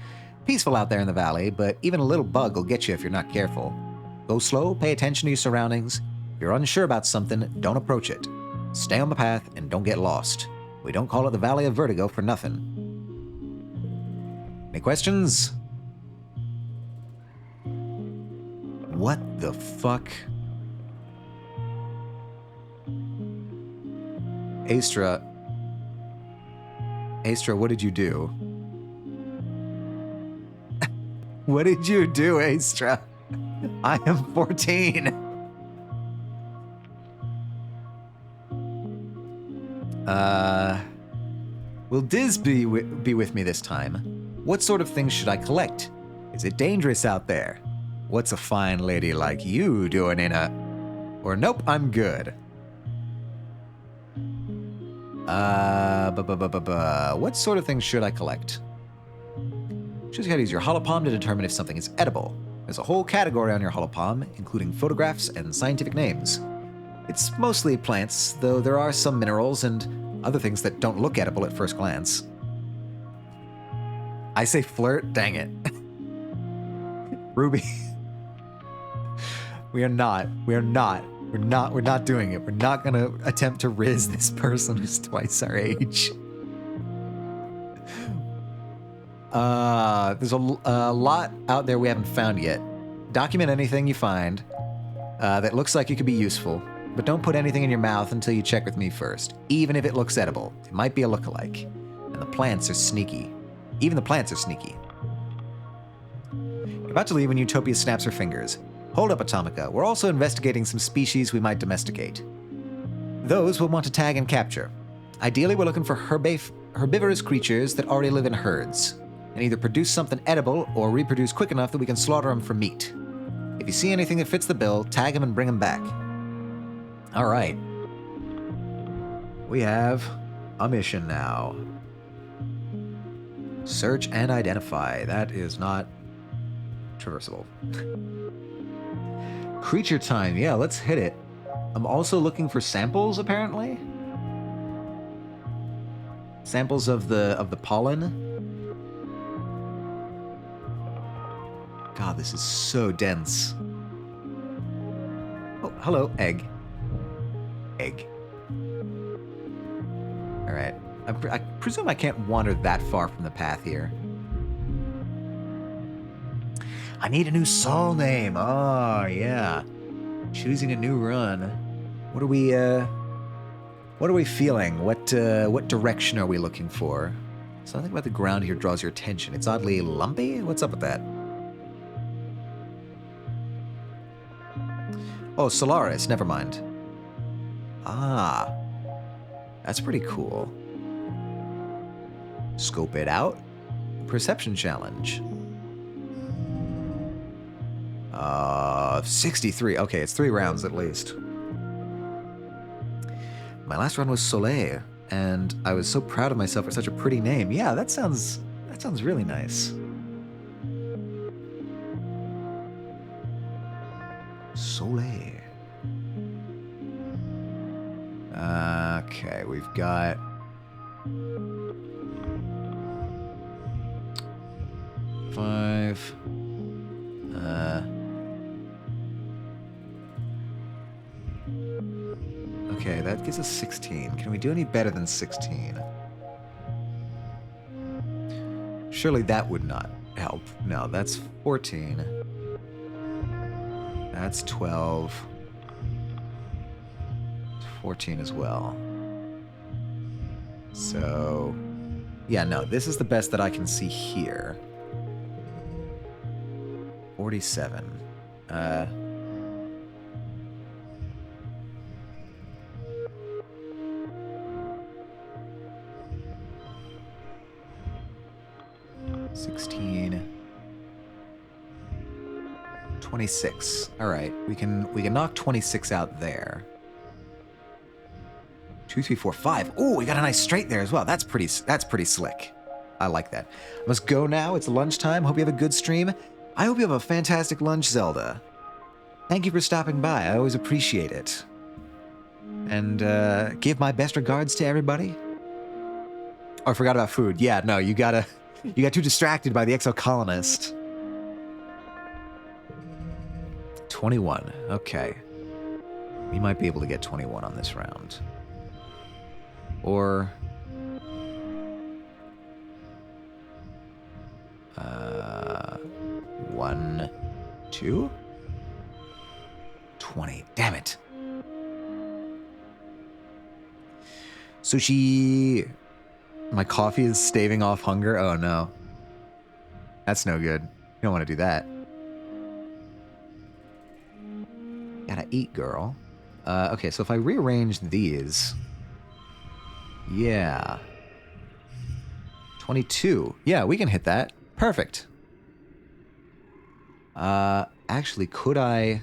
peaceful out there in the valley, but even a little bug will get you if you're not careful. Go slow, pay attention to your surroundings. If you're unsure about something, don't approach it. Stay on the path and don't get lost. We don't call it the Valley of Vertigo for nothing. Any questions? What the fuck? Astra, what did you do? What did you do, Astra? I am 14. Will Diz be with me this time? What sort of things should I collect? Is it dangerous out there? What's a fine lady like you doing in a... Or nope, I'm good. What sort of things should I collect? Just gotta use your holopalm to determine if something is edible. There's a whole category on your holopalm, including photographs and scientific names. It's mostly plants, though there are some minerals and other things that don't look edible at first glance. I say flirt? Dang it. Ruby. We're not doing it. We're not gonna attempt to riz this person who's twice our age. There's a lot out there we haven't found yet. Document anything you find that looks like it could be useful, but don't put anything in your mouth until you check with me first, even if it looks edible. It might be a lookalike. And the plants are sneaky. Even the plants are sneaky. You're about to leave when Utopia snaps her fingers. Hold up, Atomica. We're also investigating some species we might domesticate. Those we'll want to tag and capture. Ideally, we're looking for herbivorous creatures that already live in herds, and either produce something edible or reproduce quick enough that we can slaughter them for meat. If you see anything that fits the bill, tag them and bring them back. All right. We have a mission now. Search and identify. That is not traversable. Creature time. Yeah, let's hit it. I'm also looking for samples, apparently. Samples of the pollen. God, this is so dense. Oh, hello, egg. Egg. All right. I presume I can't wander that far from the path here. I need a new Sol name. Oh, yeah. Choosing a new run. What are we feeling? What direction are we looking for? Something about the ground here draws your attention. It's oddly lumpy? What's up with that? Oh, Solaris. Never mind. Ah. That's pretty cool. Scope it out. Perception challenge. 63. Okay, it's 3 rounds at least. My last run was Soleil, and I was so proud of myself for such a pretty name. Yeah, that sounds really nice. Soleil. Okay, we've got... five. Okay, that gives us 16. Can we do any better than 16? Surely that would not help. No, that's 14. That's 12. 14 as well. So, yeah, no, this is the best that I can see here. 47. 16. 26. All right, we can knock 26 out there. 2, 3, 4, 5. Oh, we got a nice straight there as well. That's pretty slick. I like that. I must go now. It's lunchtime. Hope you have a good stream. I hope you have a fantastic lunch, Zelda. Thank you for stopping by. I always appreciate it. And give my best regards to everybody. Oh, I forgot about food. Yeah, no, you got too distracted by the exocolonist. 21. Okay. We might be able to get 21 on this round. Or... 1, 2? 20. Damn it. Sushi... My coffee is staving off hunger? Oh, no. That's no good. You don't want to do that. Gotta eat, girl. Okay, so if I rearrange these... Yeah. 22. Yeah, we can hit that. Perfect. Actually, could I...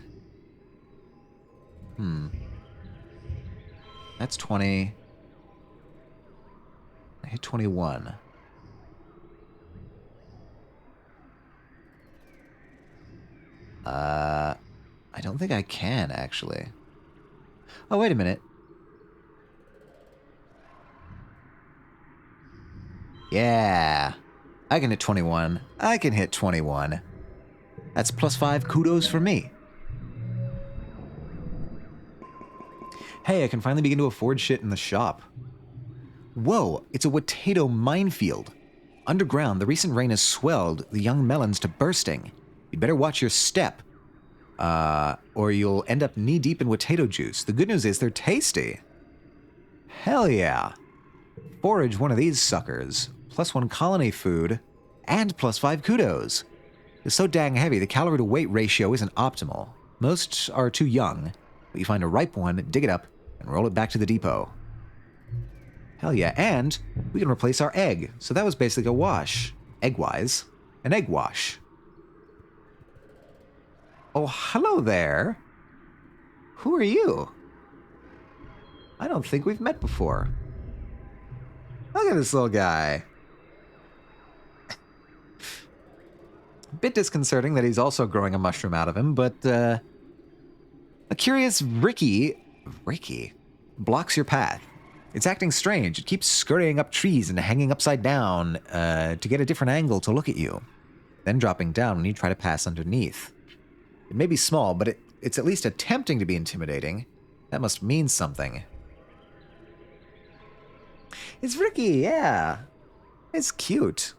That's 20. I hit 21. I don't think I can, actually. Oh, wait a minute. Yeah. I can hit 21. I can hit 21. That's +5 kudos for me. Hey, I can finally begin to afford shit in the shop. Whoa, it's a potato minefield. Underground, the recent rain has swelled the young melons to bursting. You'd better watch your step, or you'll end up knee-deep in potato juice. The good news is they're tasty. Hell yeah. Forage one of these suckers. +1 colony food, and +5 kudos. It's so dang heavy, the calorie-to-weight ratio isn't optimal. Most are too young, but you find a ripe one, dig it up, and roll it back to the depot. Hell yeah, and we can replace our egg. So that was basically a wash. Egg-wise, an egg wash. Oh, hello there. Who are you? I don't think we've met before. Look at this little guy. A bit disconcerting that he's also growing a mushroom out of him, but a curious Ricky blocks your path. It's acting strange. It keeps scurrying up trees and hanging upside down to get a different angle to look at you, then dropping down when you try to pass underneath. It may be small, but it's at least attempting to be intimidating. That must mean something. It's Ricky, yeah. It's cute.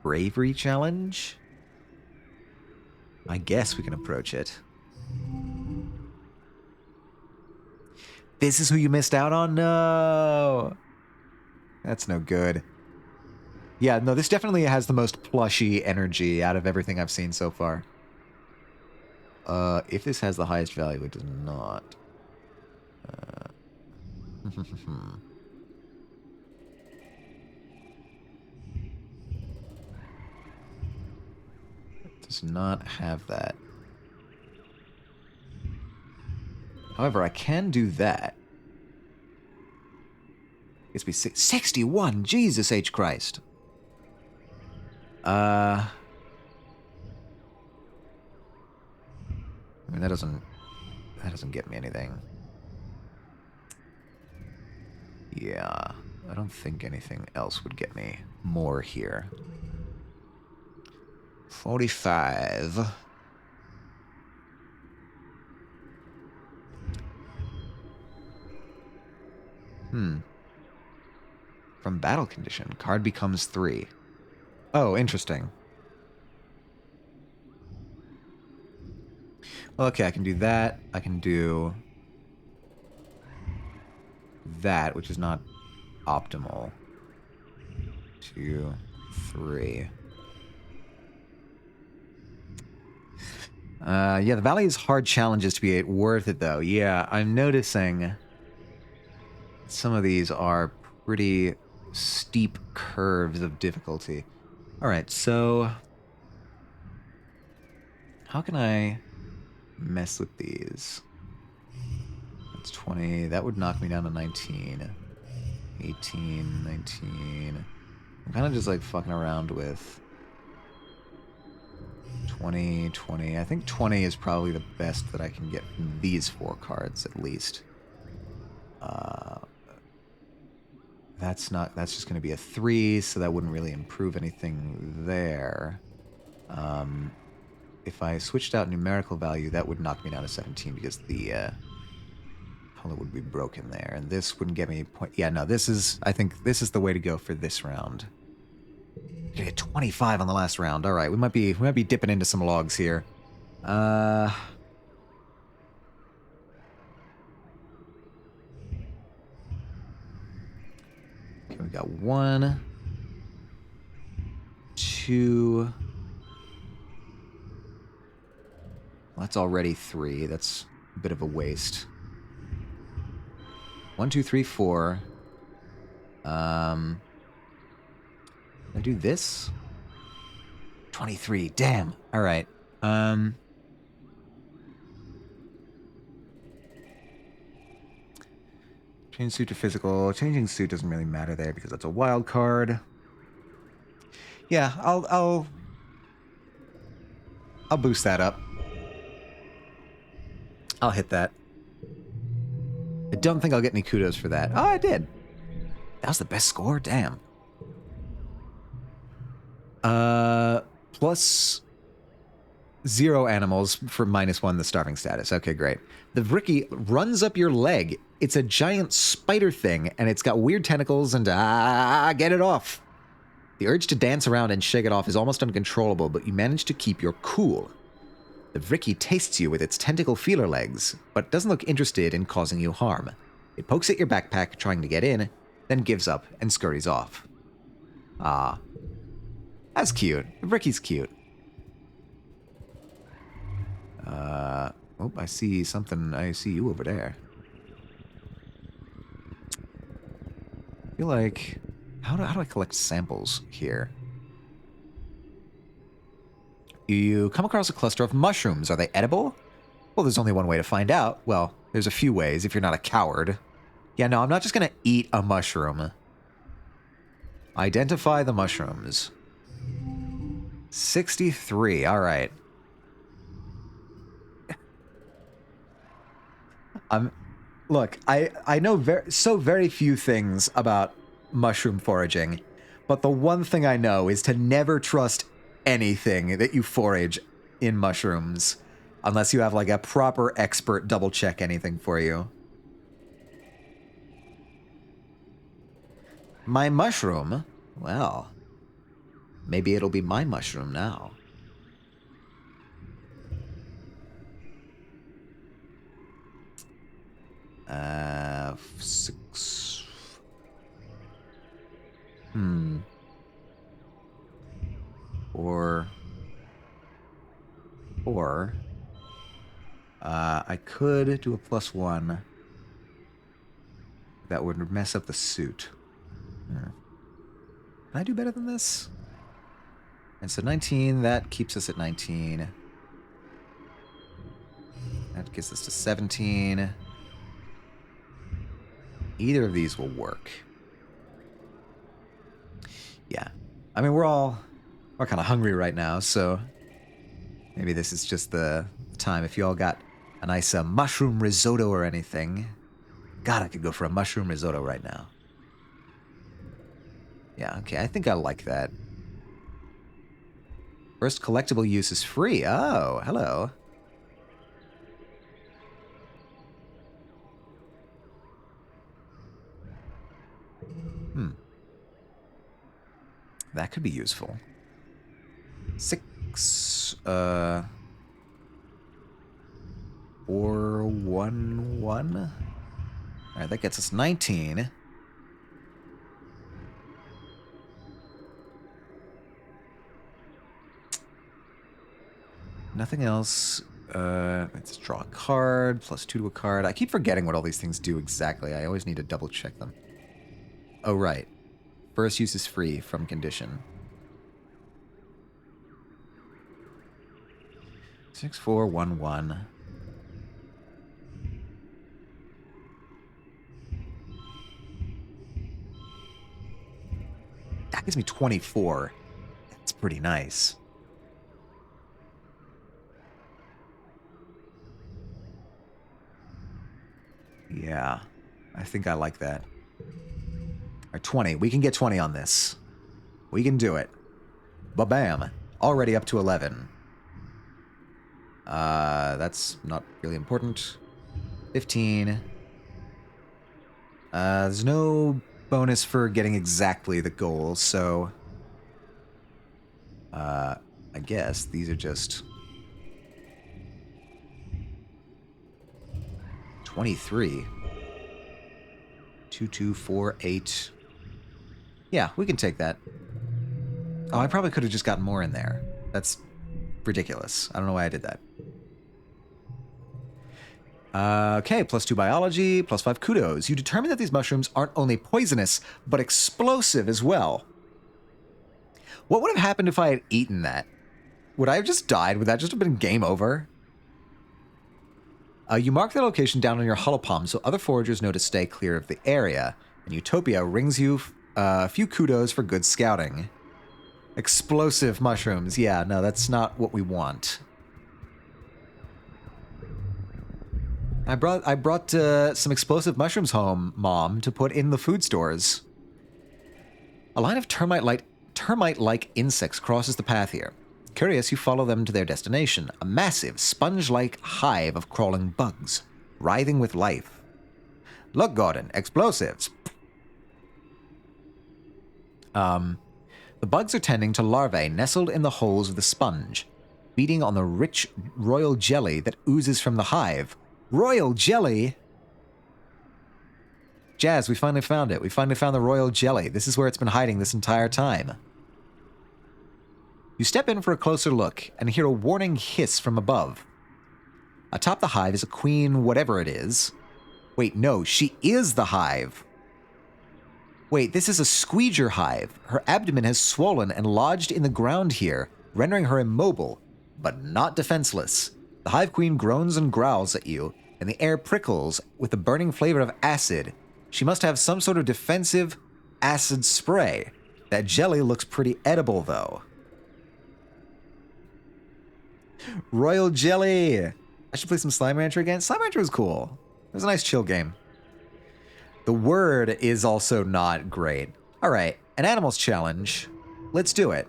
Bravery challenge? I guess we can approach it. This is who you missed out on? No! That's no good. Yeah, no, this definitely has the most plushy energy out of everything I've seen so far. If this has the highest value, it does not. It does not have that. However, I can do that. It's be 61. Jesus H. Christ. I mean, that doesn't get me anything. Yeah, I don't think anything else would get me more here. 45. From battle condition, card becomes 3. Oh, interesting. Well, okay, I can do that. I can do that, which is not optimal. 2, 3. Yeah, the Valley is hard challenges to be worth it, though. Yeah, I'm noticing some of these are pretty steep curves of difficulty. All right, so how can I mess with these? That's 20. That would knock me down to 19. 18, 19. I'm kind of just like fucking around with 20, 20. I think 20 is probably the best that I can get from these 4 cards, at least. That's just going to be a 3, so that wouldn't really improve anything there. If I switched out numerical value, that would knock me down to 17 because the color would be broken there, and this wouldn't get me a point. Yeah, no, I think this is the way to go for this round. Gonna get 25 on the last round. All right, we might be dipping into some logs here. Okay, we got 1, 2. Well, that's already 3. That's a bit of a waste. 1, 2, 3, 4. I do this? 23. Damn. All right. Change suit to physical. Changing suit doesn't really matter there because that's a wild card. Yeah, I'll boost that up. I'll hit that. I don't think I'll get any kudos for that. Oh, I did. That was the best score? Damn. Plus 0 animals for -1 the starving status. Okay, great. The Vricky runs up your leg. It's a giant spider thing, and it's got weird tentacles and get it off. The urge to dance around and shake it off is almost uncontrollable, but you manage to keep your cool. The Vricky tastes you with its tentacle feeler legs, but doesn't look interested in causing you harm. It pokes at your backpack, trying to get in, then gives up and scurries off. Ah. That's cute. The Vricky's cute. Oh, I see something. I see you over there. I feel like... How do I collect samples here? You come across a cluster of mushrooms. Are they edible? Well, there's only one way to find out. Well, there's a few ways if you're not a coward. Yeah, no, I'm not just gonna eat a mushroom. Identify the mushrooms. 63. All right. Look, I know very few things about mushroom foraging, but the one thing I know is to never trust anything that you forage in mushrooms unless you have like a proper expert double check anything for you. My mushroom? Well, maybe it'll be my mushroom now. Six. Or I could do a +1. That would mess up the suit. Can I do better than this? And so 19, that keeps us at 19. That gets us to 17. Either of these will work. Yeah. I mean, we're kind of hungry right now, so maybe this is just the time. If you all got a nice mushroom risotto or anything. God, I could go for a mushroom risotto right now. Yeah, okay, I think I like that. First collectible use is free. Oh, hello. That could be useful. 6, 4, 1, 1. All right, that gets us 19. Nothing else. Let's draw a card. +2 to a card. I keep forgetting what all these things do exactly. I always need to double check them. Oh, right. First use is free from condition. 6, 4, 1, 1. That gives me 24. That's pretty nice. Yeah, I think I like that. Or 20. We can get 20 on this. We can do it. Ba-bam. Already up to 11. That's not really important. 15. There's no bonus for getting exactly the goal, so... I guess these are just... 23. 2, 2, 4, 8. Yeah, we can take that. Oh, I probably could have just gotten more in there. That's ridiculous. I don't know why I did that. Okay, +2 biology, +5 kudos. You determine that these mushrooms aren't only poisonous, but explosive as well. What would have happened if I had eaten that? Would I have just died? Would that just have been game over? You mark the location down on your holopalm so other foragers know to stay clear of the area. And Utopia rings you a few kudos for good scouting. Explosive mushrooms. Yeah, no, that's not what we want. I brought some explosive mushrooms home, Mom, to put in the food stores. A line of termite-like insects crosses the path here. Curious, you follow them to their destination, a massive, sponge-like hive of crawling bugs, writhing with life. Look, Gordon, explosives. The bugs are tending to larvae nestled in the holes of the sponge, feeding on the rich royal jelly that oozes from the hive. Royal jelly? Jazz, we finally found it. We finally found the royal jelly. This is where it's been hiding this entire time. You step in for a closer look and hear a warning hiss from above. Atop the hive is a queen whatever it is. Wait, no, she is the hive. Wait, this is a squeeger hive. Her abdomen has swollen and lodged in the ground here, rendering her immobile, but not defenseless. The hive queen groans and growls at you, and the air prickles with the burning flavor of acid. She must have some sort of defensive acid spray. That jelly looks pretty edible, though. Royal Jelly! I should play some Slime Rancher again. Slime Rancher was cool. It was a nice chill game. The word is also not great. All right, an animals challenge. Let's do it.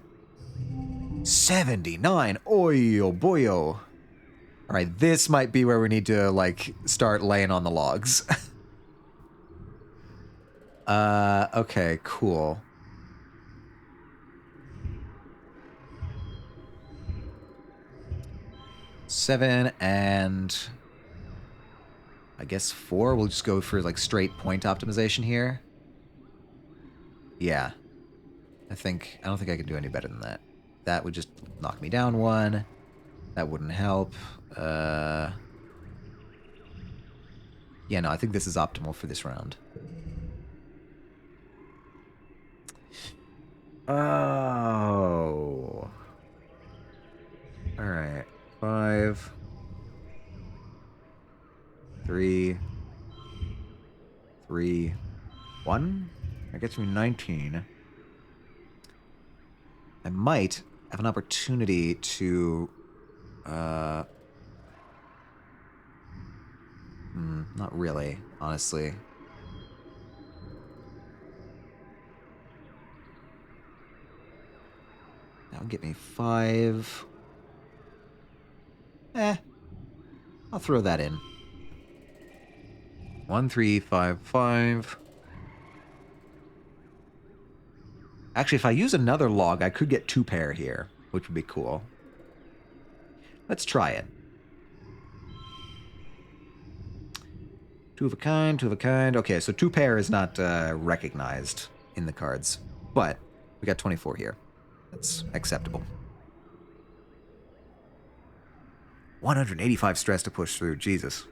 79. Oyo boyo. All right, this might be where we need to, like, start laying on the logs. Okay, cool. Seven and I guess 4. We'll just go for like straight point optimization here. Yeah. I don't think I can do any better than that. That would just knock me down 1. That wouldn't help. Yeah, no, I think this is optimal for this round. Oh. All right. 5. 3. 3. 1. That gets me 19. I might have an opportunity to... not really, honestly. That would get me 5. I'll throw that in. 1, 3, 5, 5. Actually, if I use another log, I could get 2 pair here, which would be cool. Let's try it. 2 of a kind, 2 of a kind. Okay, so 2 pair is not recognized in the cards, but we got 24 here. That's acceptable. 185 stress to push through. Jesus.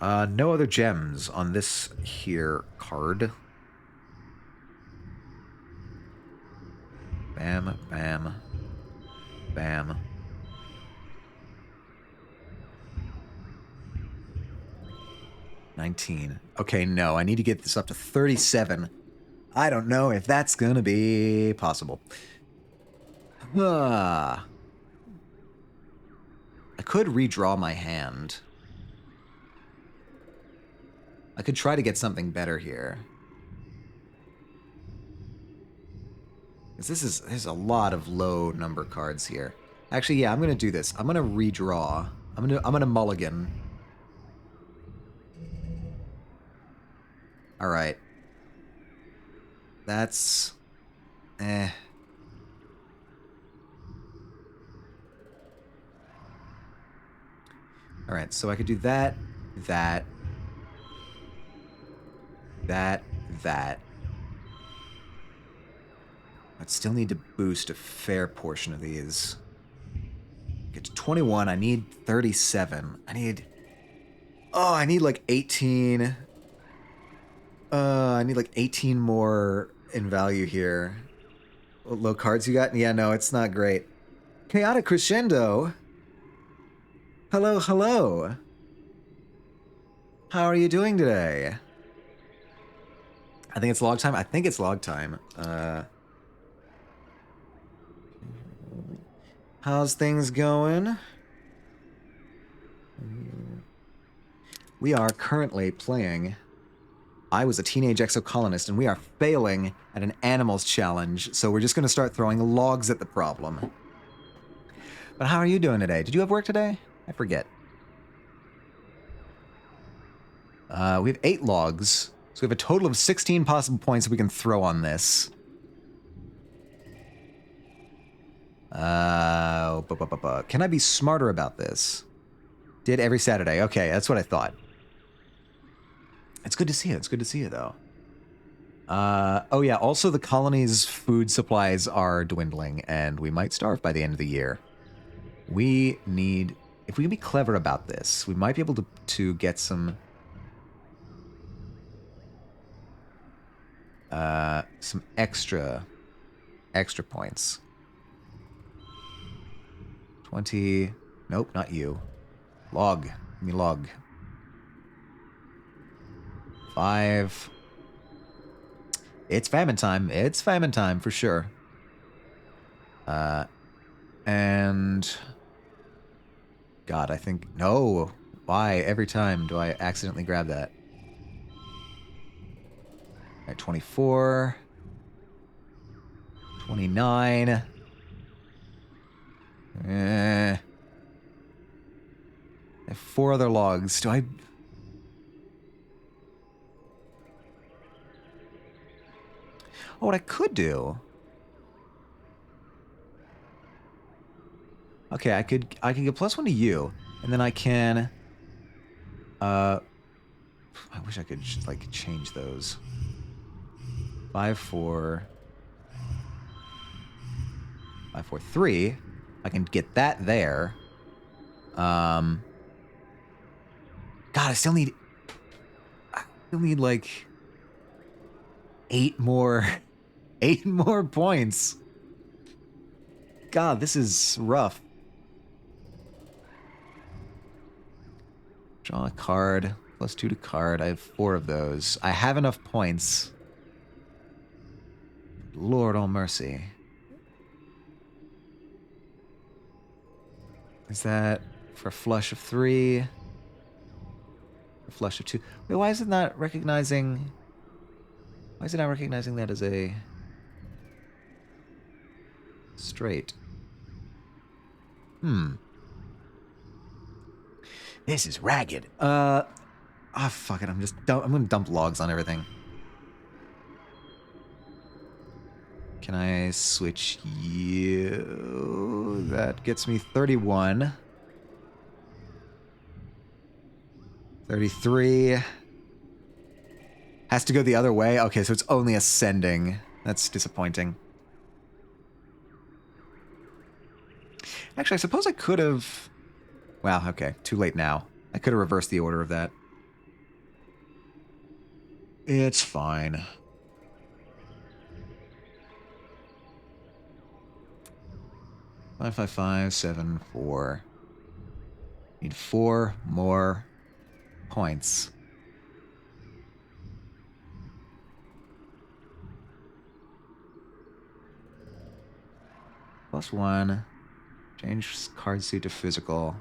No other gems on this here card. Bam, bam, bam. $19. Okay, no, I need to get this up to 37. I don't know if that's gonna be possible. I could redraw my hand. I could try to get something better here. Because there's a lot of low number cards here. Actually, yeah, I'm gonna do this. I'm gonna redraw. I'm gonna mulligan. All right. That's All right, so I could do that, that. I'd still need to boost a fair portion of these. Get to 21. I need 37. I need like 18. I need like 18 more in value here. What low cards you got? Yeah, no, it's not great. Chaotic Crescendo. Hello, hello. How are you doing today? I think it's log time. I think it's log time. How's things going? We are currently playing I Was a Teenage Exocolonist, and we are failing at an animals challenge, so we're just going to start throwing logs at the problem. But how are you doing today? Did you have work today? I forget. We have 8 logs, so we have a total of 16 possible points we can throw on this. Can I be smarter about this? Did every Saturday. Okay, that's what I thought. It's good to see you. It's good to see you, though. Oh, yeah. Also, the colony's food supplies are dwindling, and we might starve by the end of the year. We need... If we can be clever about this, we might be able to get some extra points. 20... Nope, not you. Log. Give me log. 5. It's famine time. It's famine time for sure. And God, I think no. Why every time do I accidentally grab that? All right, 24, 29. I have 4 other logs. Do I? Oh, what I could do. Okay, I can get +1 to you, and then I can. I wish I could just like change those. 5, 4, 5, 4, 3. I can get that there. God, I still need like 8 more, 8 more points. God, this is rough. Draw a card. +2 to card. I have 4 of those. I have enough points. Lord all mercy. Is that for a flush of 3? A flush of 2? Wait, why is it not recognizing... Why is it not recognizing that as a... straight? This is ragged. Oh, fuck it. I'm gonna dump logs on everything. Can I switch you? That gets me 31. 33. Has to go the other way? Okay, so it's only ascending. That's disappointing. Actually, I suppose I could have... Wow, okay. Too late now. I could have reversed the order of that. It's fine. Five, 5, 5, 7, 4. Need 4 more points. +1. Change card suit to physical.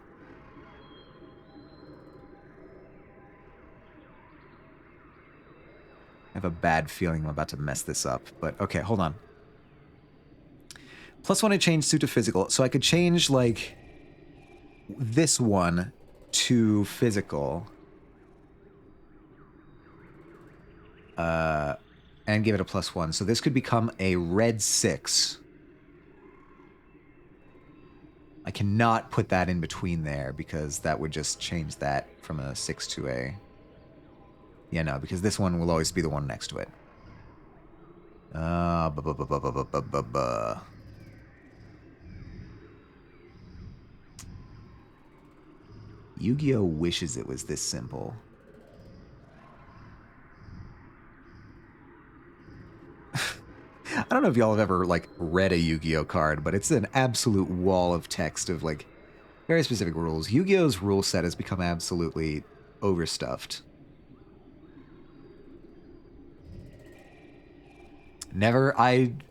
I have a bad feeling I'm about to mess this up, but okay, hold on. +1 to change suit to physical, so I could change, like, this one to physical. And give it a +1. So this could become a red 6. I cannot put that in between there because that would just change that from a 6 to a... Yeah, no, because this one will always be the one next to it. Yu-Gi-Oh! Wishes it was this simple. I don't know if y'all have ever, like, read a Yu-Gi-Oh! Card, but it's an absolute wall of text of, like, very specific rules. Yu-Gi-Oh's rule set has become absolutely overstuffed. Never, I'm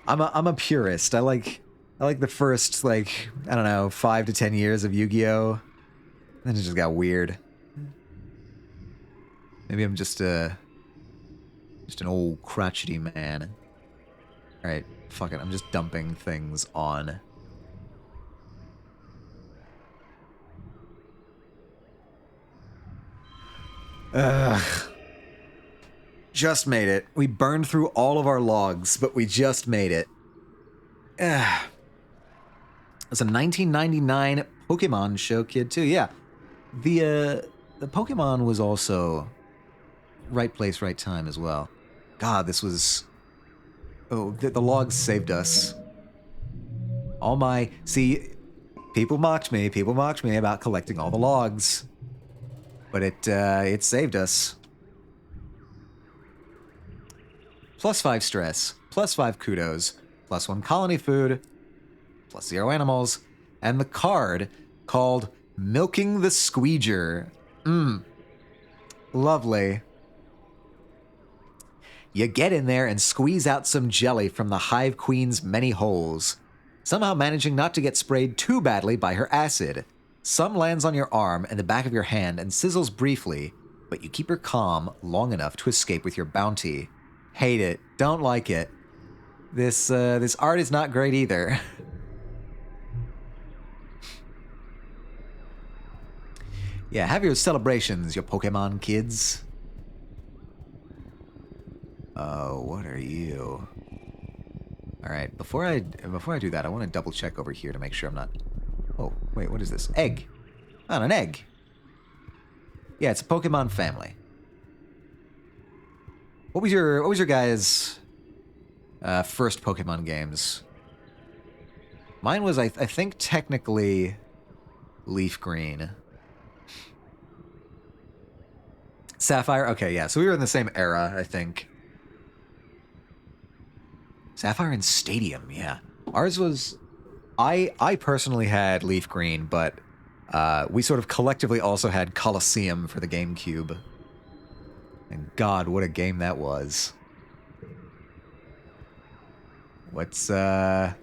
a purist. I like the first, like, I don't know, 5 to 10 years of Yu-Gi-Oh! Then it just got weird. Maybe I'm just an old crotchety man. Alright, fuck it. I'm just dumping things on. Ugh. Just made it. We burned through all of our logs, but we just made it. Ugh. It's a 1999 Pokemon show kid too. Yeah. The Pokemon was also right place, right time as well. God, this was... Oh, the logs saved us. All my... See, people mocked me about collecting all the logs. But it saved us. +5 stress, +5 kudos, +1 colony food, +0 animals, and the card called Milking the Squeeger. Lovely. You get in there and squeeze out some jelly from the Hive Queen's many holes, somehow managing not to get sprayed too badly by her acid. Some lands on your arm and the back of your hand and sizzles briefly, but you keep her calm long enough to escape with your bounty. Hate it. Don't like it. This art is not great either. Yeah, have your celebrations, your Pokemon kids. Oh, what are you? All right, before I do that, I want to double check over here to make sure I'm not. Oh, wait, what is this? Egg. Oh, an egg. Yeah, it's a Pokemon family. What was your guys' first Pokemon games? Mine was, I think, technically Leaf Green. Sapphire? Okay, yeah. So we were in the same era, I think. Sapphire and Stadium, yeah. Ours was... I personally had Leaf Green, but we sort of collectively also had Colosseum for the GameCube. And God, what a game that was. What's going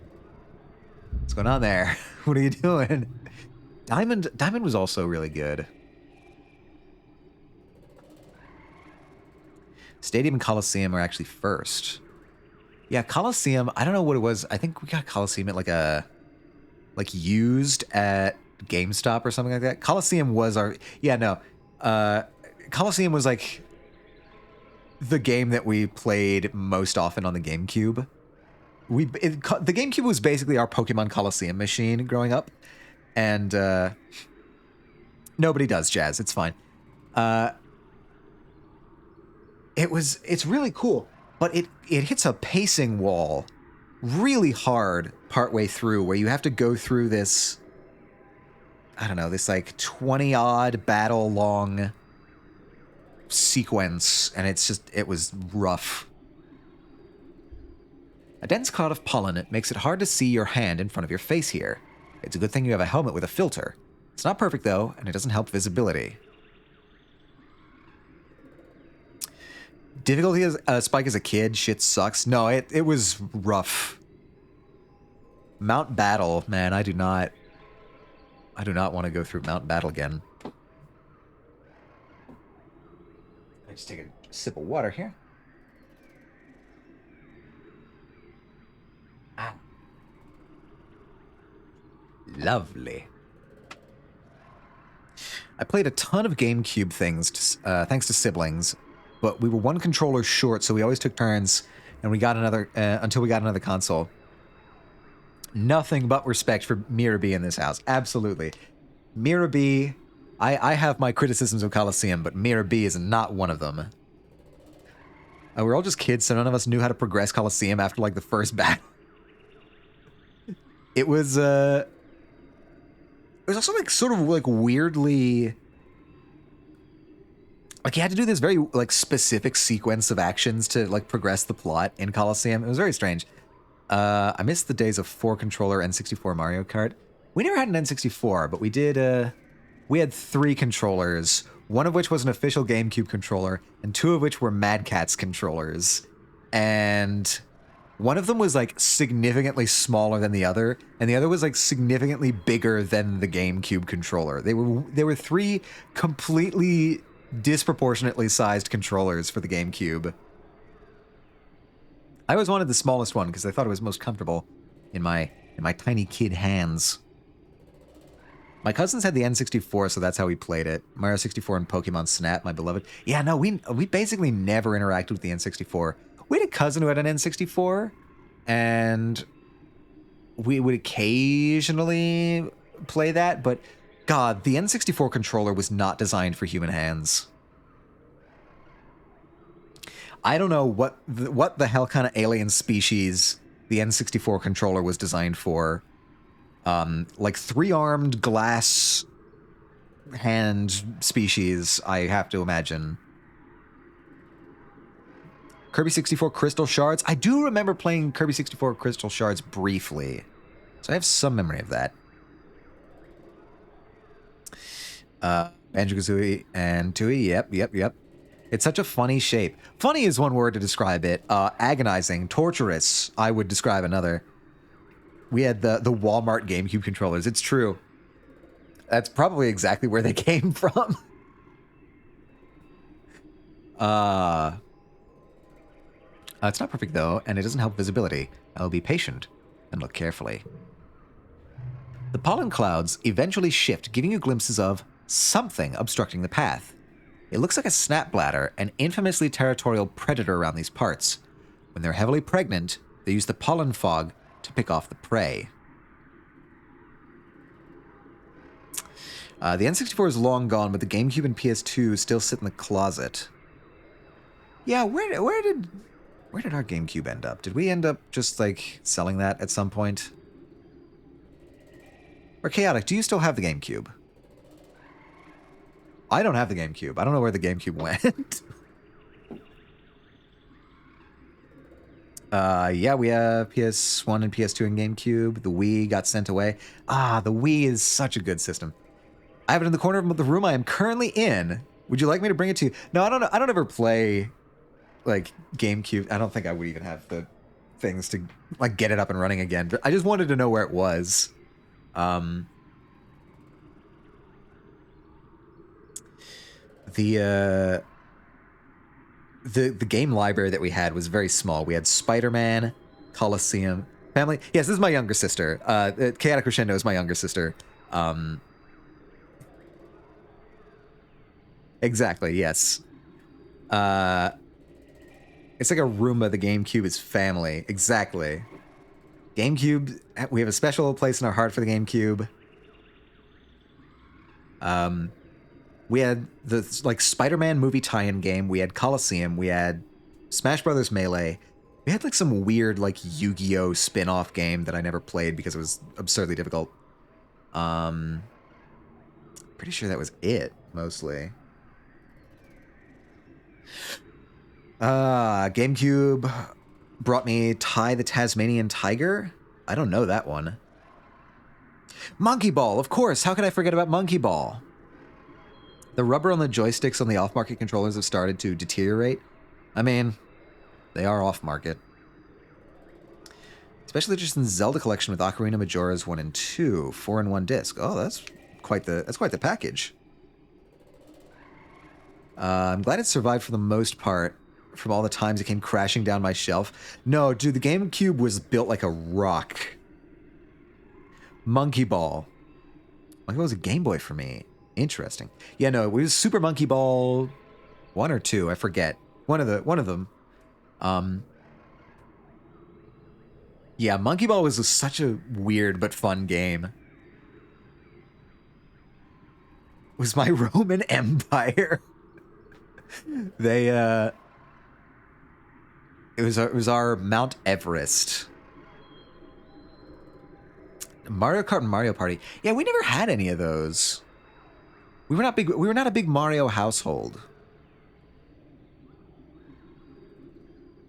on there? What are you doing? Diamond was also really good. Stadium and Coliseum are actually first. Yeah, Coliseum, I don't know what it was. I think we got Coliseum at like used at GameStop or something like that. Coliseum was our... Yeah, no. Coliseum was like the game that we played most often on the GameCube. The GameCube was basically our Pokemon Coliseum machine growing up. And nobody does, Jazz. It's fine. It's really cool, but it hits a pacing wall really hard partway through where you have to go through this, I don't know, this like 20-odd battle long sequence, and it was rough. A dense cloud of pollen makes it hard to see your hand in front of your face here. It's a good thing you have a helmet with a filter. It's not perfect though, and it doesn't help visibility. Difficulty as Spike as a kid, shit sucks. No, it was rough. Mount Battle, man, I do not want to go through Mount Battle again. I just take a sip of water here. Ah. Lovely. I played a ton of GameCube things, thanks to siblings. But we were one controller short, so we always took turns, and we got another until we got another console. Nothing but respect for Miraby in this house. Absolutely. Miraby, I have my criticisms of Coliseum, but Miraby is not one of them. We're all just kids, so none of us knew how to progress Coliseum after, like, the first battle. It was also, like, sort of, like, weirdly... Like, you had to do this very, like, specific sequence of actions to, like, progress the plot in Coliseum. It was very strange. I missed the days of 4-controller N64 Mario Kart. We never had an N64, but we did, we had 3 controllers, one of which was an official GameCube controller, and 2 of which were Mad Catz controllers. And one of them was, like, significantly smaller than the other, and the other was, like, significantly bigger than the GameCube controller. They were 3 completely... disproportionately sized controllers for the GameCube. I always wanted the smallest one because I thought it was most comfortable in my tiny kid hands. My cousins had the N64, so that's how we played it. Mario 64 and Pokemon Snap, my beloved. Yeah, no, we basically never interacted with the N64. We had a cousin who had an N64, and we would occasionally play that, but God, the N64 controller was not designed for human hands. I don't know what the hell kind of alien species the N64 controller was designed for. Like 3-armed glass hand species, I have to imagine. Kirby 64 Crystal Shards. I do remember playing Kirby 64 Crystal Shards briefly, so I have some memory of that. Banjo-Kazooie and Tooie, yep. It's such a funny shape. Funny is one word to describe it. Agonizing, torturous, I would describe another. We had the Walmart GameCube controllers. It's true. That's probably exactly where they came from. It's not perfect, though, and it doesn't help visibility. I'll be patient and look carefully. The pollen clouds eventually shift, giving you glimpses of something obstructing the path. It looks like a snap bladder, an infamously territorial predator around these parts. When they're heavily pregnant, they use the pollen fog to pick off the prey. The N64 is long gone, but the GameCube and PS2 still sit in the closet. Yeah, where did our GameCube end up? Did we end up just, like, selling that at some point? Or Chaotic, do you still have the GameCube? I don't have the GameCube. I don't know where the GameCube went. Yeah, we have PS1 and PS2 and GameCube. The Wii got sent away. The Wii is such a good system. I have it in the corner of the room I am currently in. Would you like me to bring it to you? No, I don't know. I don't ever play, like, GameCube. I don't think I would even have the things to, like, get it up and running again. But I just wanted to know where it was. The game library that we had was very small. We had Spider-Man, Coliseum, Family. Yes, this is my younger sister. Chaotic Crescendo is my younger sister. Exactly, yes. It's like a Roomba, the GameCube is family. Exactly. GameCube, we have a special place in our heart for the GameCube. We had the, like, Spider-Man movie tie-in game. We had Coliseum. We had Smash Brothers Melee. We had, like, some weird, like, Yu-Gi-Oh! Spin-off game that I never played because it was absurdly difficult. Pretty sure that was it, mostly. GameCube brought me Ty the Tasmanian Tiger. I don't know that one. Monkey Ball, of course. How could I forget about Monkey Ball? The rubber on the joysticks on the off-market controllers have started to deteriorate. I mean, they are off-market. Special edition Zelda collection with Ocarina Majora's 1 and 2, 4-in-1 disc. Oh, that's quite the package. I'm glad it survived for the most part from all the times it came crashing down my shelf. No, dude, the GameCube was built like a rock. Monkey Ball. Monkey Ball was a Game Boy for me. Interesting. Yeah, no, it was Super Monkey Ball 1 or 2, I forget. One of them. Yeah, Monkey Ball was such a weird but fun game. It was my Roman Empire. They it was our Mount Everest. Mario Kart and Mario Party. Yeah, we never had any of those. We were not a big Mario household.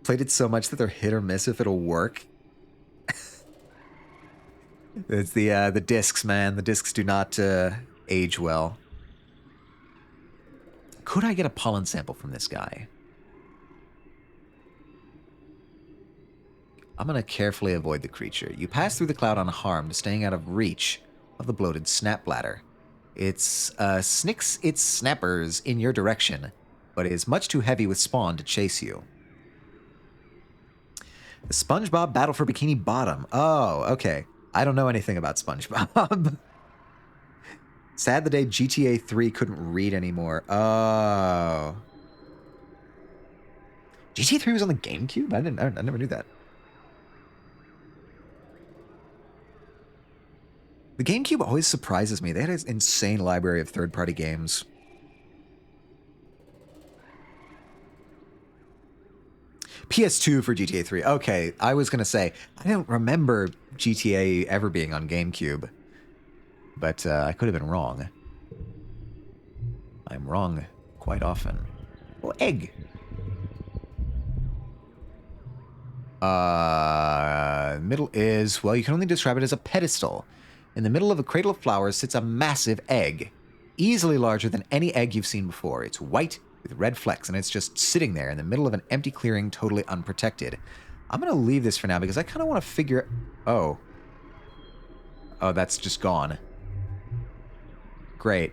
Played it so much that they're hit or miss if it'll work. It's the discs, man. The discs do not age well. Could I get a pollen sample from this guy? I'm going to carefully avoid the creature. You pass through the cloud unharmed, staying out of reach of the bloated snap bladder. It snicks its snappers in your direction, but it is much too heavy with spawn to chase you. The SpongeBob Battle for Bikini Bottom. Oh, okay. I don't know anything about SpongeBob. Sad the day GTA 3 couldn't read anymore. Oh. GTA 3 was on the GameCube? I never knew that. The GameCube always surprises me. They had an insane library of third-party games. PS2 for GTA 3. Okay, I was going to say, I don't remember GTA ever being on GameCube. But I could have been wrong. I'm wrong quite often. Oh, egg. Middle is, well, you can only describe it as a pedestal. In the middle of a cradle of flowers sits a massive egg, easily larger than any egg you've seen before. It's white, with red flecks, and it's just sitting there in the middle of an empty clearing, totally unprotected. I'm going to leave this for now because I kind of want to figure... Oh. Oh, that's just gone. Great.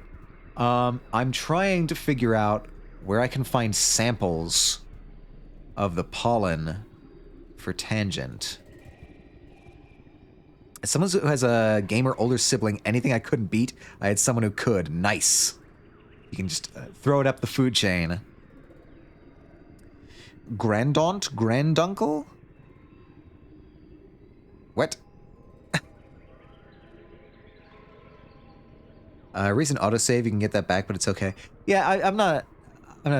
I'm trying to figure out where I can find samples of the pollen for Tangent. As someone who has a gamer older sibling, anything I couldn't beat, I had someone who could. Nice. You can just throw it up the food chain. Grandaunt? Granduncle? What? Recent autosave, you can get that back, but it's okay. Yeah, I'm not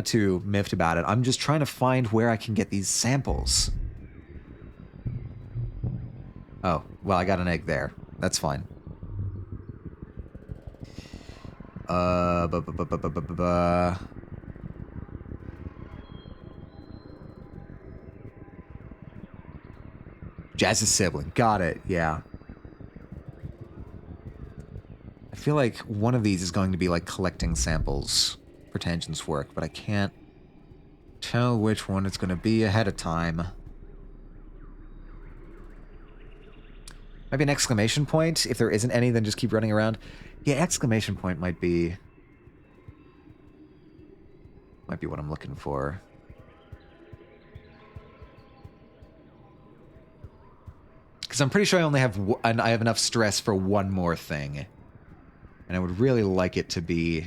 too miffed about it. I'm just trying to find where I can get these samples. Oh, well, I got an egg there. That's fine. Jazz's sibling. Got it, yeah. I feel like one of these is going to be like collecting samples for Tangent's work, but I can't tell which one it's going to be ahead of time. Maybe an exclamation point? If there isn't any, then just keep running around. Yeah, exclamation point might be what I'm looking for. Because I'm pretty sure I only have I have enough stress for one more thing. And I would really like it to be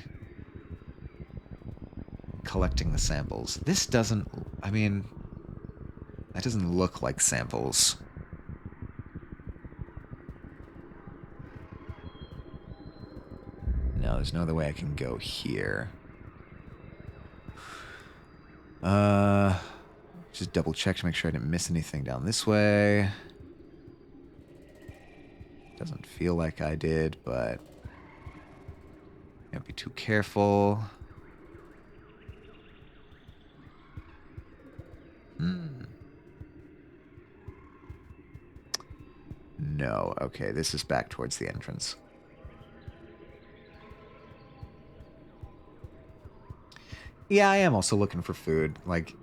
collecting the samples. This doesn't... I mean... That doesn't look like samples. No, there's no other way I can go here. Just double check to make sure I didn't miss anything down this way. Doesn't feel like I did, but... Can't be too careful. No, okay, this is back towards the entrance. Yeah, I am also looking for food. Like,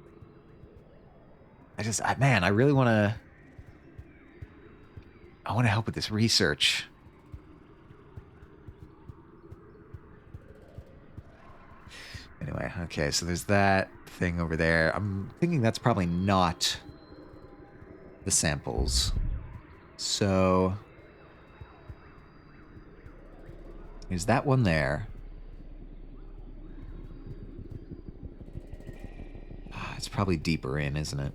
man, I really want to... I want to help with this research. Anyway, okay, so there's that thing over there. I'm thinking that's probably not the samples. So... Is that one there? It's probably deeper in, isn't it?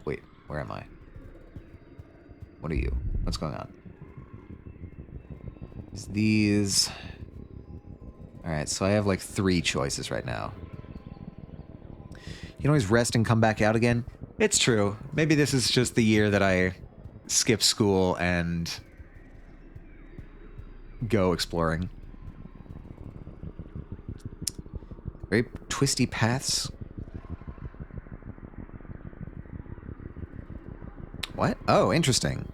Wait, where am I? What are you? What's going on? Is these... Alright, so I have like 3 choices right now. You can always rest and come back out again. It's true. Maybe this is just the year that I skip school and go exploring. Very twisty paths. What? Oh, interesting.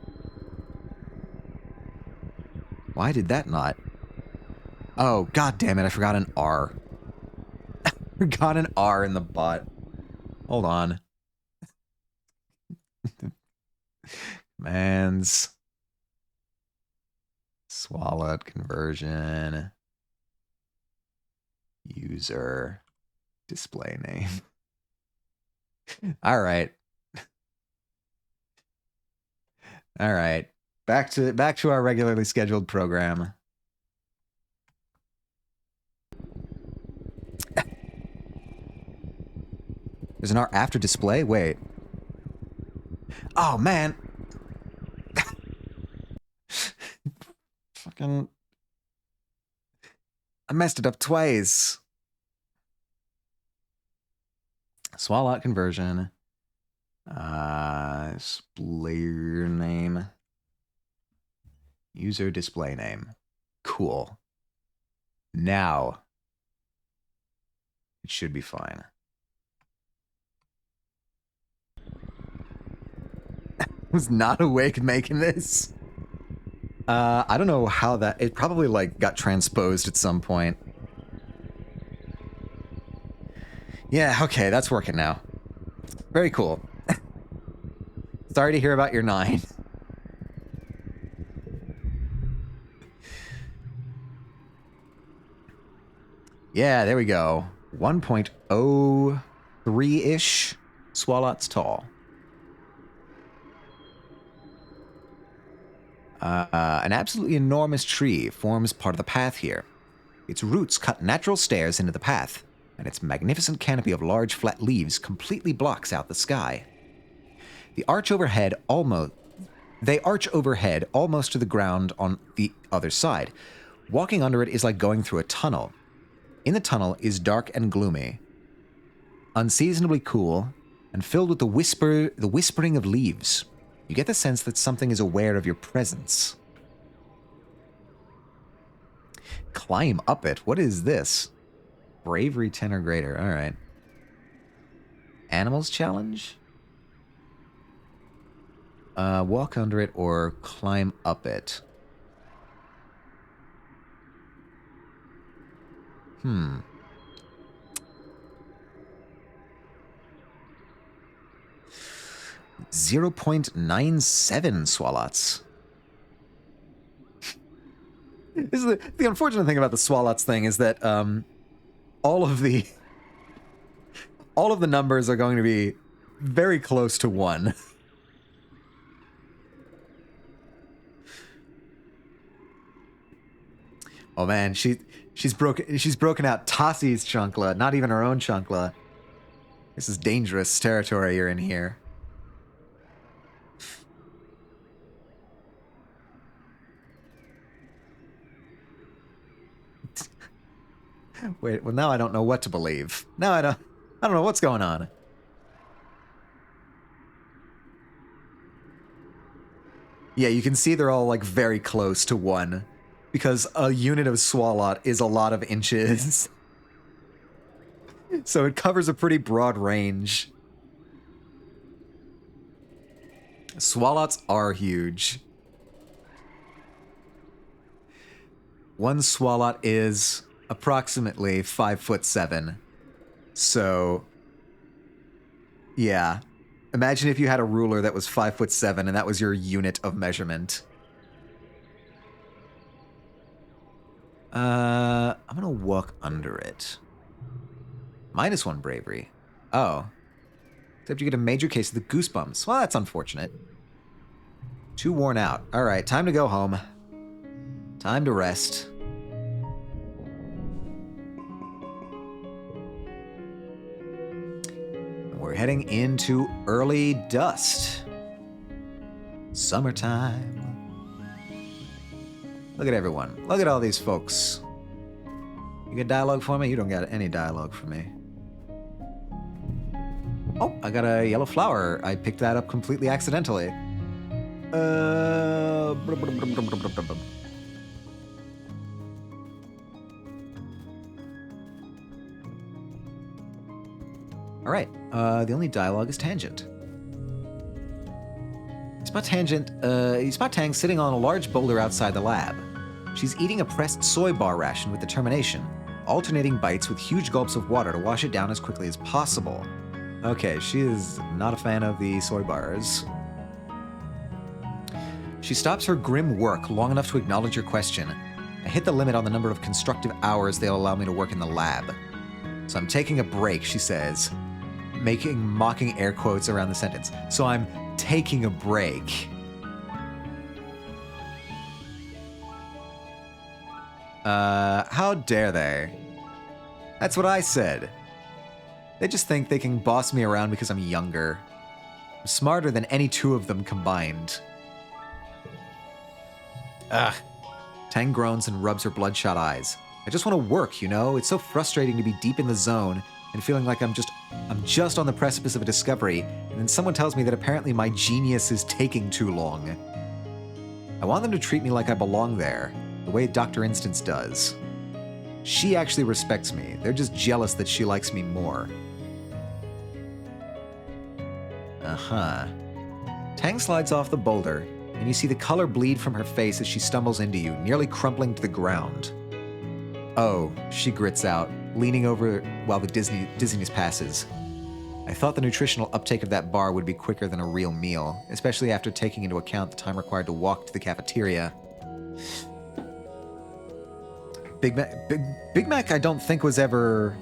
Why did that not? Oh, god damn it, I forgot an R. I forgot an R in the bot. Hold on. Commands. Swallowed conversion. User. Display name. All right. All right. Back to our regularly scheduled program. There's an R after display? Wait. Oh, man. Fucking... I messed it up twice. Swallow out conversion. Display name. User display name. Cool. Now, it should be fine. I was not awake making this. I don't know how that... It probably, like, got transposed at some point. Yeah, okay, that's working now. Very cool. Sorry to hear about your 9. Yeah, there we go. 1.03-ish swallots tall. An absolutely enormous tree forms part of the path here. Its roots cut natural stairs into the path, and its magnificent canopy of large flat leaves completely blocks out the sky. They arch overhead almost to the ground on the other side. Walking under it is like going through a tunnel. In the tunnel is dark and gloomy, unseasonably cool, and filled with the whispering of leaves. You get the sense that something is aware of your presence. Climb up it? What is this? Bravery 10 or greater. All right. Animals challenge? Walk under it or climb up it. 0.97 swallots. This is the unfortunate thing about the swallots thing is that all of the numbers are going to be very close to 1. Oh man, she's broken out Tassi's chunkla, not even her own chunkla. This is dangerous territory you're in here. Wait, well now I don't know what to believe. Now I don't know what's going on. Yeah, you can see they're all like very close to 1 because a unit of swalot is a lot of inches. So it covers a pretty broad range. Swalots are huge. 1 swalot is approximately 5'7". So, yeah. Imagine if you had a ruler that was 5'7" and that was your unit of measurement. I'm gonna walk under it. -1 bravery. Oh. Except you get a major case of the goosebumps. Well, that's unfortunate. Too worn out. Alright, time to go home. Time to rest. We're heading into early dust. Summertime. Look at everyone. Look at all these folks. You got dialogue for me? You don't got any dialogue for me. Oh, I got a yellow flower. I picked that up completely accidentally. Alright, the only dialogue is Tangent. You spot Tang sitting on a large boulder outside the lab. She's eating a pressed soy bar ration with determination, alternating bites with huge gulps of water to wash it down as quickly as possible. Okay, she is not a fan of the soy bars. She stops her grim work long enough to acknowledge your question. I hit the limit on the number of constructive hours they'll allow me to work in the lab. So I'm taking a break, she says, making mocking air quotes around the sentence. So I'm taking a break. How dare they? That's what I said. They just think they can boss me around because I'm younger. I'm smarter than any 2 of them combined. Ugh. Tang groans and rubs her bloodshot eyes. I just want to work, you know? It's so frustrating to be deep in the zone and feeling like I'm just on the precipice of a discovery, and then someone tells me that apparently my genius is taking too long. I want them to treat me like I belong there, the way Dr. Instance does. She actually respects me. They're just jealous that she likes me more. Uh-huh. Tang slides off the boulder and you see the color bleed from her face as she stumbles into you, nearly crumpling to the ground. Oh, she grits out, leaning over while the dizziness passes. I thought the nutritional uptake of that bar would be quicker than a real meal, especially after taking into account the time required to walk to the cafeteria. Big Mac I don't think was ever...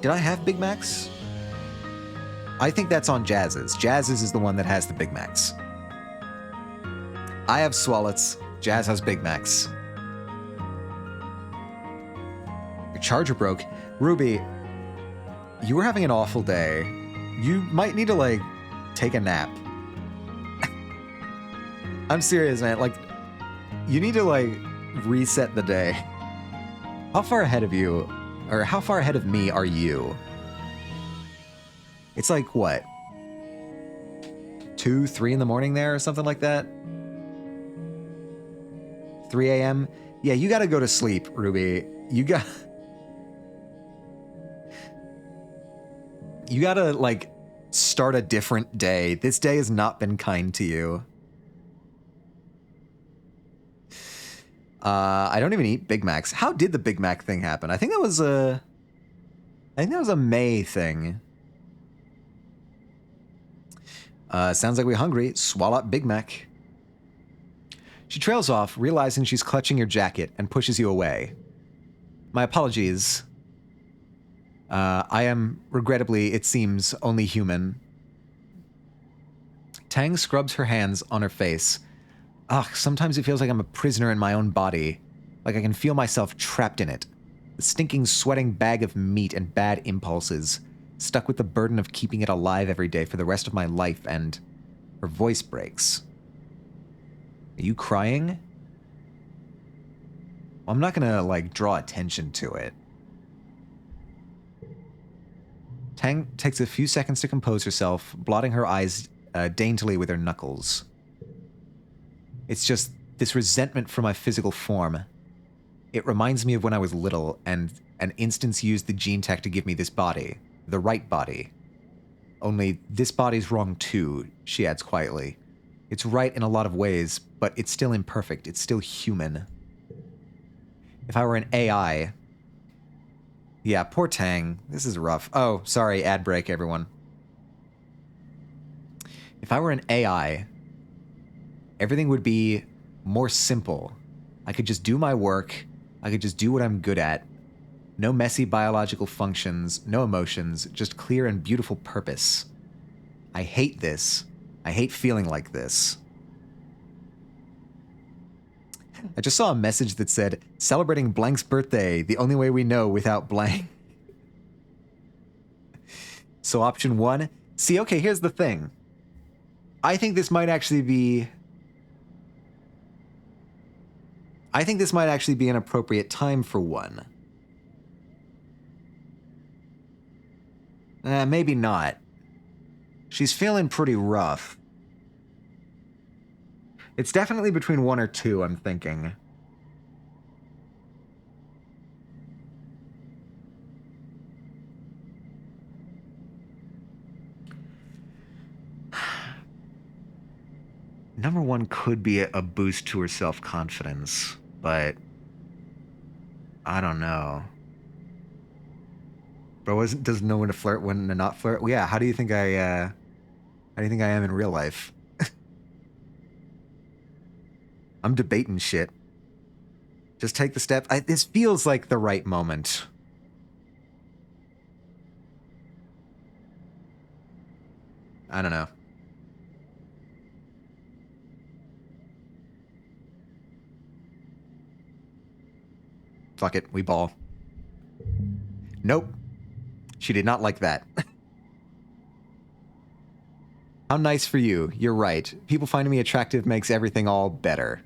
Did I have Big Macs? I think that's on Jazz's. Jazz's is the one that has the Big Macs. I have Swallets. Jazz has Big Macs. Your charger broke. Ruby, you were having an awful day. You might need to, like, take a nap. I'm serious, man. Like, you need to, like, reset the day. How far ahead of you, or how far ahead of me are you? It's like, what? 2, 3 in the morning there or something like that? 3 a.m.? Yeah, you gotta go to sleep, Ruby. You gotta, like, start a different day. This day has not been kind to you. I don't even eat Big Macs. How did the Big Mac thing happen? I think that was a May thing. Sounds like we're hungry. Swallow up Big Mac. She trails off, realizing she's clutching your jacket, and pushes you away. My apologies. I am, regrettably, it seems, only human. Tang scrubs her hands on her face. Ugh, sometimes it feels like I'm a prisoner in my own body. Like I can feel myself trapped in it. The stinking, sweating bag of meat and bad impulses, stuck with the burden of keeping it alive every day for the rest of my life, and her voice breaks. Are you crying? Well, I'm not gonna, like, draw attention to it. Tang takes a few seconds to compose herself, blotting her eyes daintily with her knuckles. It's just this resentment for my physical form. It reminds me of when I was little, and an instance used the gene tech to give me this body. The right body. Only this body's wrong too, she adds quietly. It's right in a lot of ways, but it's still imperfect. It's still human. If I were an AI... Yeah, poor Tang. This is rough. Oh, sorry, ad break, everyone. If I were an AI... everything would be more simple. I could just do my work. I could just do what I'm good at. No messy biological functions, no emotions, just clear and beautiful purpose. I hate this. I hate feeling like this. I just saw a message that said, celebrating blank's birthday, the only way we know without blank. So option 1, see, okay, here's the thing. I think this might actually be an appropriate time for one. Maybe not. She's feeling pretty rough. It's definitely between 1 or 2, I'm thinking. Number 1 could be a boost to her self-confidence, but I don't know. Bro, doesn't know when to flirt, when to not flirt. Well, yeah, how do you think I am in real life? I'm debating shit. Just take the step. This feels like the right moment. I don't know. Fuck it, we ball. Nope. She did not like that. How nice for you. You're right. People finding me attractive makes everything all better.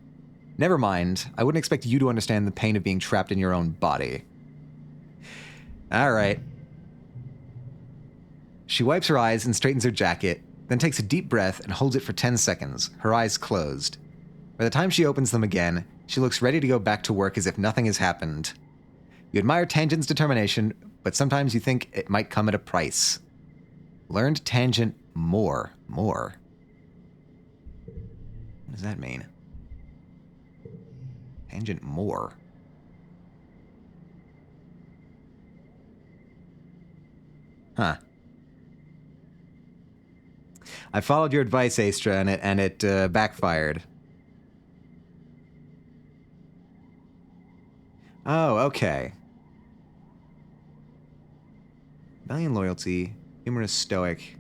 Never mind. I wouldn't expect you to understand the pain of being trapped in your own body. All right. She wipes her eyes and straightens her jacket, then takes a deep breath and holds it for 10 seconds, her eyes closed. By the time she opens them again, she looks ready to go back to work as if nothing has happened. You admire Tangent's determination, but sometimes you think it might come at a price. Learned Tangent more. does that mean? Tangent more. Huh. I followed your advice, Astra, and it backfired. Oh, okay. Valiant loyalty, humorous stoic,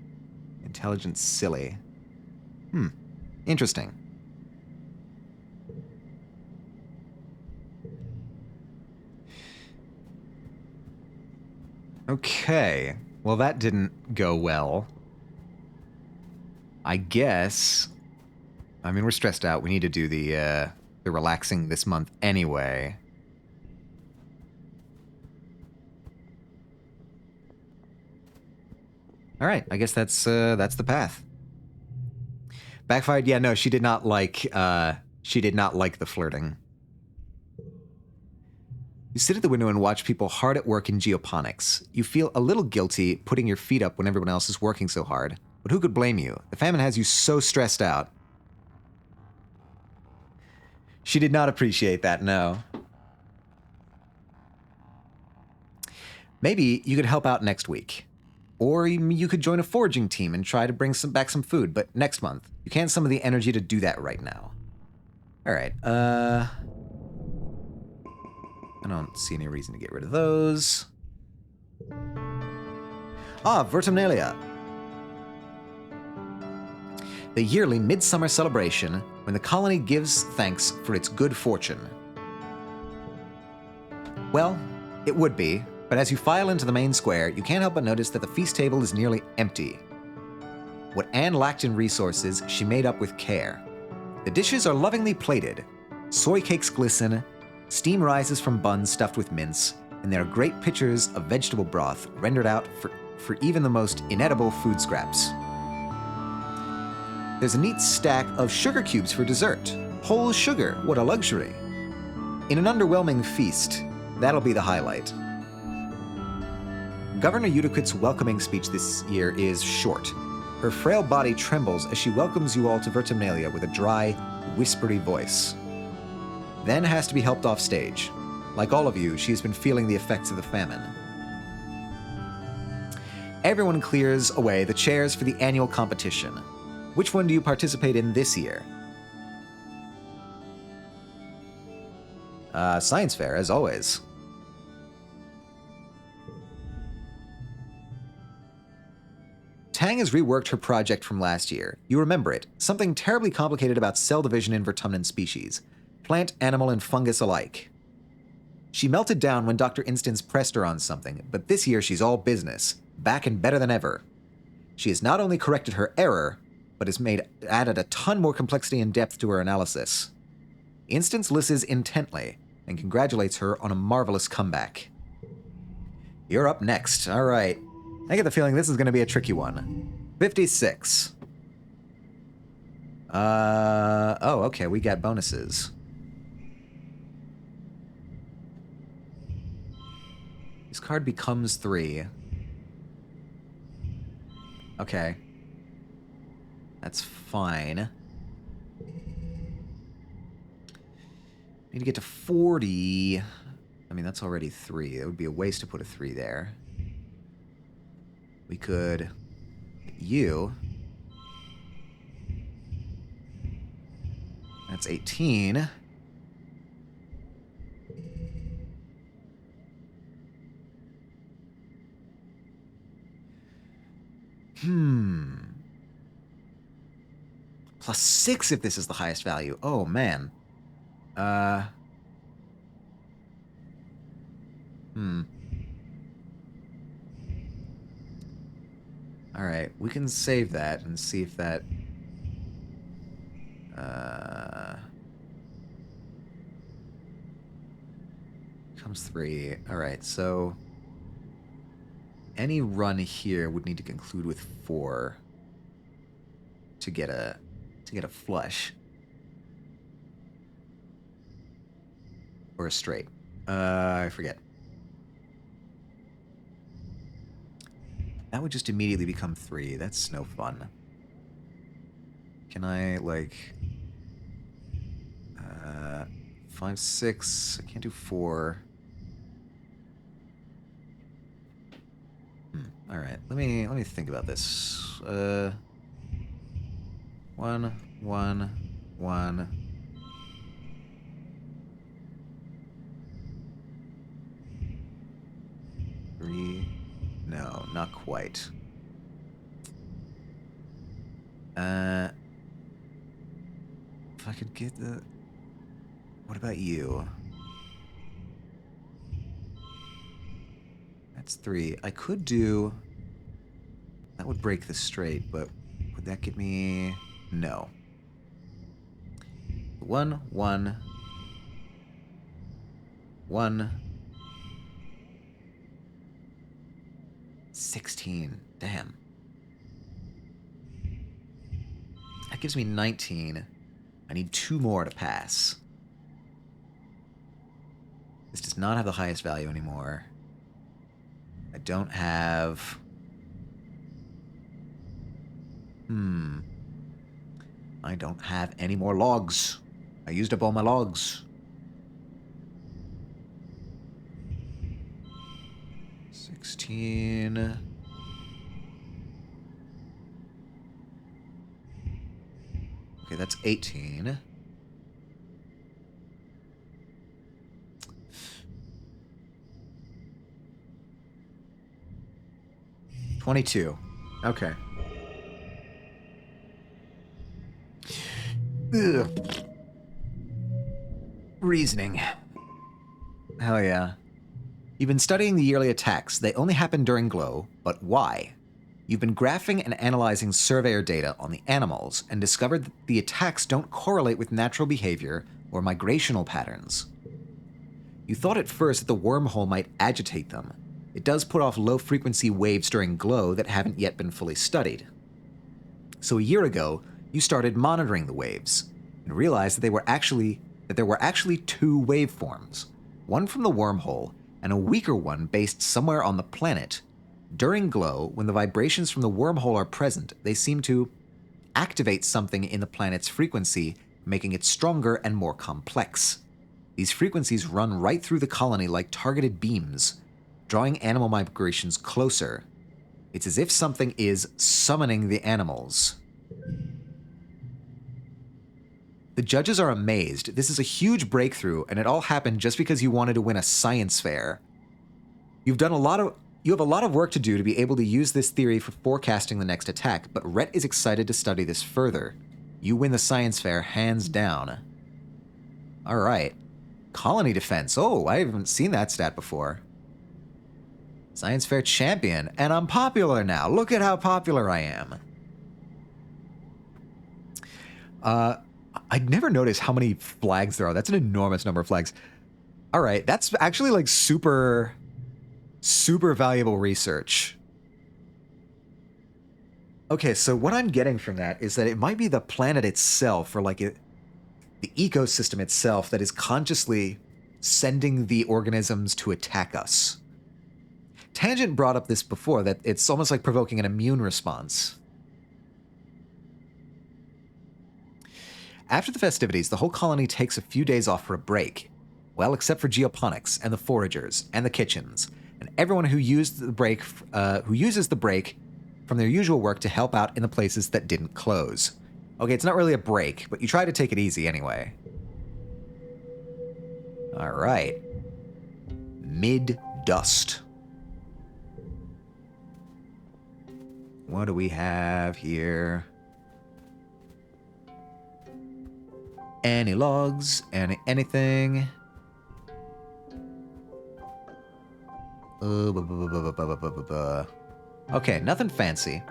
intelligent silly. Interesting. Okay. Well, that didn't go well. I guess. I mean, we're stressed out. We need to do the relaxing this month anyway. All right. I guess that's the path. Backfired. Yeah. No, she did not like. She did not like the flirting. You sit at the window and watch people hard at work in geoponics. You feel a little guilty putting your feet up when everyone else is working so hard. But who could blame you? The famine has you so stressed out. She did not appreciate that, no. Maybe you could help out next week. Or you could join a foraging team and try to bring back some food, but next month. You can't summon the energy to do that right now. Alright, I don't see any reason to get rid of those. Ah, Vertumnalia. The yearly midsummer celebration when the colony gives thanks for its good fortune. Well, it would be, but as you file into the main square, you can't help but notice that the feast table is nearly empty. What Anne lacked in resources, she made up with care. The dishes are lovingly plated. Soy cakes glisten, steam rises from buns stuffed with mince, and there are great pitchers of vegetable broth rendered out for even the most inedible food scraps. There's a neat stack of sugar cubes for dessert. Whole sugar, what a luxury. In an underwhelming feast, that'll be the highlight. Governor Eutychit's welcoming speech this year is short. Her frail body trembles as she welcomes you all to Vertumnalia with a dry, whispery voice. Then has to be helped off stage. Like all of you, she has been feeling the effects of the famine. Everyone clears away the chairs for the annual competition. Which one do you participate in this year? Science fair, as always. Tang has reworked her project from last year. You remember it. Something terribly complicated about cell division in Vertumnan species. Plant, animal, and fungus alike. She melted down when Dr. Instance pressed her on something, but this year she's all business. Back and better than ever. She has not only corrected her error, but has added a ton more complexity and depth to her analysis. Instance listens intently and congratulates her on a marvelous comeback. You're up next. All right. I get the feeling this is going to be a tricky one. 56. Oh, okay. We got bonuses. This card becomes 3. Okay. That's fine. Need to get to 40. I mean, that's already 3. It would be a waste to put a 3 there. We could get you. That's 18. Plus 6 if this is the highest value. Oh, man. Alright, we can save that and see if that... Comes 3. Alright, so... Any run here would need to conclude with 4 to get a flush. Or a straight. I forget. That would just immediately become 3. That's no fun. Can I, like... 5, 6. I can't do 4. All right. Let me think about this. 1, 1, 1. 3. No, not quite. If I could get the... What about you? That's 3. I could do... That would break the straight, but would that get me... No. 1, 1. 1. 16. Damn. That gives me 19. I need 2 more to pass. This does not have the highest value anymore. I don't have... I don't have any more logs. I used up all my logs. 16... Okay, that's 18. $22. Okay. Ugh. Reasoning. Hell yeah. You've been studying the yearly attacks. They only happen during glow, but why? You've been graphing and analyzing surveyor data on the animals and discovered that the attacks don't correlate with natural behavior or migrational patterns. You thought at first that the wormhole might agitate them. It does put off low-frequency waves during glow that haven't yet been fully studied. So a year ago, you started monitoring the waves and realized that there were actually 2 waveforms, one from the wormhole and a weaker one based somewhere on the planet. During glow, when the vibrations from the wormhole are present, they seem to activate something in the planet's frequency, making it stronger and more complex. These frequencies run right through the colony like targeted beams, drawing animal migrations closer. It's as if something is summoning the animals. The judges are amazed. This is a huge breakthrough, and it all happened just because you wanted to win a science fair. You have a lot of work to do to be able to use this theory for forecasting the next attack, but Rhett is excited to study this further. You win the science fair hands down. All right. Colony defense. Oh, I haven't seen that stat before. Science fair champion, and I'm popular now. Look at how popular I am. I'd never noticed how many flags there are. That's an enormous number of flags. All right, that's actually like super valuable research. Okay, so what I'm getting from that is that it might be the planet itself, or like the ecosystem itself, that is consciously sending the organisms to attack us. Tangent brought up this before, that it's almost like provoking an immune response. After the festivities, the whole colony takes a few days off for a break. Well, except for geoponics and the foragers and the kitchens and everyone who uses the break from their usual work to help out in the places that didn't close. Okay, it's not really a break, but you try to take it easy anyway. All right. Mid-dust. What do we have here? Any logs? Anything? Okay, nothing fancy.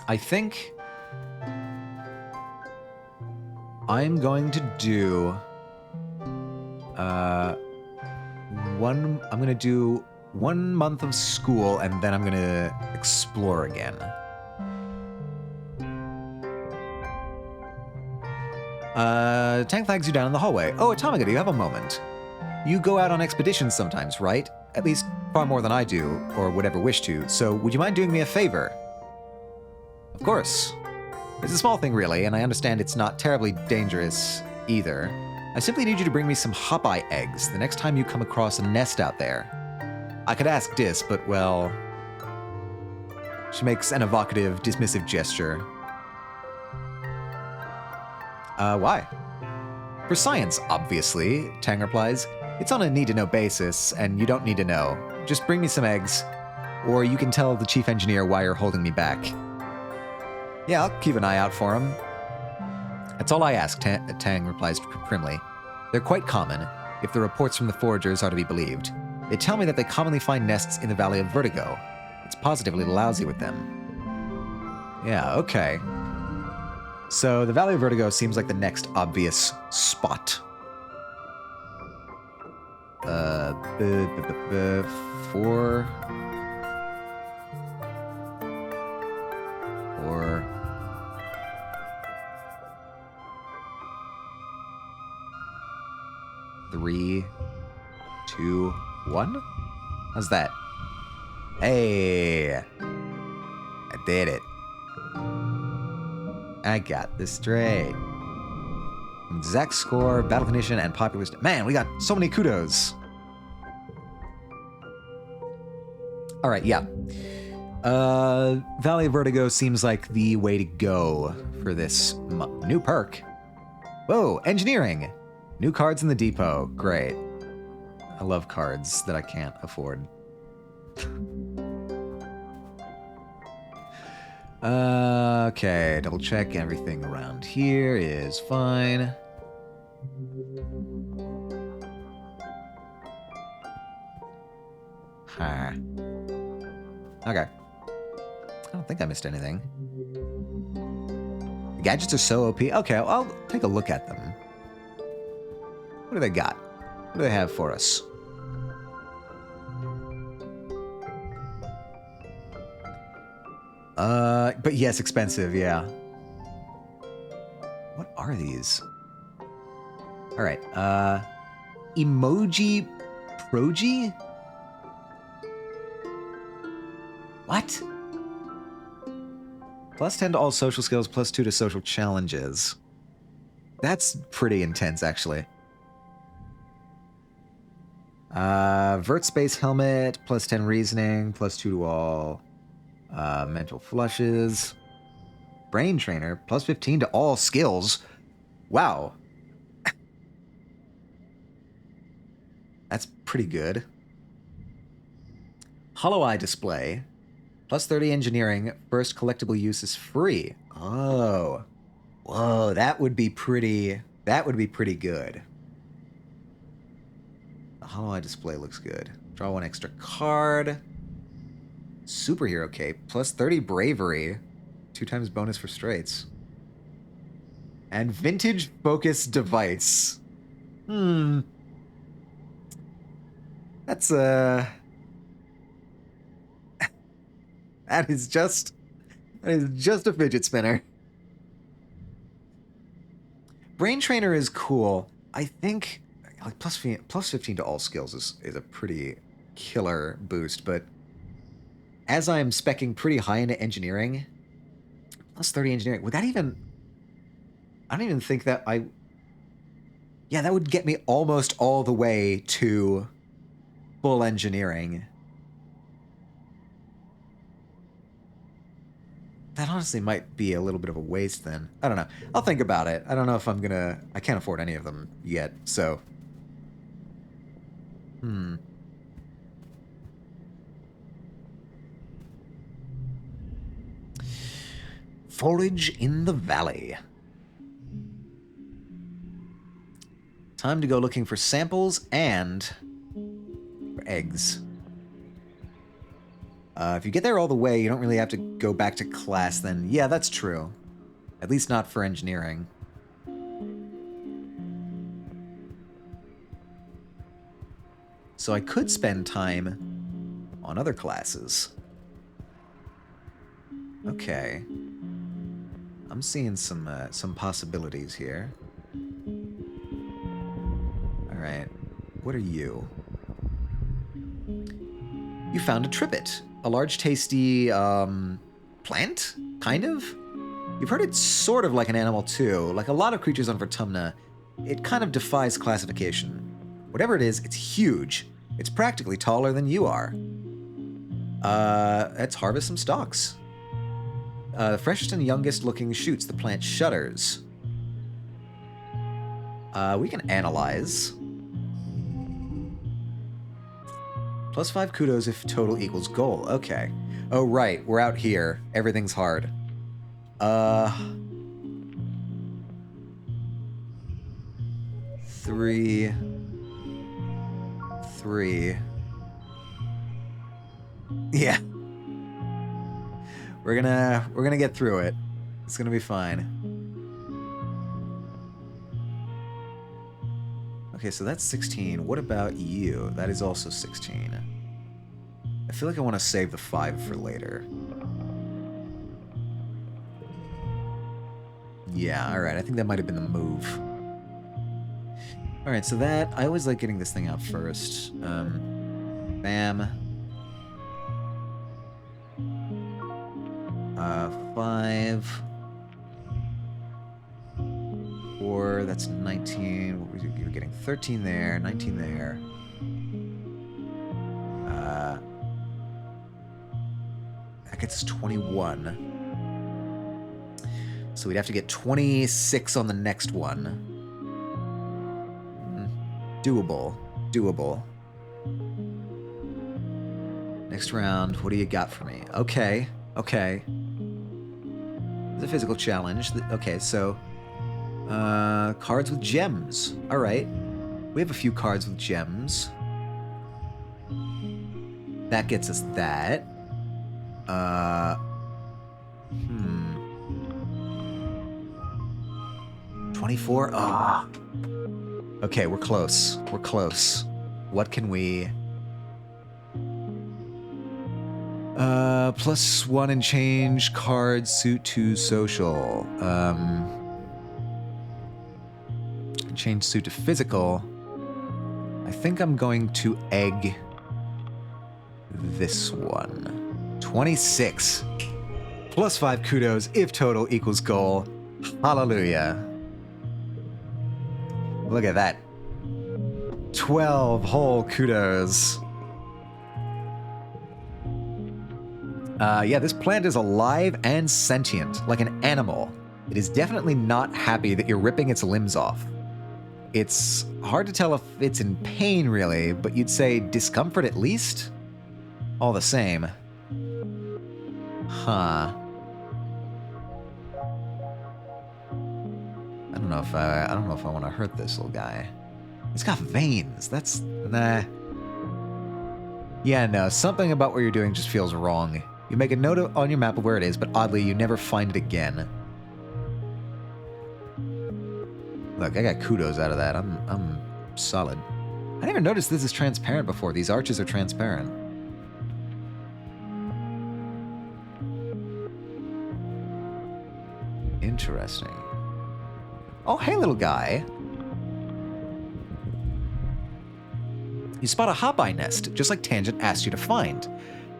I think I'm going to do I'm gonna do 1 month of school, and then I'm gonna explore again. Tank flags you down in the hallway. Oh, Atomica, do you have a moment? You go out on expeditions sometimes, right? At least far more than I do, or would ever wish to, so would you mind doing me a favor? Of course. It's a small thing, really, and I understand it's not terribly dangerous either. I simply need you to bring me some hop-eye eggs the next time you come across a nest out there. I could ask Dis, but, well... She makes an evocative, dismissive gesture. Why? For science, obviously, Tang replies. It's on a need-to-know basis, and you don't need to know. Just bring me some eggs, or you can tell the chief engineer why you're holding me back. Yeah, I'll keep an eye out for him. That's all I ask, Tang replies primly. They're quite common, if the reports from the foragers are to be believed. They tell me that they commonly find nests in the Valley of Vertigo. It's positively lousy with them. Yeah, okay. So the Valley of Vertigo seems like the next obvious spot. 4... Or... 3, 2, 1? How's that? Hey! I did it. I got this straight. Exact score, battle condition, and popular... Man, we got so many kudos. Alright, yeah. Valley of Vertigo seems like the way to go for this new perk. Whoa, engineering! New cards in the depot. Great. I love cards that I can't afford. Okay, double check everything around here is fine. Huh. Okay. I don't think I missed anything. The gadgets are so OP. Okay, I'll take a look at them. What do they got? What do they have for us? But yes, expensive, yeah. What are these? Alright, Emoji Proji? What? +10 to all social skills, +2 to social challenges. That's pretty intense, actually. Vert Space Helmet, +10 reasoning, +2 to all mental flushes. Brain Trainer, +15 to all skills. Wow. That's pretty good. Hollow Eye Display, +30 engineering, first collectible use is free. Oh. Whoa, that would be pretty good. The Hollow Eye Display looks good. Draw 1 extra card. Superhero Cape, +30 bravery. 2 times bonus for straights. And Vintage Focus Device. That's that is just a fidget spinner. Brain Trainer is cool. I think like +15 to all skills is a pretty killer boost, but as I'm speccing pretty high into engineering, +30 engineering, would that even... I don't even think that I... Yeah, that would get me almost all the way to full engineering. That honestly might be a little bit of a waste then. I don't know. I'll think about it. I don't know if I'm gonna... I can't afford any of them yet, so... Forage in the Valley. Time to go looking for samples and for eggs. If you get there all the way, you don't really have to go back to class then. Yeah, that's true. At least not for engineering. So I could spend time on other classes. Okay. I'm seeing some possibilities here. All right, what are you? You found a trivet, a large, tasty plant, kind of. You've heard it's sort of like an animal too. Like a lot of creatures on Vertumna, it kind of defies classification. Whatever it is, it's huge. It's practically taller than you are. Let's harvest some stalks. The freshest and youngest looking shoots. The plant shudders. We can analyze. +5 kudos if total equals goal. Okay. Oh, right. We're out here. Everything's hard. 3. Yeah. We're gonna get through it. It's gonna be fine. Okay, so that's 16. What about you? That is also 16. I feel like I want to save the 5 for later. Yeah, alright. I think that might have been the move. Alright, so that... I always like getting this thing out first. Bam. 5. 4, that's 19. You're getting 13 there, 19 there. That gets 21. So we'd have to get 26 on the next one. Doable. Doable. Next round, what do you got for me? Okay. Okay. It's a physical challenge. Okay, so... cards with gems. Alright. We have a few cards with gems. That gets us that. 24? Ah. Okay, we're close. We're close. What can we... +1 and change, card, suit to social. Change suit to physical. I think I'm going to egg this one. 26. +5 kudos if total equals goal. Hallelujah. Look at that. 12 whole kudos. Yeah, this plant is alive and sentient, like an animal. It is definitely not happy that you're ripping its limbs off. It's hard to tell if it's in pain, really, but you'd say discomfort at least? All the same. Huh. I don't know if I want to hurt this little guy. He's got veins. That's... nah. Yeah, no, something about what you're doing just feels wrong. You make a note on your map of where it is, but oddly, you never find it again. Look, I got kudos out of that. I'm solid. I never noticed this is transparent before. These arches are transparent. Interesting. Oh, hey, little guy. You spot a hop-eye nest, just like Tangent asked you to find.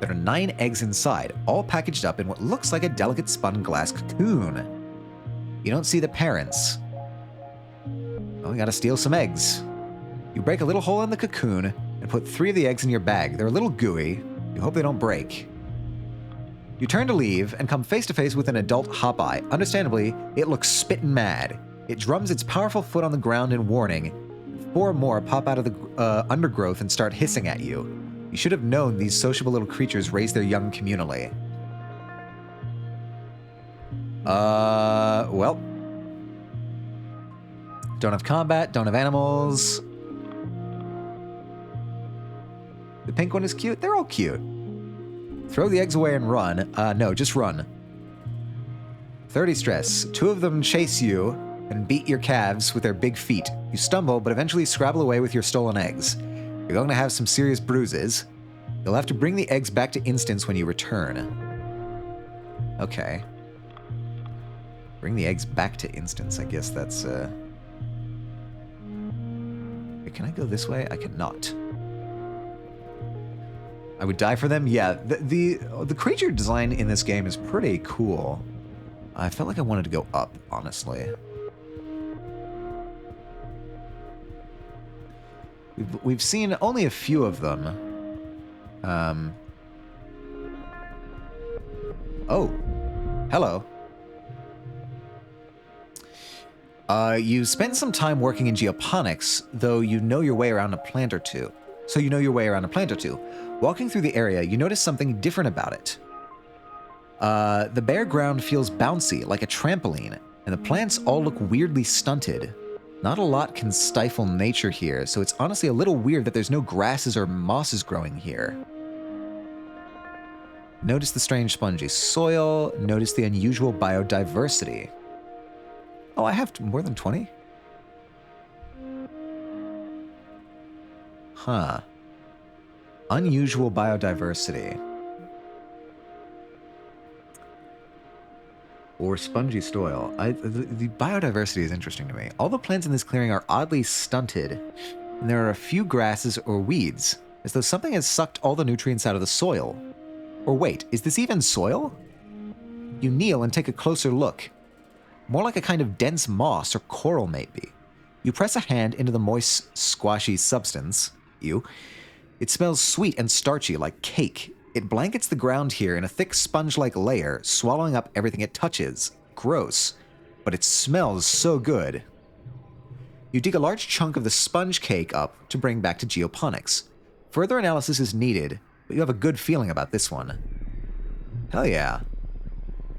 There are 9 eggs inside, all packaged up in what looks like a delicate spun glass cocoon. You don't see the parents. Well, we gotta steal some eggs. You break a little hole in the cocoon and put 3 of the eggs in your bag. They're a little gooey. You hope they don't break. You turn to leave and come face to face with an adult hop-eye. Understandably, it looks spittin' mad. It drums its powerful foot on the ground in warning. 4 more pop out of the undergrowth and start hissing at you. You should have known these sociable little creatures raise their young communally. Well. Don't have combat, don't have animals. The pink one is cute. They're all cute. Throw the eggs away and run. No, just run. 30 stress. 2 of them chase you and beat your calves with their big feet. You stumble, but eventually scrabble away with your stolen eggs. You're going to have some serious bruises. You'll have to bring the eggs back to instance when you return. Okay. Bring the eggs back to instance. I guess that's, Wait, can I go this way? I cannot. I would die for them? Yeah, the creature design in this game is pretty cool. I felt like I wanted to go up, honestly. We've seen only a few of them. Oh, hello. You spent some time working in geoponics, though you know your way around a plant or two. Walking through the area, you notice something different about it. The bare ground feels bouncy, like a trampoline, and the plants all look weirdly stunted. Not a lot can stifle nature here, so it's honestly a little weird that there's no grasses or mosses growing here. Notice the strange spongy soil. Notice the unusual biodiversity. Oh, I have more than 20? Huh. Unusual biodiversity. Or spongy soil. The biodiversity is interesting to me. All the plants in this clearing are oddly stunted, and there are a few grasses or weeds, as though something has sucked all the nutrients out of the soil. Or wait, is this even soil? You kneel and take a closer look. More like a kind of dense moss or coral, maybe. You press a hand into the moist, squashy substance. Ew. It smells sweet and starchy, like cake. It blankets the ground here in a thick sponge-like layer, swallowing up everything it touches. Gross. But it smells so good. You dig a large chunk of the sponge cake up to bring back to geoponics. Further analysis is needed, but you have a good feeling about this one. Hell yeah.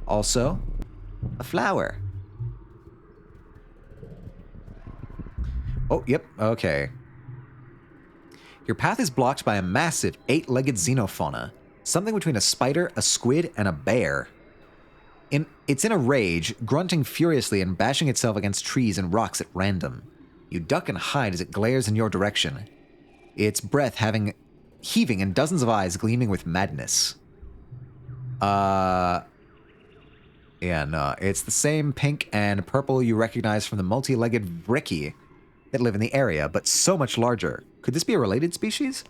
Also, a flower. Oh, yep, okay. Your path is blocked by a massive 8-legged xenofauna, something between a spider, a squid, and a bear. It's in a rage, grunting furiously and bashing itself against trees and rocks at random. You duck and hide as it glares in your direction, its breath heaving and dozens of eyes gleaming with madness. Yeah, no, it's the same pink and purple you recognize from the multi-legged Brickie that live in the area, but so much larger. Could this be a related species?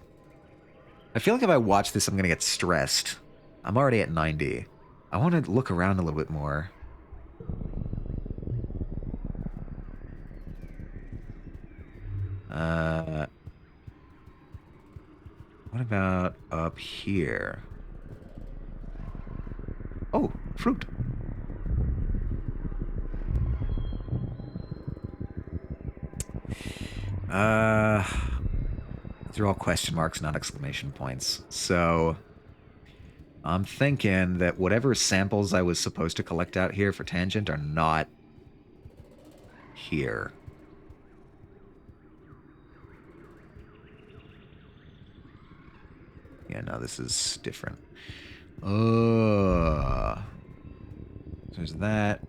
I feel like if I watch this, I'm going to get stressed. I'm already at 90. I want to look around a little bit more. What about up here? Oh, fruit. These are all question marks, not exclamation points. So I'm thinking that whatever samples I was supposed to collect out here for Tangent are not here. Yeah, no, this is different. So there's that.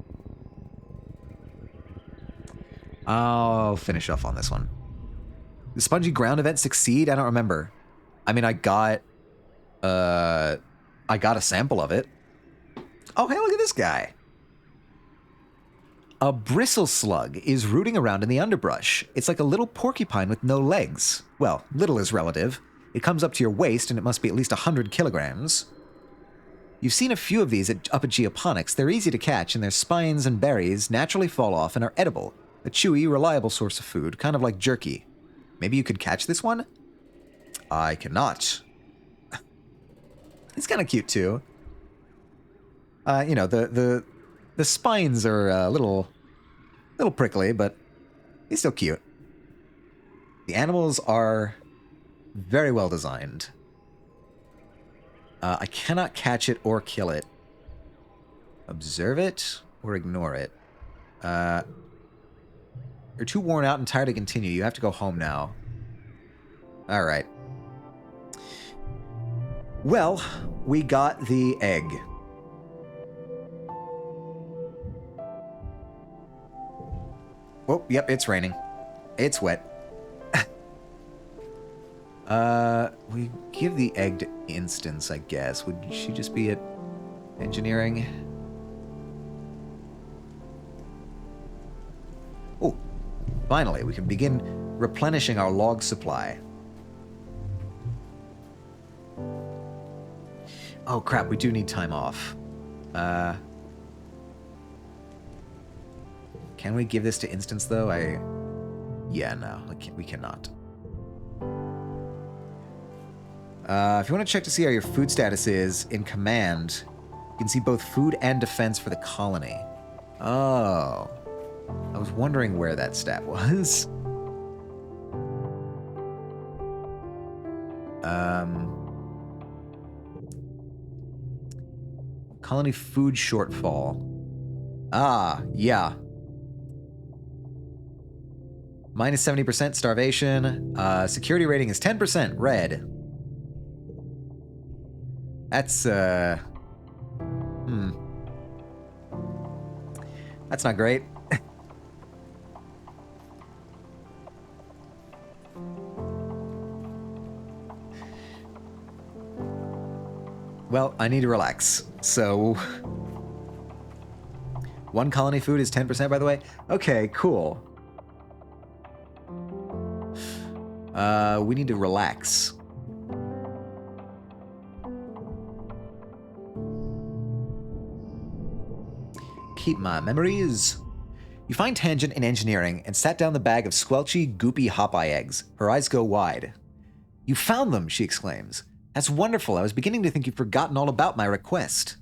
I'll finish off on this one. The spongy ground event succeed? I don't remember. I mean, I got a sample of it. Oh, hey, look at this guy. A bristle slug is rooting around in the underbrush. It's like a little porcupine with no legs. Well, little is relative. It comes up to your waist, and it must be at least 100 kilograms. You've seen a few of these up at Geoponics. They're easy to catch, and their spines and berries naturally fall off and are edible. A chewy, reliable source of food, kind of like jerky. Maybe you could catch this one? I cannot. It's kind of cute, too. You know, the spines are a little prickly, but he's still cute. The animals are very well designed. I cannot catch it or kill it. Observe it or ignore it. You're too worn out and tired to continue. You have to go home now. All right. Well, we got the egg. Oh, yep, it's raining. It's wet. We give the egg to Instance, I guess. Would she just be at engineering? Oh, finally, we can begin replenishing our log supply. Oh crap, we do need time off. Can we give this to Instance, though? Yeah, no, we cannot. If you want to check to see how your food status is in command, you can see both food and defense for the colony. Oh. I was wondering where that stat was. Colony food shortfall. Ah, yeah. Minus 70% starvation. Security rating is 10% red. That's, That's not great. Well, I need to relax, so... One colony food is 10%, by the way? Okay, cool. We need to relax. Keep my memories. You find Tangent in engineering and sat down the bag of squelchy, goopy hop-eye eggs. Her eyes go wide. You found them, she exclaims. That's wonderful. I was beginning to think you'd forgotten all about my request.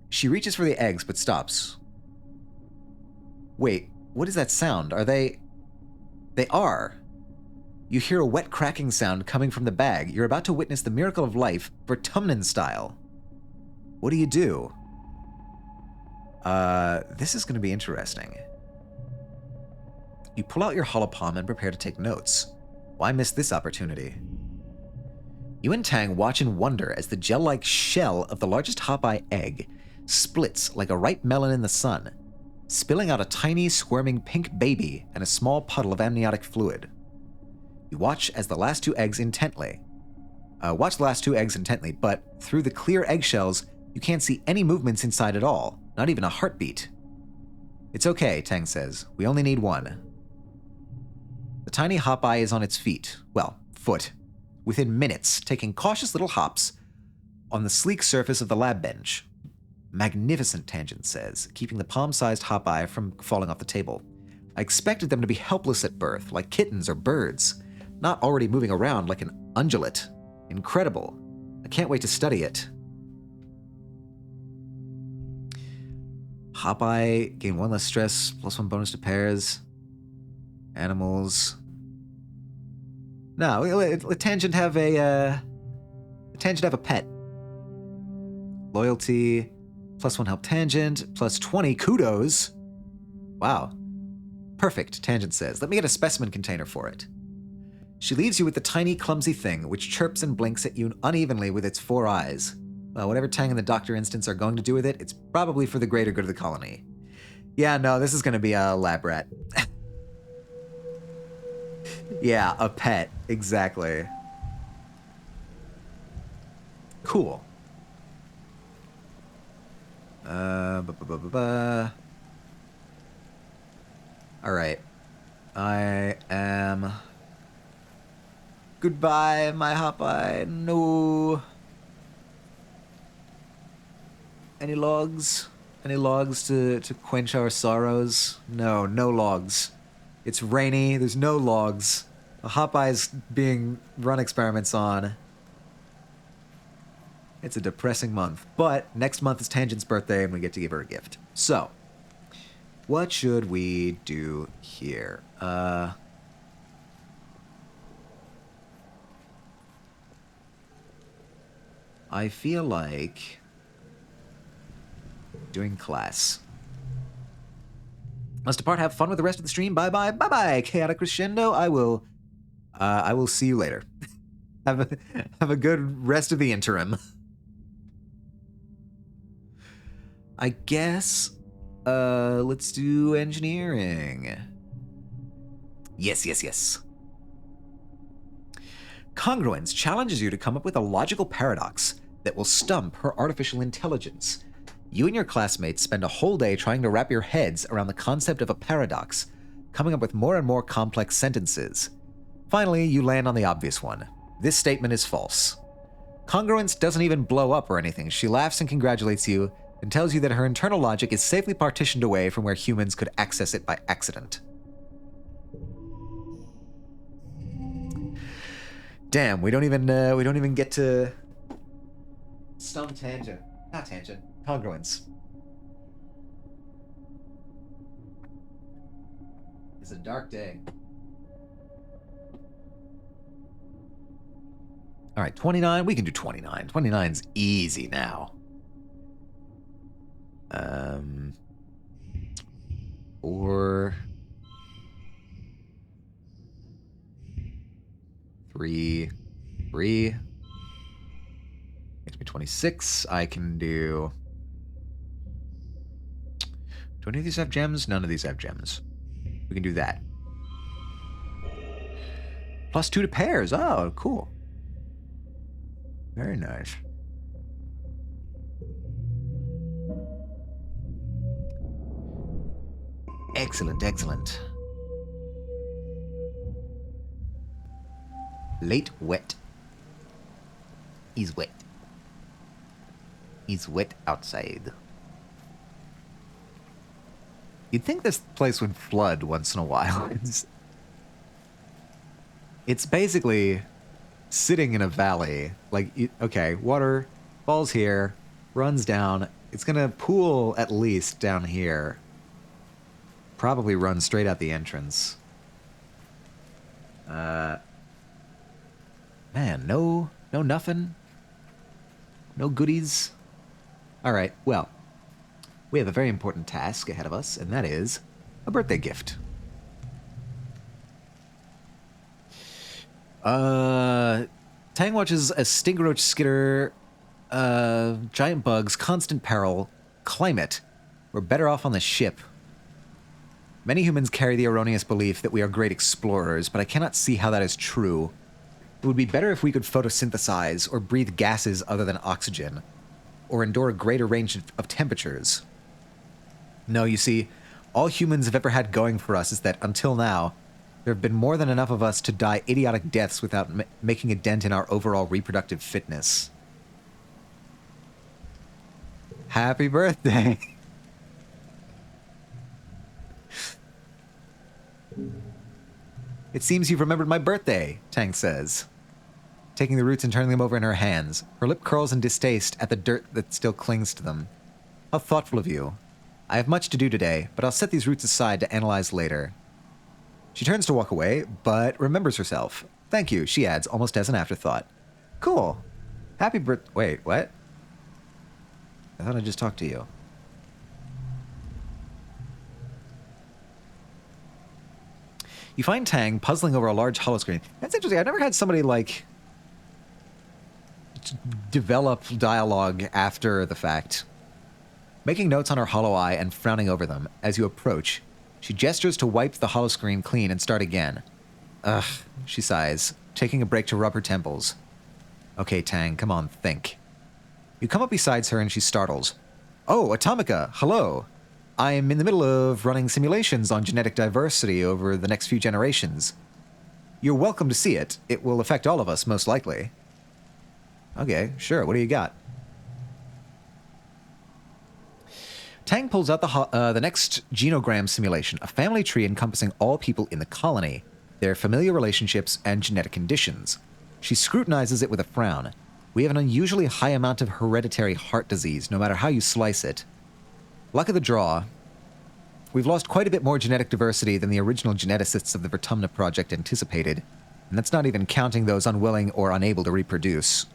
She reaches for the eggs, but stops. Wait, what is that sound? Are they... They are. You hear a wet cracking sound coming from the bag. You're about to witness the miracle of life, Vertumnan style. What do you do? This is going to be interesting. You pull out your holopalm and prepare to take notes. Why miss this opportunity? You and Tang watch in wonder as the gel-like shell of the largest hop-eye egg splits like a ripe melon in the sun, spilling out a tiny, squirming pink baby and a small puddle of amniotic fluid. You watch the last two eggs intently, but through the clear eggshells, you can't see any movements inside at all, not even a heartbeat. It's okay, Tang says. We only need one. The tiny hop-eye is on its feet, foot, within minutes, taking cautious little hops on the sleek surface of the lab bench. Magnificent, Tangent says, keeping the palm-sized hop-eye from falling off the table. I expected them to be helpless at birth, like kittens or birds, not already moving around like an ungulate. Incredible. I can't wait to study it. Hop-eye, gain 1 less stress, +1 bonus to pairs. Animals. No, let Tangent have a pet. Loyalty, +1 help Tangent, +20 kudos. Wow. Perfect, Tangent says. Let me get a specimen container for it. She leaves you with the tiny, clumsy thing, which chirps and blinks at you unevenly with its 4 eyes. Well, whatever Tang and the Doctor instance are going to do with it, it's probably for the greater good of the colony. Yeah, no, this is going to be a lab rat. Yeah, a pet. Exactly. Cool. Alright. I am... Goodbye, my hop-eye. No. Any logs? Any logs to quench our sorrows? No, no logs. It's rainy, there's no logs. The hop-eye's being run experiments on. It's a depressing month. But next month is Tangent's birthday and we get to give her a gift. So, what should we do here? I feel like doing class. Must depart. Have fun with the rest of the stream. Bye bye. Bye bye. Chaotic crescendo. I will see you later. have a good rest of the interim. I guess. Let's do engineering. Yes. Congruence challenges you to come up with a logical paradox that will stump her artificial intelligence. You and your classmates spend a whole day trying to wrap your heads around the concept of a paradox, coming up with more and more complex sentences. Finally, you land on the obvious one. This statement is false. Congruence doesn't even blow up or anything. She laughs and congratulates you and tells you that her internal logic is safely partitioned away from where humans could access it by accident. Damn, we don't even get to stump tangent. Not tangent. Congruence. It's a dark day. All right, 29. We can do 29. 29's easy now. 4, 3, 3. Makes me 26. I can do... Do any of these have gems? None of these have gems. We can do that. +2 to pairs. Oh, cool. Very nice. Excellent, excellent. Late wet. He's wet. He's wet outside. You'd think this place would flood once in a while. It's basically sitting in a valley. Like, okay, water falls here, runs down. It's gonna pool at least down here. Probably run straight out the entrance. Man, no nothing. No goodies. All right, well, we have a very important task ahead of us, and that is a birthday gift. Tang watches a stingroach skitter, giant bugs, constant peril, climate. We're better off on the ship. Many humans carry the erroneous belief that we are great explorers, but I cannot see how that is true. It would be better if we could photosynthesize or breathe gases other than oxygen, or endure a greater range of temperatures. No, you see, all humans have ever had going for us is that, until now, there have been more than enough of us to die idiotic deaths without making a dent in our overall reproductive fitness. Happy birthday! It seems you've remembered my birthday, Tang says, taking the roots and turning them over in her hands. Her lip curls in distaste at the dirt that still clings to them. How thoughtful of you. I have much to do today, but I'll set these roots aside to analyze later. She turns to walk away, but remembers herself. Thank you, she adds, almost as an afterthought. Cool. Happy birthday. Wait, what? I thought I just talked to you. You find Tang puzzling over a large holoscreen. That's interesting. I've never had somebody, like, develop dialogue after the fact. Making notes on her hollow eye and frowning over them, as you approach, she gestures to wipe the holoscreen clean and start again. Ugh, she sighs, taking a break to rub her temples. Okay, Tang, come on, think. You come up beside her and she startles. Oh, Atomica, hello. I'm in the middle of running simulations on genetic diversity over the next few generations. You're welcome to see it. It will affect all of us, most likely. Okay, sure, what do you got? Tang pulls out the next genogram simulation, a family tree encompassing all people in the colony, their familiar relationships, and genetic conditions. She scrutinizes it with a frown. We have an unusually high amount of hereditary heart disease, no matter how you slice it. Luck of the draw, we've lost quite a bit more genetic diversity than the original geneticists of the Vertumna Project anticipated, and that's not even counting those unwilling or unable to reproduce.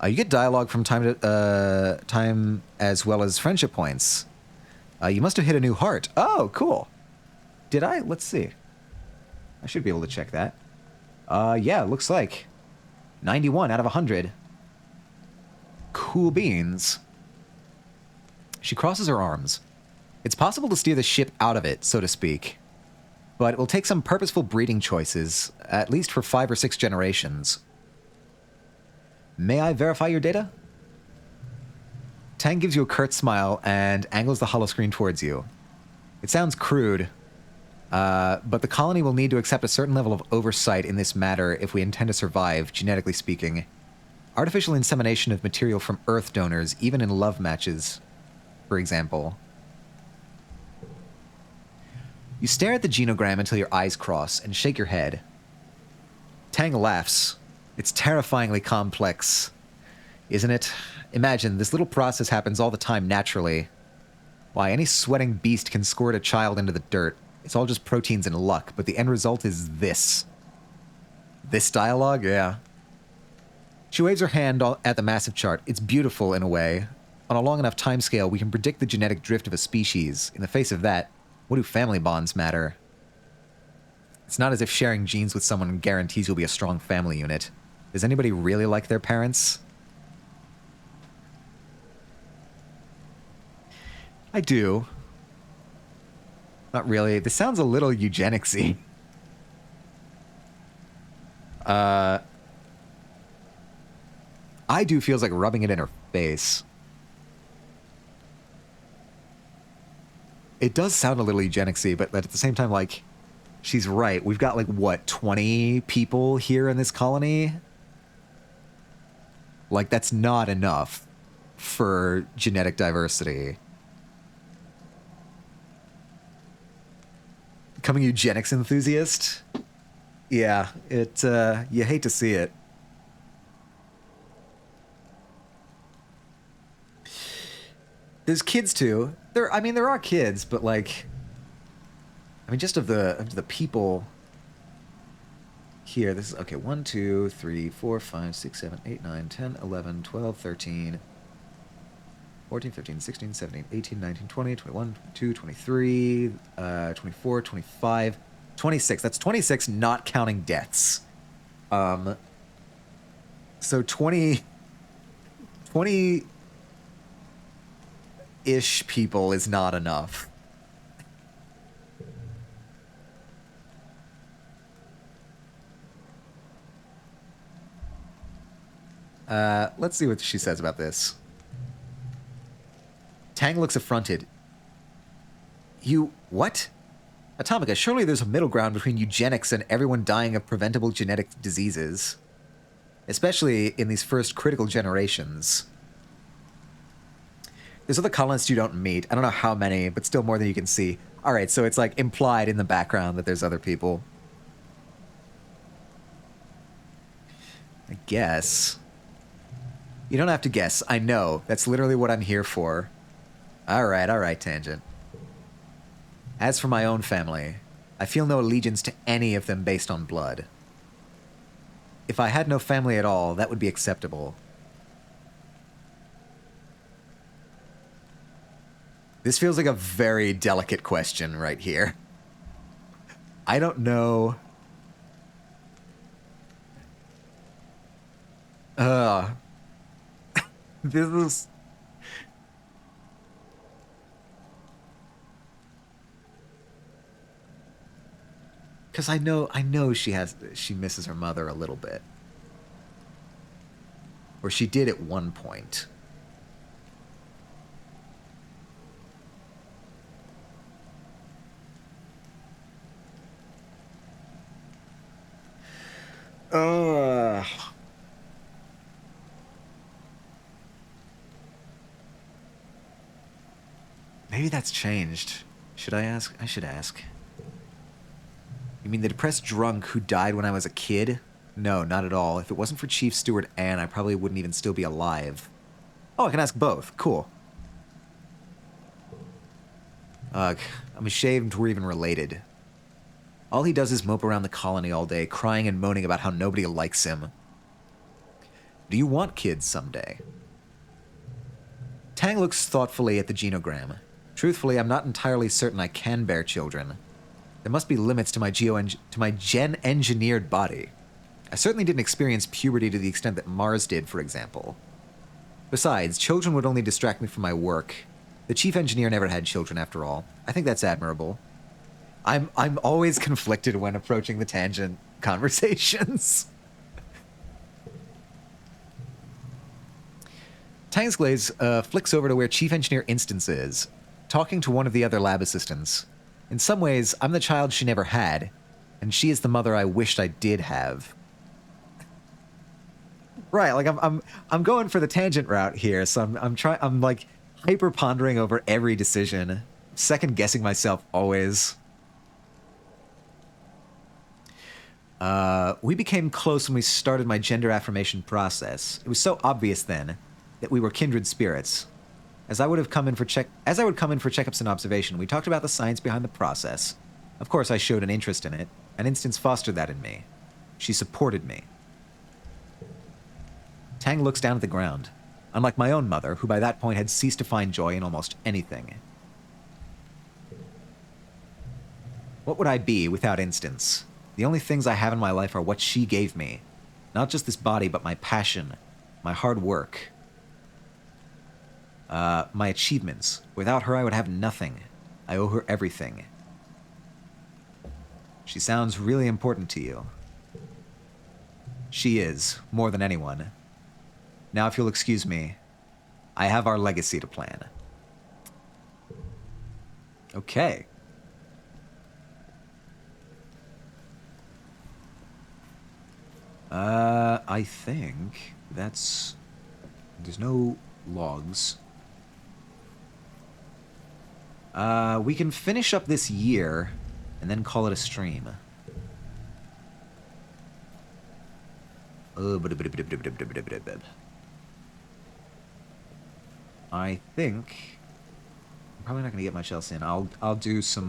You get dialogue from time to time as well as friendship points. You must have hit a new heart. Oh, cool. Did I? Let's see. I should be able to check that. Yeah, looks like 91 out of 100. Cool beans. She crosses her arms. It's possible to steer the ship out of it, so to speak. But it will take some purposeful breeding choices, at least for 5 or 6 generations. May I verify your data? Tang gives you a curt smile and angles the holoscreen towards you. It sounds crude, but the colony will need to accept a certain level of oversight in this matter if we intend to survive, genetically speaking. Artificial insemination of material from Earth donors, even in love matches, for example. You stare at the genogram until your eyes cross and shake your head. Tang laughs. It's terrifyingly complex, isn't it? Imagine, this little process happens all the time naturally. Why, any sweating beast can squirt a child into the dirt. It's all just proteins and luck, but the end result is this. This dialogue? Yeah. She waves her hand at the massive chart. It's beautiful in a way. On a long enough timescale, we can predict the genetic drift of a species. In the face of that, what do family bonds matter? It's not as if sharing genes with someone guarantees you'll be a strong family unit. Does anybody really like their parents? I do. Not really. This sounds a little eugenicsy. I do feels like rubbing it in her face. It does sound a little eugenicsy, but at the same time, like, she's right. We've got, like, what, 20 people here in this colony? Like, that's not enough for genetic diversity. Becoming eugenics enthusiast? Yeah, you hate to see it. There's kids too. There are kids, but like, just of the people here. This is okay. 1, 2, 3, 4, 5, 6, 7, 8, 9, 10, 11, 12, 13, 14, 15, 16, 17, 18, 19, 20, 21, 22, 23, 24, 25, 26. That's 26, not counting deaths. So 20-ish people is not enough. Let's see what she says about this. Tang looks affronted. You... what? Atomica, surely there's a middle ground between eugenics and everyone dying of preventable genetic diseases. Especially in these first critical generations. There's other colonists you don't meet. I don't know how many, but still more than you can see. Alright, so it's like implied in the background that there's other people. I guess. You don't have to guess. I know. That's literally what I'm here for. Alright, Tangent. As for my own family, I feel no allegiance to any of them based on blood. If I had no family at all, that would be acceptable. This feels like a very delicate question right here. I don't know. This is... Because I know she misses her mother a little bit. Or she did at one point. Maybe that's changed. Should I ask? I should ask. You mean the depressed drunk who died when I was a kid? No, not at all. If it wasn't for Chief Steward Anne, I probably wouldn't even still be alive. Oh, I can ask both. Cool. Ugh, I'm ashamed we're even related. All he does is mope around the colony all day, crying and moaning about how nobody likes him. Do you want kids someday? Tang looks thoughtfully at the genogram. Truthfully, I'm not entirely certain I can bear children. There must be limits to my gen-engineered body. I certainly didn't experience puberty to the extent that Mars did, for example. Besides, children would only distract me from my work. The chief engineer never had children, after all. I think that's admirable. I'm always conflicted when approaching the tangent conversations. Tang's glaze flicks over to where Chief Engineer Instance is, talking to one of the other lab assistants. In some ways, I'm the child she never had, and she is the mother I wished I did have. Right, like I'm going for the tangent route here, so I'm like hyper pondering over every decision, second guessing myself always. We became close when we started my gender affirmation process. It was so obvious then that we were kindred spirits. As I would come in for checkups and observation, we talked about the science behind the process. Of course, I showed an interest in it, and Instance fostered that in me. She supported me. Tang looks down at the ground, unlike my own mother, who by that point had ceased to find joy in almost anything. What would I be without Instance? The only things I have in my life are what she gave me. Not just this body, but my passion, my hard work, my achievements. Without her, I would have nothing. I owe her everything. She sounds really important to you. She is, more than anyone. Now, if you'll excuse me, I have our legacy to plan. Okay. I think that's... There's no logs. We can finish up this year and then call it a stream. I think I'm probably not gonna get much else in. I'll do some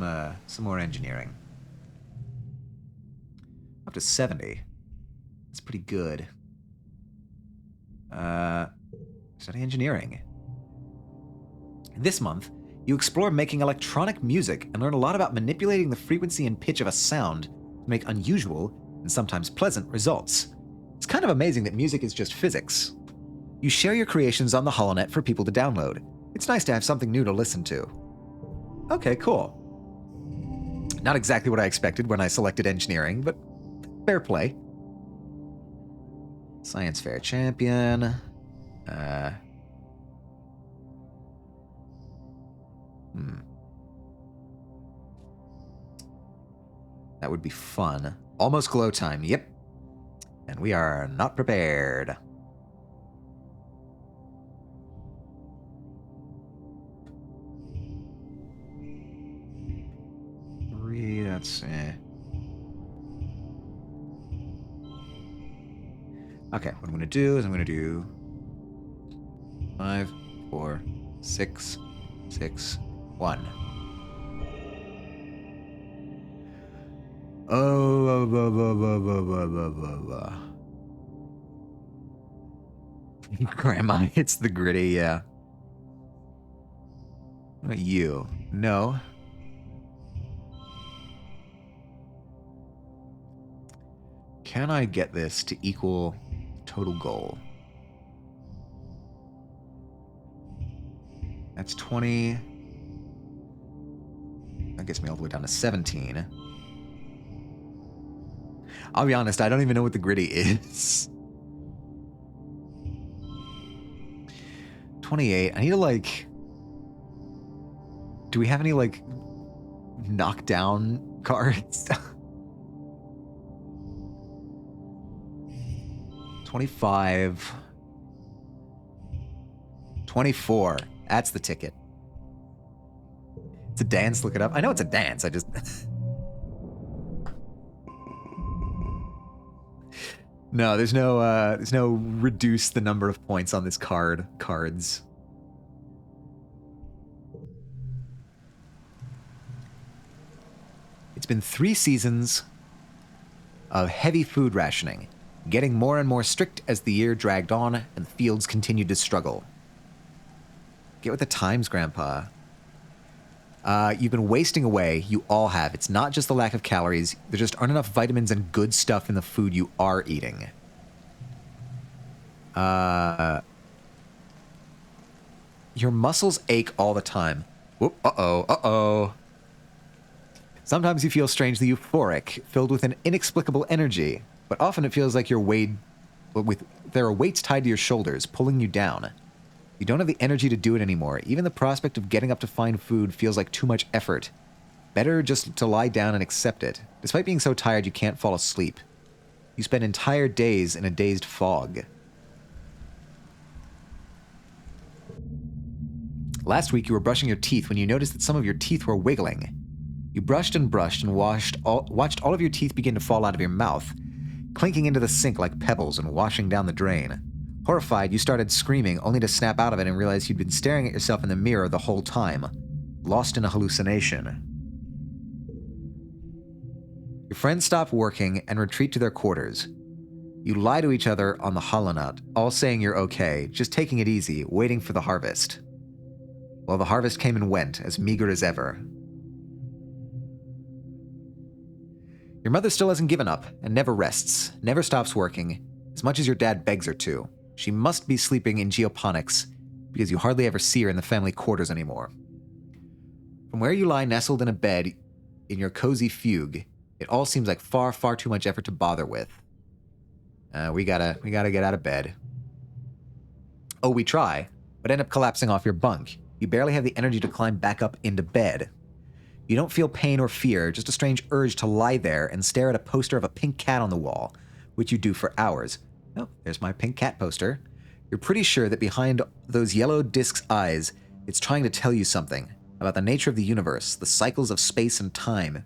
more engineering. Up to 70. That's pretty good. Study engineering. This month, you explore making electronic music and learn a lot about manipulating the frequency and pitch of a sound to make unusual and sometimes pleasant results. It's kind of amazing that music is just physics. You share your creations on the HoloNet for people to download. It's nice to have something new to listen to. Okay, cool. Not exactly what I expected when I selected engineering, but fair play. Science fair champion. That would be fun. Almost glow time, yep. And we are not prepared. Three, that's Okay, what I'm gonna do is I'm gonna do 5, 4, 6, 6, 1. Oh, Grandma hits the gritty, yeah. What about you? No. Can I get this to equal total goal? That's 20. That gets me all the way down to 17. I'll be honest, I don't even know what the gritty is. 28. I need to, like... Do we have any, like, knockdown cards? 25. 24. That's the ticket. It's a dance, look it up. I know it's a dance, I just... No, there's no reduce the number of points on this cards. It's been 3 seasons of heavy food rationing, getting more and more strict as the year dragged on and the fields continued to struggle. Get with the times, Grandpa. You've been wasting away. You all have. It's not just the lack of calories. There just aren't enough vitamins and good stuff in the food you are eating. Your muscles ache all the time. Whoop, uh-oh. Sometimes you feel strangely euphoric, filled with an inexplicable energy, but often it feels like there are weights tied to your shoulders, pulling you down. You don't have the energy to do it anymore. Even the prospect of getting up to find food feels like too much effort. Better just to lie down and accept it. Despite being so tired, you can't fall asleep. You spend entire days in a dazed fog. Last week, you were brushing your teeth when you noticed that some of your teeth were wiggling. You brushed and watched all of your teeth begin to fall out of your mouth, clinking into the sink like pebbles and washing down the drain. Horrified, you started screaming, only to snap out of it and realize you'd been staring at yourself in the mirror the whole time, lost in a hallucination. Your friends stop working and retreat to their quarters. You lie to each other on the holonaut, all saying you're okay, just taking it easy, waiting for the harvest. Well, the harvest came and went, as meager as ever. Your mother still hasn't given up, and never rests, never stops working, as much as your dad begs her to. She must be sleeping in geoponics, because you hardly ever see her in the family quarters anymore. From where you lie nestled in a bed in your cozy fugue, it all seems like far, far too much effort to bother with. We gotta get out of bed. Oh, we try, but end up collapsing off your bunk. You barely have the energy to climb back up into bed. You don't feel pain or fear, just a strange urge to lie there and stare at a poster of a pink cat on the wall, which you do for hours. Oh, there's my pink cat poster. You're pretty sure that behind those yellow disc's eyes, it's trying to tell you something about the nature of the universe, the cycles of space and time.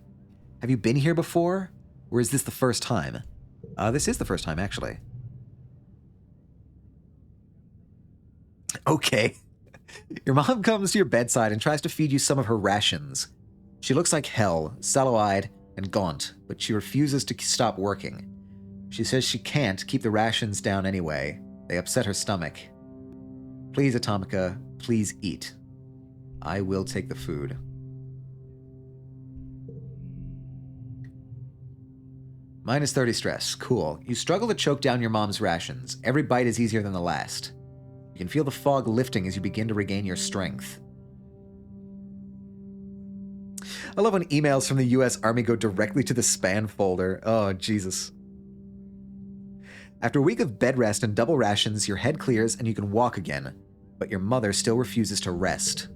Have you been here before? Or is this the first time? This is the first time, actually. Okay. Your mom comes to your bedside and tries to feed you some of her rations. She looks like hell, sallow-eyed and gaunt, but she refuses to stop working. She says she can't keep the rations down anyway. They upset her stomach. Please, Atomica, please eat. I will take the food. Minus 30 stress. Cool. You struggle to choke down your mom's rations. Every bite is easier than the last. You can feel the fog lifting as you begin to regain your strength. I love when emails from the US Army go directly to the spam folder. Oh, Jesus. After a week of bed rest and double rations, your head clears and you can walk again, but your mother still refuses to rest.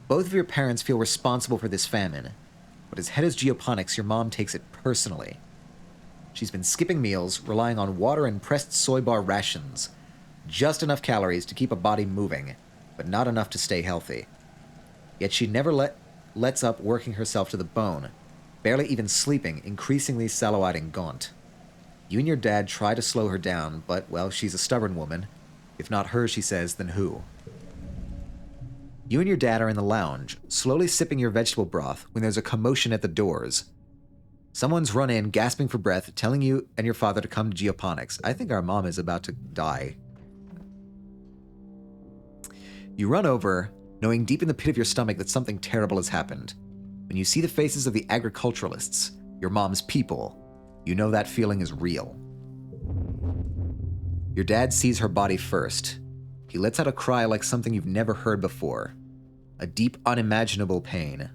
Both of your parents feel responsible for this famine, but as head of geoponics, your mom takes it personally. She's been skipping meals, relying on water and pressed soy bar rations. Just enough calories to keep a body moving, but not enough to stay healthy. Yet she never lets up working herself to the bone, barely even sleeping, increasingly sallow-eyed and gaunt. You and your dad try to slow her down, but, well, she's a stubborn woman. If not her, she says, then who? You and your dad are in the lounge, slowly sipping your vegetable broth when there's a commotion at the doors. Someone's run in, gasping for breath, telling you and your father to come to geoponics. I think our mom is about to die. You run over, knowing deep in the pit of your stomach that something terrible has happened. When you see the faces of the agriculturalists, your mom's people, you know that feeling is real. Your dad sees her body first. He lets out a cry like something you've never heard before. A deep, unimaginable pain.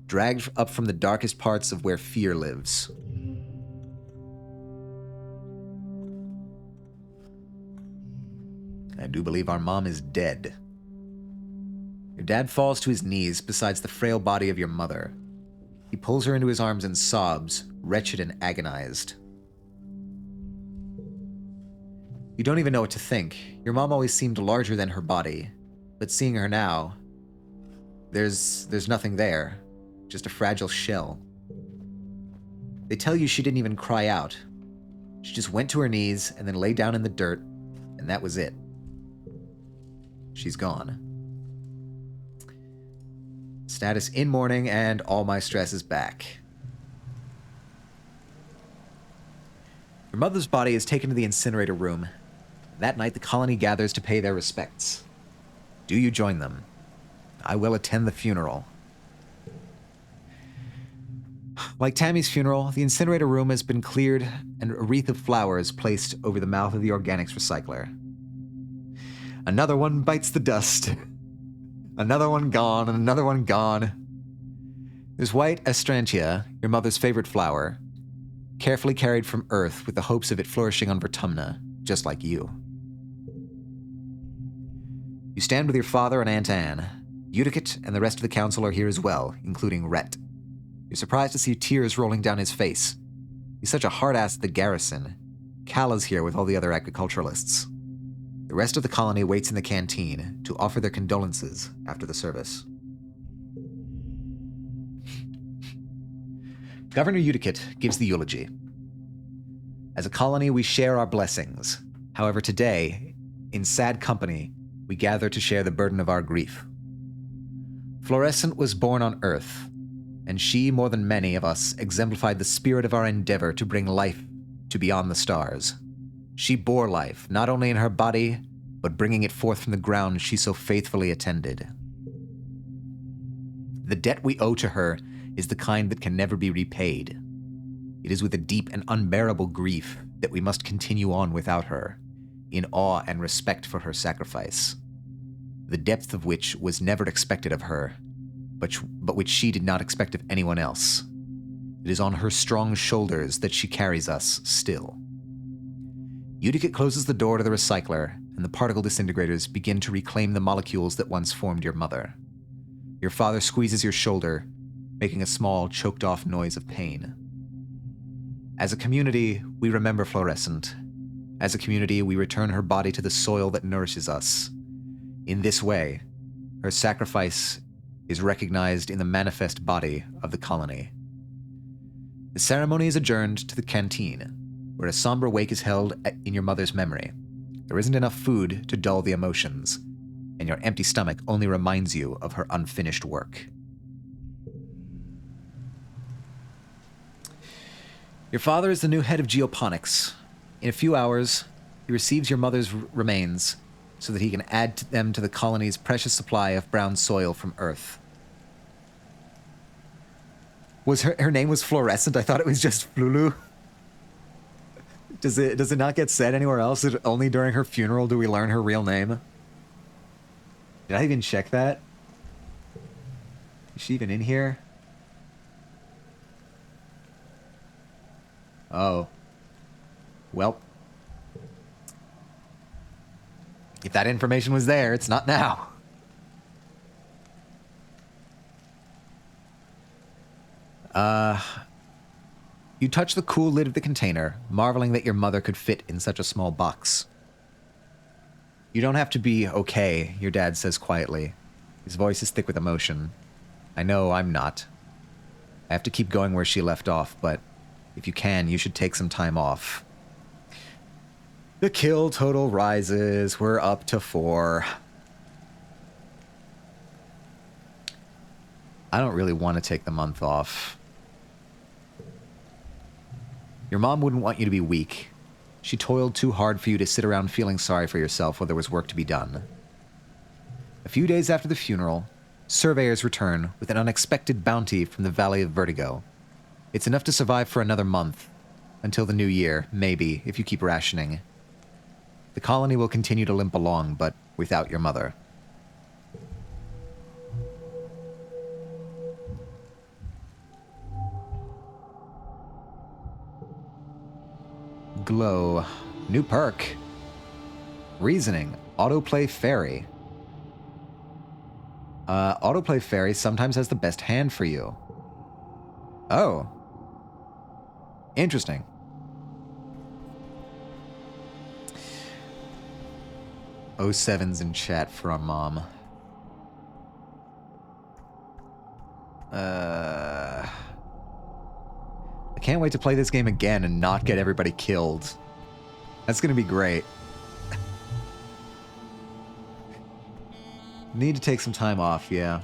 Dragged up from the darkest parts of where fear lives. I do believe our mom is dead. Your dad falls to his knees beside the frail body of your mother. He pulls her into his arms and sobs, wretched and agonized. You don't even know what to think. Your mom always seemed larger than her body, but seeing her now, there's nothing there, just a fragile shell. They tell you she didn't even cry out. She just went to her knees and then lay down in the dirt, and that was it. She's gone. Status in mourning, and all my stress is back. Your mother's body is taken to the incinerator room. That night, the colony gathers to pay their respects. Do you join them? I will attend the funeral. Like Tammy's funeral, the incinerator room has been cleared and a wreath of flowers placed over the mouth of the organics recycler. Another one bites the dust. Another one gone, and another one gone. There's white astrantia, your mother's favorite flower, carefully carried from Earth with the hopes of it flourishing on Vertumna, just like you. You stand with your father and Aunt Anne. Eudicat and the rest of the council are here as well, including Rhett. You're surprised to see tears rolling down his face. He's such a hard-ass at the garrison. Cal is here with all the other agriculturalists. The rest of the colony waits in the canteen to offer their condolences after the service. Governor Uticate gives the eulogy. As a colony, we share our blessings. However, today, in sad company, we gather to share the burden of our grief. Fluorescent was born on Earth, and she, more than many of us, exemplified the spirit of our endeavor to bring life to beyond the stars. She bore life, not only in her body, but bringing it forth from the ground she so faithfully attended. The debt we owe to her is the kind that can never be repaid. It is with a deep and unbearable grief that we must continue on without her, in awe and respect for her sacrifice, the depth of which was never expected of her, but which she did not expect of anyone else. It is on her strong shoulders that she carries us still. Uticate closes the door to the recycler, and the particle disintegrators begin to reclaim the molecules that once formed your mother. Your father squeezes your shoulder, making a small, choked-off noise of pain. As a community, we remember Fluorescent. As a community, we return her body to the soil that nourishes us. In this way, her sacrifice is recognized in the manifest body of the colony. The ceremony is adjourned to the canteen, where a somber wake is held in your mother's memory. There isn't enough food to dull the emotions, and your empty stomach only reminds you of her unfinished work. Your father is the new head of geoponics. In a few hours, he receives your mother's remains so that he can add them to the colony's precious supply of brown soil from Earth. Was her name was Fluorescent? I thought it was just Flulu. Does it not get said anywhere else? Only during her funeral do we learn her real name? Did I even check that? Is she even in here? Oh. Well. If that information was there, it's not now. You touch the cool lid of the container, marveling that your mother could fit in such a small box. You don't have to be okay, your dad says quietly. His voice is thick with emotion. I know I'm not. I have to keep going where she left off, but if you can, you should take some time off. The kill total rises. We're up to 4. I don't really want to take the month off. Your mom wouldn't want you to be weak. She toiled too hard for you to sit around feeling sorry for yourself while there was work to be done. A few days after the funeral, surveyors return with an unexpected bounty from the Valley of Vertigo. It's enough to survive for another month. Until the new year, maybe, if you keep rationing. The colony will continue to limp along, but without your mother. Glow. New perk. Reasoning. Autoplay Fairy. Autoplay Fairy sometimes has the best hand for you. Oh. Interesting. '07's in chat from Mom. I can't wait to play this game again and not get everybody killed. That's gonna be great. Need to take some time off, yeah.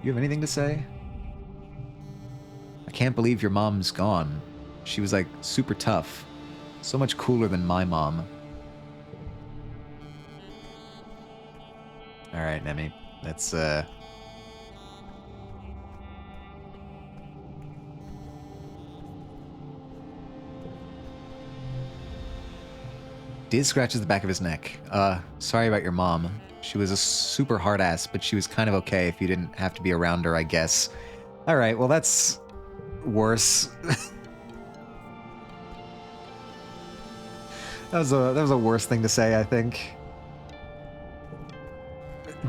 You have anything to say? I can't believe your mom's gone. She was like super tough. So much cooler than my mom. Alright, Nemi. Let's Diz scratches the back of his neck. Sorry about your mom. She was a super hard ass, but she was kind of okay if you didn't have to be around her, I guess. Alright, well that's worse. That was a worse thing to say, I think.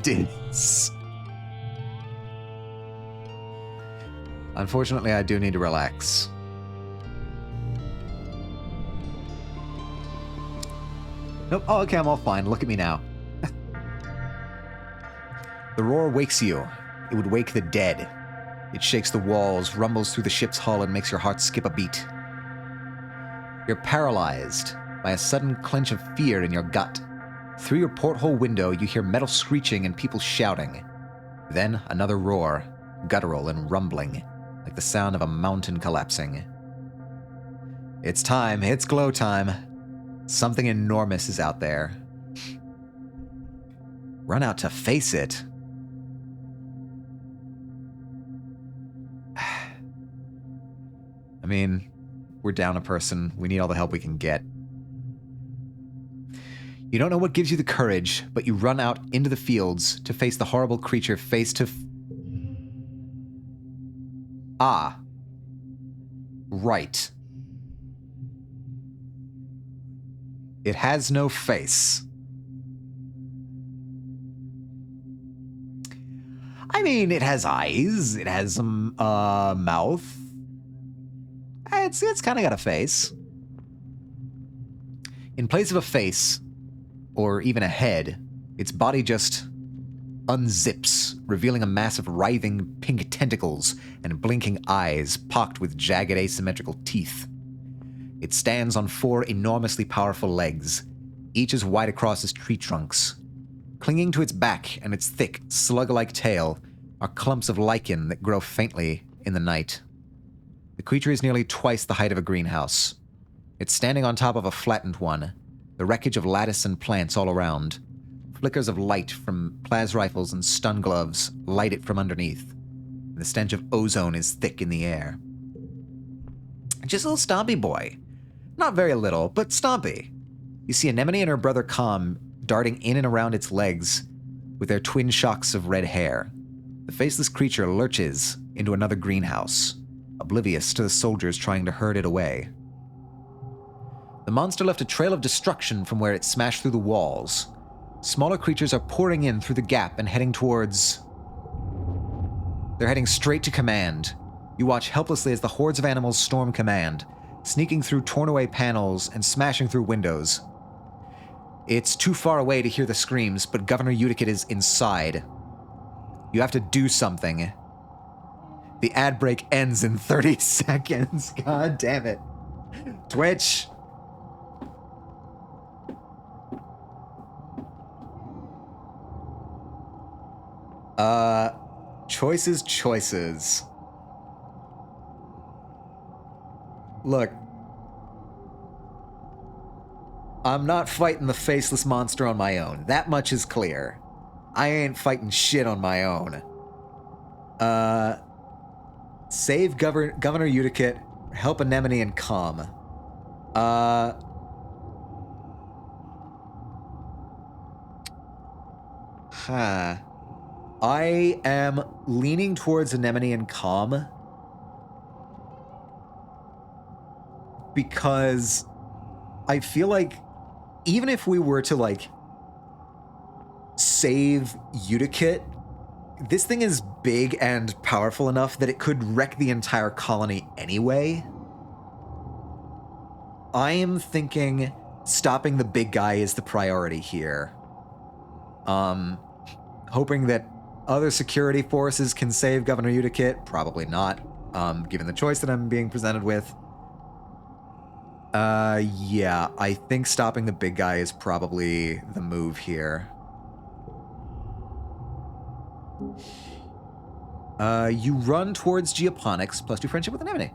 Diz. Unfortunately, I do need to relax. Nope. Oh, okay, I'm all fine. Look at me now. The roar wakes you. It would wake the dead. It shakes the walls, rumbles through the ship's hull, and makes your heart skip a beat. You're paralyzed by a sudden clench of fear in your gut. Through your porthole window, you hear metal screeching and people shouting. Then another roar, guttural and rumbling, like the sound of a mountain collapsing. It's time. It's glow time. Something enormous is out there. Run out to face it. I mean, we're down a person. We need all the help we can get. You don't know what gives you the courage, but you run out into the fields to face the horrible creature face to... Ah. Right. It has no face. I mean, it has eyes. It has a mouth. It's kind of got a face. In place of a face, or even a head, its body just unzips, revealing a mass of writhing pink tentacles and blinking eyes pocked with jagged asymmetrical teeth. It stands on 4 enormously powerful legs, each as wide across as tree trunks. Clinging to its back and its thick, slug-like tail are clumps of lichen that grow faintly in the night. The creature is nearly twice the height of a greenhouse. It's standing on top of a flattened one, the wreckage of lattice and plants all around. Flickers of light from plas rifles and stun gloves light it from underneath. The stench of ozone is thick in the air. Just a little stompy boy. Not very little, but stompy. You see Anemone and her brother Calm darting in and around its legs with their twin shocks of red hair. The faceless creature lurches into another greenhouse, oblivious to the soldiers trying to herd it away. The monster left a trail of destruction from where it smashed through the walls. Smaller creatures are pouring in through the gap and heading towards... They're heading straight to command. You watch helplessly as the hordes of animals storm command, sneaking through torn-away panels and smashing through windows. It's too far away to hear the screams, but Governor Uticate is inside. You have to do something. The ad break ends in 30 seconds. God damn it. Twitch. Choices. Look. I'm not fighting the faceless monster on my own. That much is clear. I ain't fighting shit on my own. Save Governor Uticate, help Anemone and Calm. I am leaning towards Anemone and Calm because I feel like even if we were to, like, save Uticate, this thing is big and powerful enough that it could wreck the entire colony anyway. I am thinking stopping the big guy is the priority here. Hoping that other security forces can save Governor Uticate. Probably not, given the choice that I'm being presented with. Yeah, I think stopping the big guy is probably the move here. You run towards Geoponics, +2 friendship with Anemone.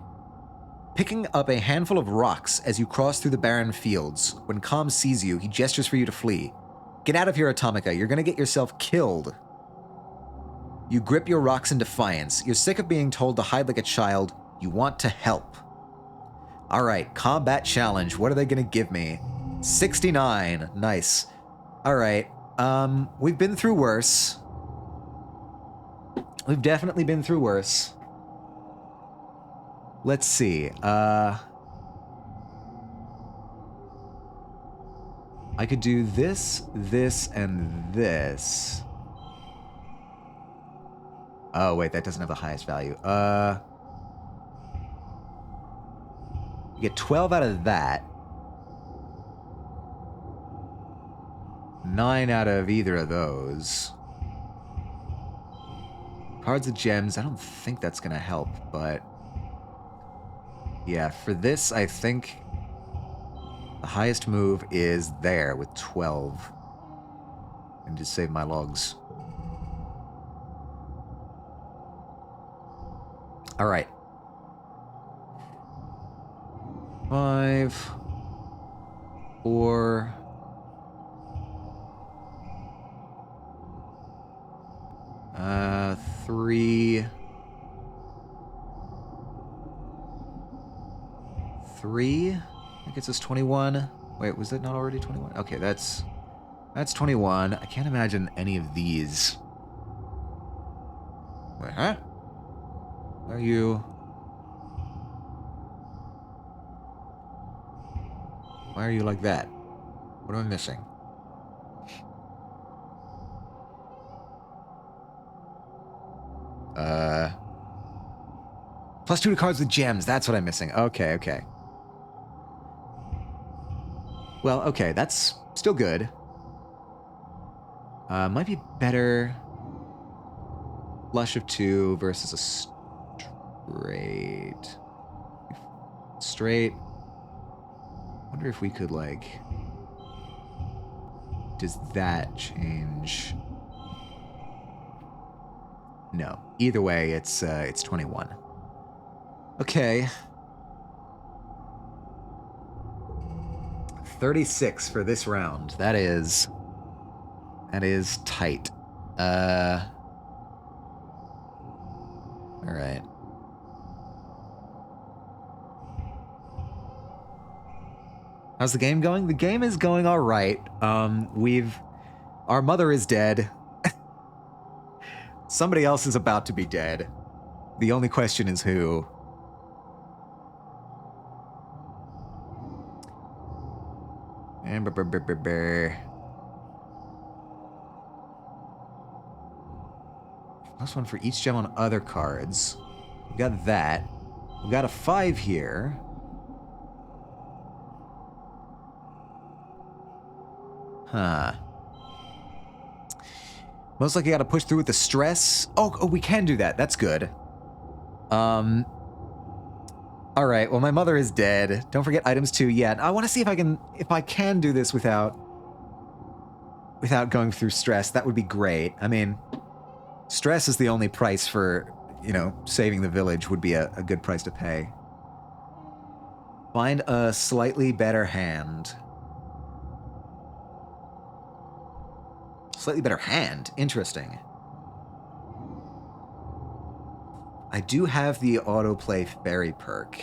Picking up a handful of rocks as you cross through the barren fields. When Calm sees you, he gestures for you to flee. Get out of here, Atomica. You're gonna get yourself killed. You grip your rocks in defiance. You're sick of being told to hide like a child. You want to help. All right, combat challenge. What are they gonna give me? 69. Nice. All right. We've been through worse. We've definitely been through worse. Let's see. I could do this, this, and this. Oh, wait, that doesn't have the highest value. You get 12 out of that. 9 out of either of those. Cards of gems. I don't think that's going to help, but... yeah, for this, I think the highest move is there with 12. And just save my logs. All right. 5, 4... 3... 3? That gets us 21. Wait, was it not already 21? Okay, that's 21. I can't imagine any of these. Wait, huh? Are you... why are you like that? What am I missing? +2 to cards with gems. That's what I'm missing. Okay, okay. Well, okay, that's still good. Might be better. Flush of 2 versus a straight. Straight. Wonder if we could, like... does that change? No. Either way, it's 21. Okay. 36 for this round. That is tight. All right. How's the game going? The game is going all right. Our mother is dead. Somebody else is about to be dead. The only question is who. And +1 for each gem on other cards. We got that. We got a 5 here. Huh. Most likely got to push through with the stress. Oh, we can do that. That's good. All right. Well, my mother is dead. Don't forget items too. Yeah, I want to see if I can do this without going through stress. That would be great. I mean, stress is the only price for, you know, saving the village would be a good price to pay. Find a slightly better hand. Slightly better hand. Interesting. I do have the autoplay fairy perk.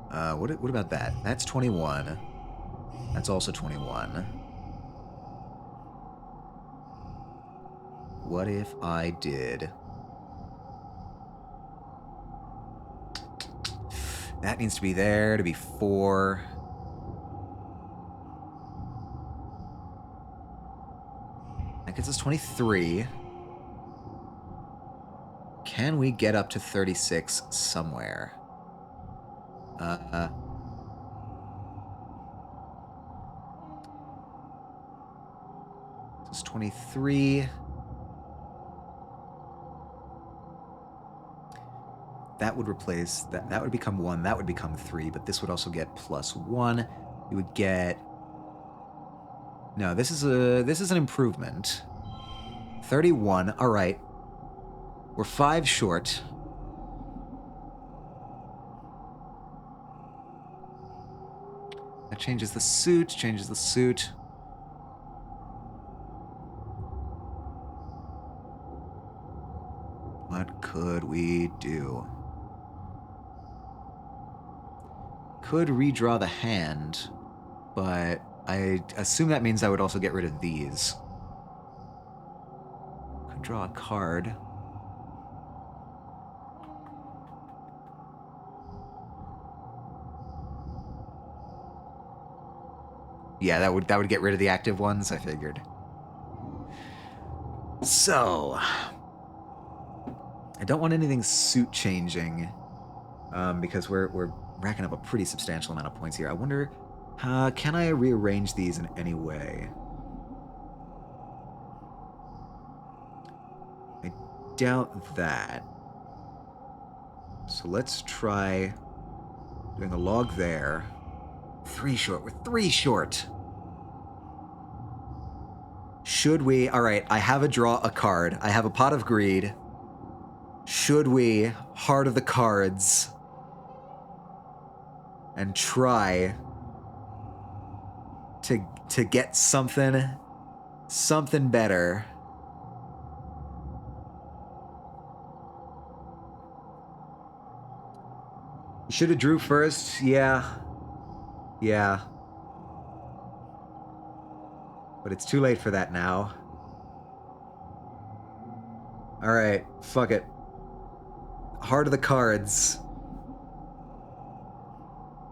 What about that? That's 21. That's also 21. What if I did... that needs to be there to be 4. That gets us 23. Can we get up to 36 somewhere? This is 23. That would replace that. That would become 1. That would become 3. But this would also get +1. You would get. No, this is an improvement. 31. All right. We're 5 short. That changes the suit. Changes the suit. What could we do? Could redraw the hand, but I assume that means I would also get rid of these. Could draw a card. Yeah, that would get rid of the active ones, I figured. So, I don't want anything suit changing, because we're racking up a pretty substantial amount of points here. I wonder, can I rearrange these in any way? doubt that. So let's try doing a log there. 3 short. We're 3 short. Should we... All right, I have a draw a card. I have a Pot of Greed. Should we Heart of the Cards and try to get something better? Should have drew first. Yeah. But it's too late for that now. All right, fuck it. Heart of the Cards.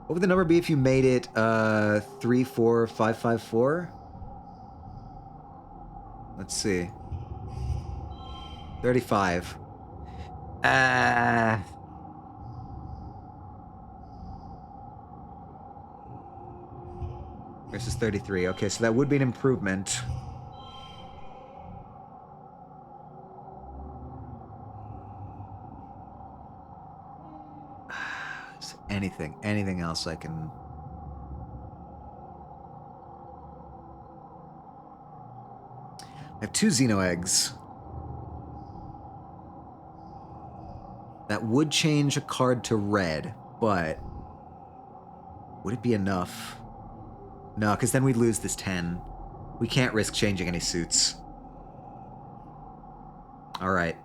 What would the number be if you made it 3, 4, 5, 5, 4? Let's see. 35. Versus 33. Okay, so that would be an improvement. Anything else I can... I have 2 Xeno eggs. That would change a card to red, but would it be enough? No, because then we'd lose this 10. We can't risk changing any suits. All right.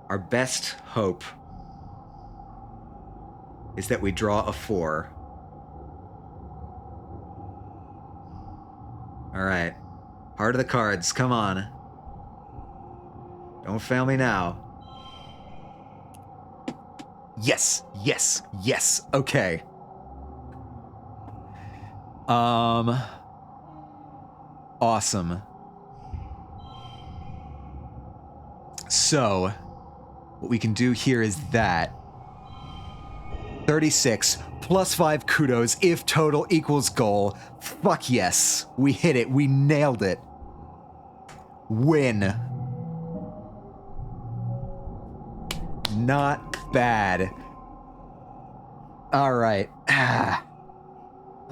Our best hope is that we draw a 4. All right. Heart of the Cards, come on. Don't fail me now. Yes. Okay. Awesome. So, what we can do here is that 36 plus 5 kudos if total equals goal. Fuck yes. We hit it. We nailed it. Win. Not bad. All right.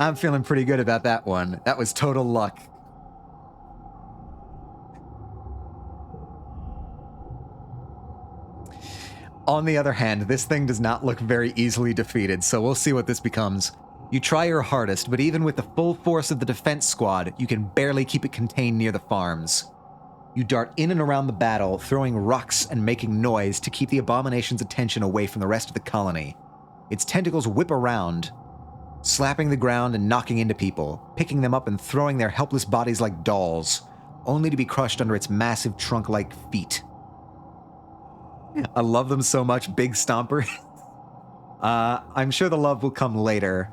I'm feeling pretty good about that one. That was total luck. On the other hand, this thing does not look very easily defeated, so we'll see what this becomes. You try your hardest, but even with the full force of the defense squad, you can barely keep it contained near the farms. You dart in and around the battle, throwing rocks and making noise to keep the abomination's attention away from the rest of the colony. Its tentacles whip around, slapping the ground and knocking into people, picking them up and throwing their helpless bodies like dolls, only to be crushed under its massive trunk-like feet. I love them so much, big stomper. I'm sure the love will come later.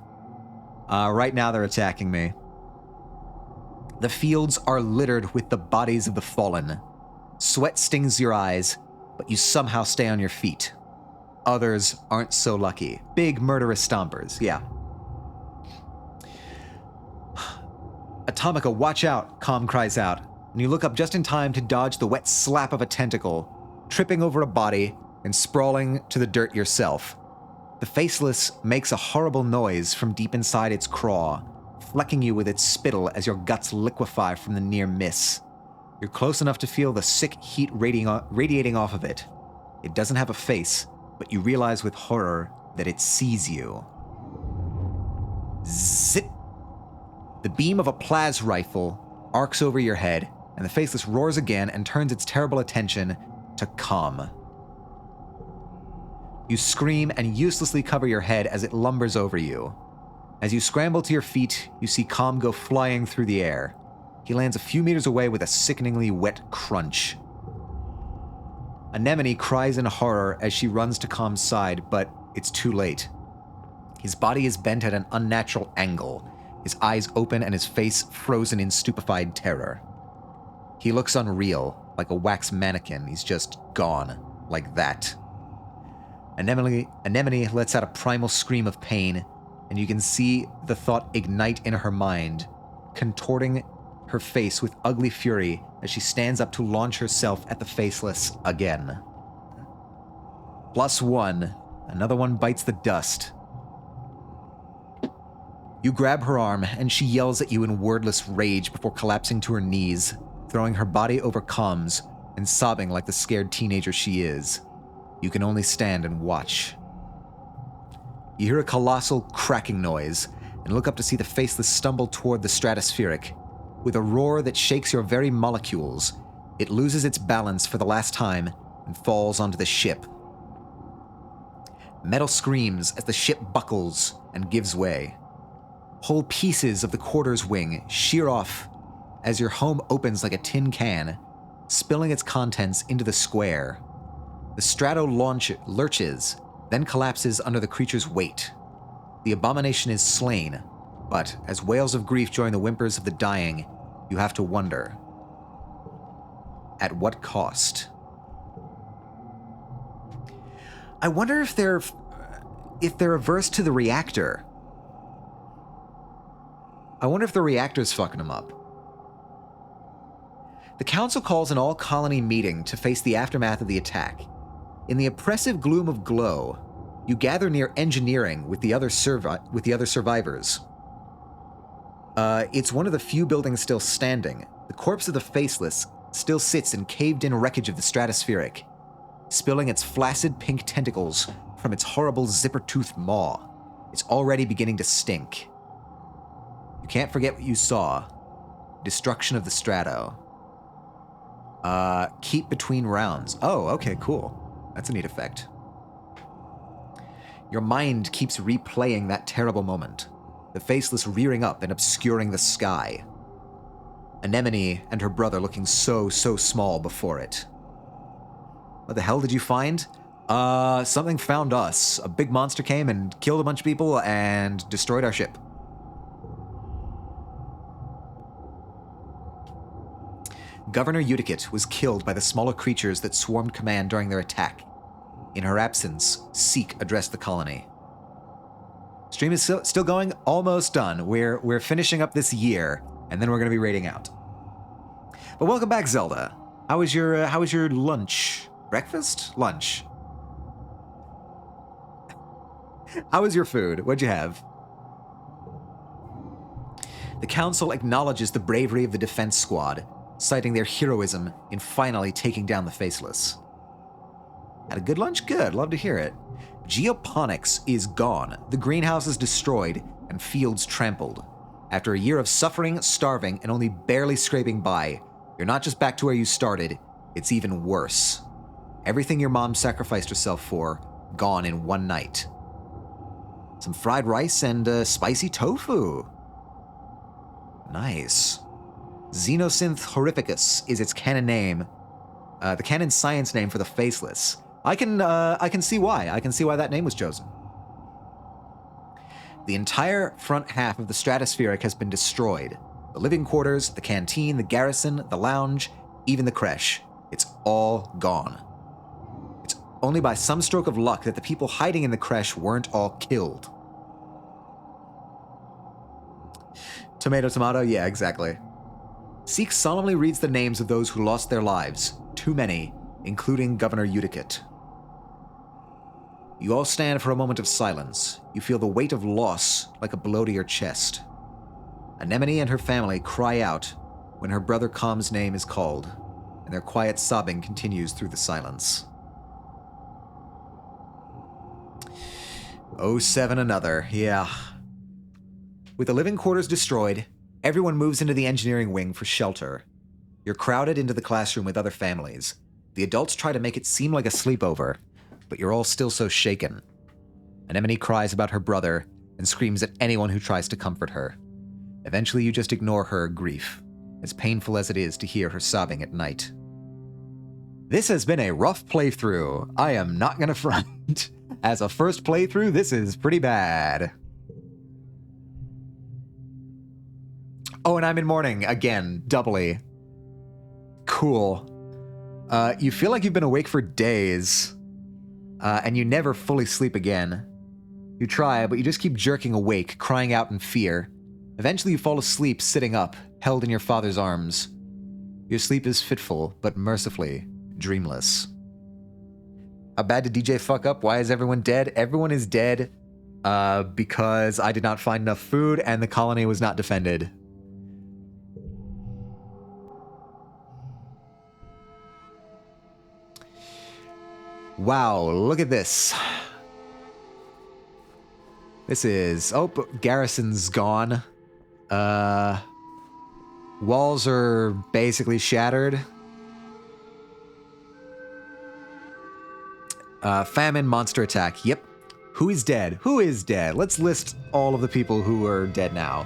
Right now they're attacking me. The fields are littered with the bodies of the fallen. Sweat stings your eyes, but you somehow stay on your feet. Others aren't so lucky. Big murderous stompers, yeah. Atomica, watch out, Calm cries out, and you look up just in time to dodge the wet slap of a tentacle, tripping over a body and sprawling to the dirt yourself. The Faceless makes a horrible noise from deep inside its craw, flecking you with its spittle as your guts liquefy from the near miss. You're close enough to feel the sick heat radiating off of it. It doesn't have a face, but you realize with horror that it sees you. Zip! The beam of a plas rifle arcs over your head, and the Faceless roars again and turns its terrible attention to Calm. You scream and uselessly cover your head as it lumbers over you. As you scramble to your feet, you see Calm go flying through the air. He lands a few meters away with a sickeningly wet crunch. Anemone cries in horror as she runs to Calm's side, but it's too late. His body is bent at an unnatural angle, his eyes open and his face frozen in stupefied terror. He looks unreal, like a wax mannequin. He's just gone, like that. Anemone lets out a primal scream of pain, and you can see the thought ignite in her mind, contorting her face with ugly fury as she stands up to launch herself at the Faceless again. +1. Another one bites the dust. You grab her arm, and she yells at you in wordless rage before collapsing to her knees, throwing her body over comms and sobbing like the scared teenager she is. You can only stand and watch. You hear a colossal cracking noise and look up to see the Faceless stumble toward the stratospheric. With a roar that shakes your very molecules, it loses its balance for the last time and falls onto the ship. Metal screams as the ship buckles and gives way. Whole pieces of the quarter's wing shear off as your home opens like a tin can, spilling its contents into the square. The strato lurches, then collapses under the creature's weight. The abomination is slain, but as wails of grief join the whimpers of the dying, you have to wonder, at what cost? I wonder if they're averse to the reactor. I wonder if the reactor's fucking them up. The council calls an all-colony meeting to face the aftermath of the attack. In the oppressive gloom of glow, you gather near engineering with the other survivors. It's one of the few buildings still standing. The corpse of the Faceless still sits in caved-in wreckage of the stratospheric, spilling its flaccid pink tentacles from its horrible zipper-toothed maw. It's already beginning to stink. You can't forget what you saw. Destruction of the strato. Keep between rounds. Oh, okay, cool. That's a neat effect. Your mind keeps replaying that terrible moment. The Faceless rearing up and obscuring the sky. Anemone and her brother looking so small before it. What the hell did you find? Something found us. A big monster came and killed a bunch of people and destroyed our ship. Governor Uticate was killed by the smaller creatures that swarmed command during their attack. In her absence, Seek addressed the colony. Stream is still going, almost done. We're finishing up this year, and then we're going to be raiding out. But welcome back, Zelda. How was your lunch? Breakfast? Lunch. How was your food? What'd you have? The council acknowledges the bravery of the defense squad, citing their heroism in finally taking down the Faceless. Had a good lunch? Good. Love to hear it. Geoponics is gone. The greenhouse is destroyed and fields trampled. After a year of suffering, starving, and only barely scraping by, you're not just back to where you started, it's even worse. Everything your mom sacrificed herself for, gone in one night. Some fried rice and spicy tofu. Nice. Xenosynth horrificus is its canon name. The canon science name for the Faceless. I can see why. I can see why that name was chosen. The entire front half of the stratospheric has been destroyed. The living quarters, the canteen, the garrison, the lounge, even the creche. It's all gone. It's only by some stroke of luck that the people hiding in the creche weren't all killed. Tomato, tomato, yeah, exactly. Seek solemnly reads the names of those who lost their lives. Too many, including Governor Uticate. You all stand for a moment of silence. You feel the weight of loss like a blow to your chest. Anemone and her family cry out when her brother Com's name is called, and their quiet sobbing continues through the silence. 07 another, yeah. With the living quarters destroyed, everyone moves into the engineering wing for shelter. You're crowded into the classroom with other families. The adults try to make it seem like a sleepover, but you're all still so shaken. Anemone cries about her brother and screams at anyone who tries to comfort her. Eventually, you just ignore her grief, as painful as it is to hear her sobbing at night. This has been a rough playthrough. I am not gonna front. As a first playthrough, this is pretty bad. Oh, and I'm in mourning again, doubly. Cool. You feel like you've been awake for days, and you never fully sleep again. You try, but you just keep jerking awake, crying out in fear. Eventually you fall asleep sitting up, held in your father's arms. Your sleep is fitful, but mercifully dreamless. How bad did DJ fuck up? Why is everyone dead? Everyone is dead because I did not find enough food and the colony was not defended. Wow, look at this. This is... Oh, garrison's gone. Walls are basically shattered. Famine, monster attack. Yep. Who is dead? Who is dead? Let's list all of the people who are dead now.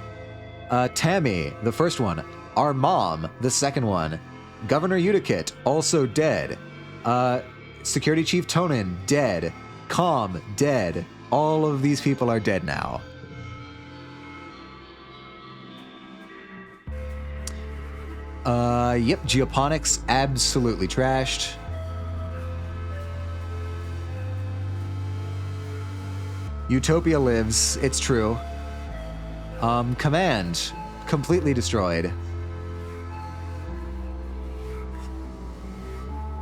Tammy, the first one. Our mom, the second one. Governor Utikit, also dead. Security Chief Tonin, dead. Com, dead. All of these people are dead now. Yep, Geoponics, absolutely trashed. Utopia lives, it's true. Command, completely destroyed.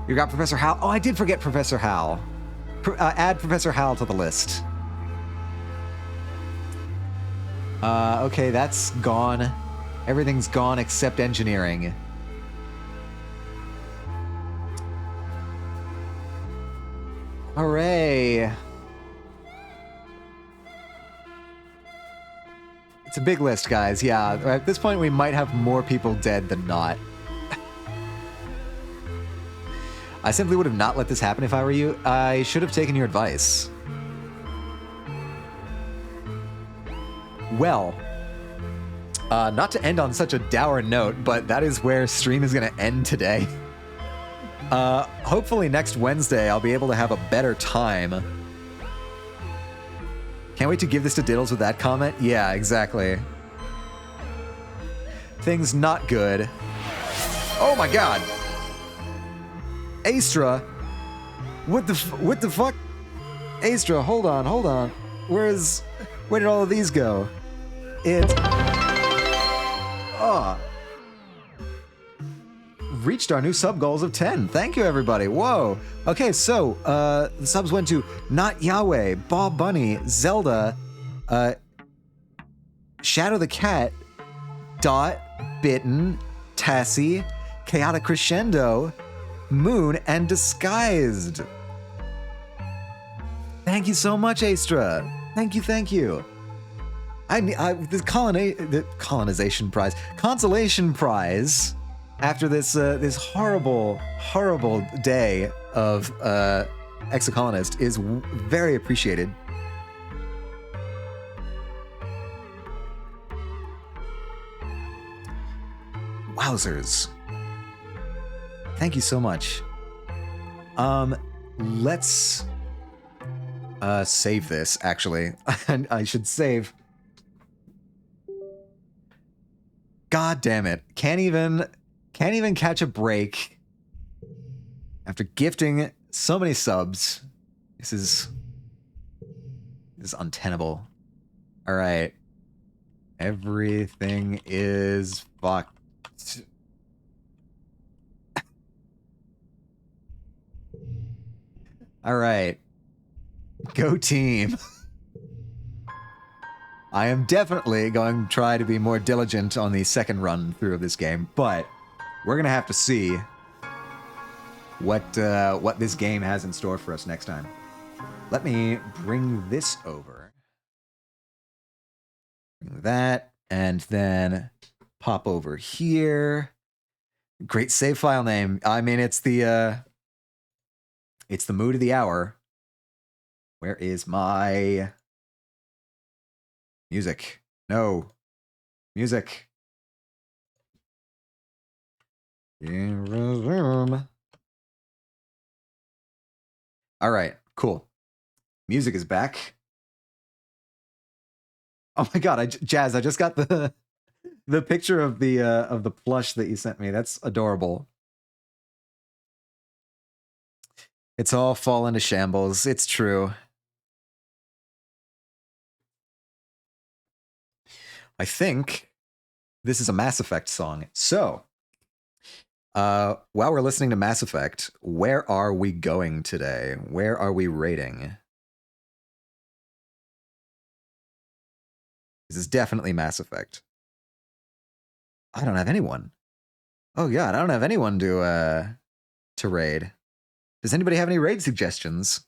You got Professor Hal? Oh, I did forget Professor Hal. Add Professor Hal to the list. Okay, that's gone. Everything's gone except engineering. Hooray! It's a big list, guys. Yeah, at this point we might have more people dead than not. I simply would have not let this happen if I were you. I should have taken your advice. Well, not to end on such a dour note, but that is where stream is going to end today. Hopefully next Wednesday I'll be able to have a better time. Can't wait to give this to Diddles with that comment. Yeah, exactly. Things not good. Oh my god! Astra? What the fuck? Astra, hold on. Where did all of these go? Reached our new sub goals of 10. Thank you, everybody. Whoa. Okay, so, the subs went to Not Yahweh, Bob Bunny, Zelda, Shadow the Cat, Dot, Bitten, Tassie, Chaotic Crescendo, Moon, and Disguised. Thank you so much, Astra. Thank you. The colonization prize, consolation prize, after this this horrible day of Exocolonist is very appreciated. Wowzers. Thank you so much. Let's save this, actually. I should save. God damn it. Can't even catch a break after gifting so many subs. This is untenable. All right. Everything is fucked. All right. Go team. I am definitely going to try to be more diligent on the second run through of this game, but we're going to have to see what this game has in store for us next time. Let me bring this over. Bring that, and then pop over here. Great save file name. I mean, it's the mood of the hour. Where is my music? No. Music. Resume. All right, cool. Music is back. Oh my god, Jazz, I just got the picture of the plush that you sent me. That's adorable. It's all fallen to shambles. It's true. I think This is a Mass Effect song. So, while we're listening to Mass Effect, where are we going today? Where are we rating? This is definitely Mass Effect. I don't have anyone. Oh god, I don't have anyone to raid. Does anybody have any raid suggestions?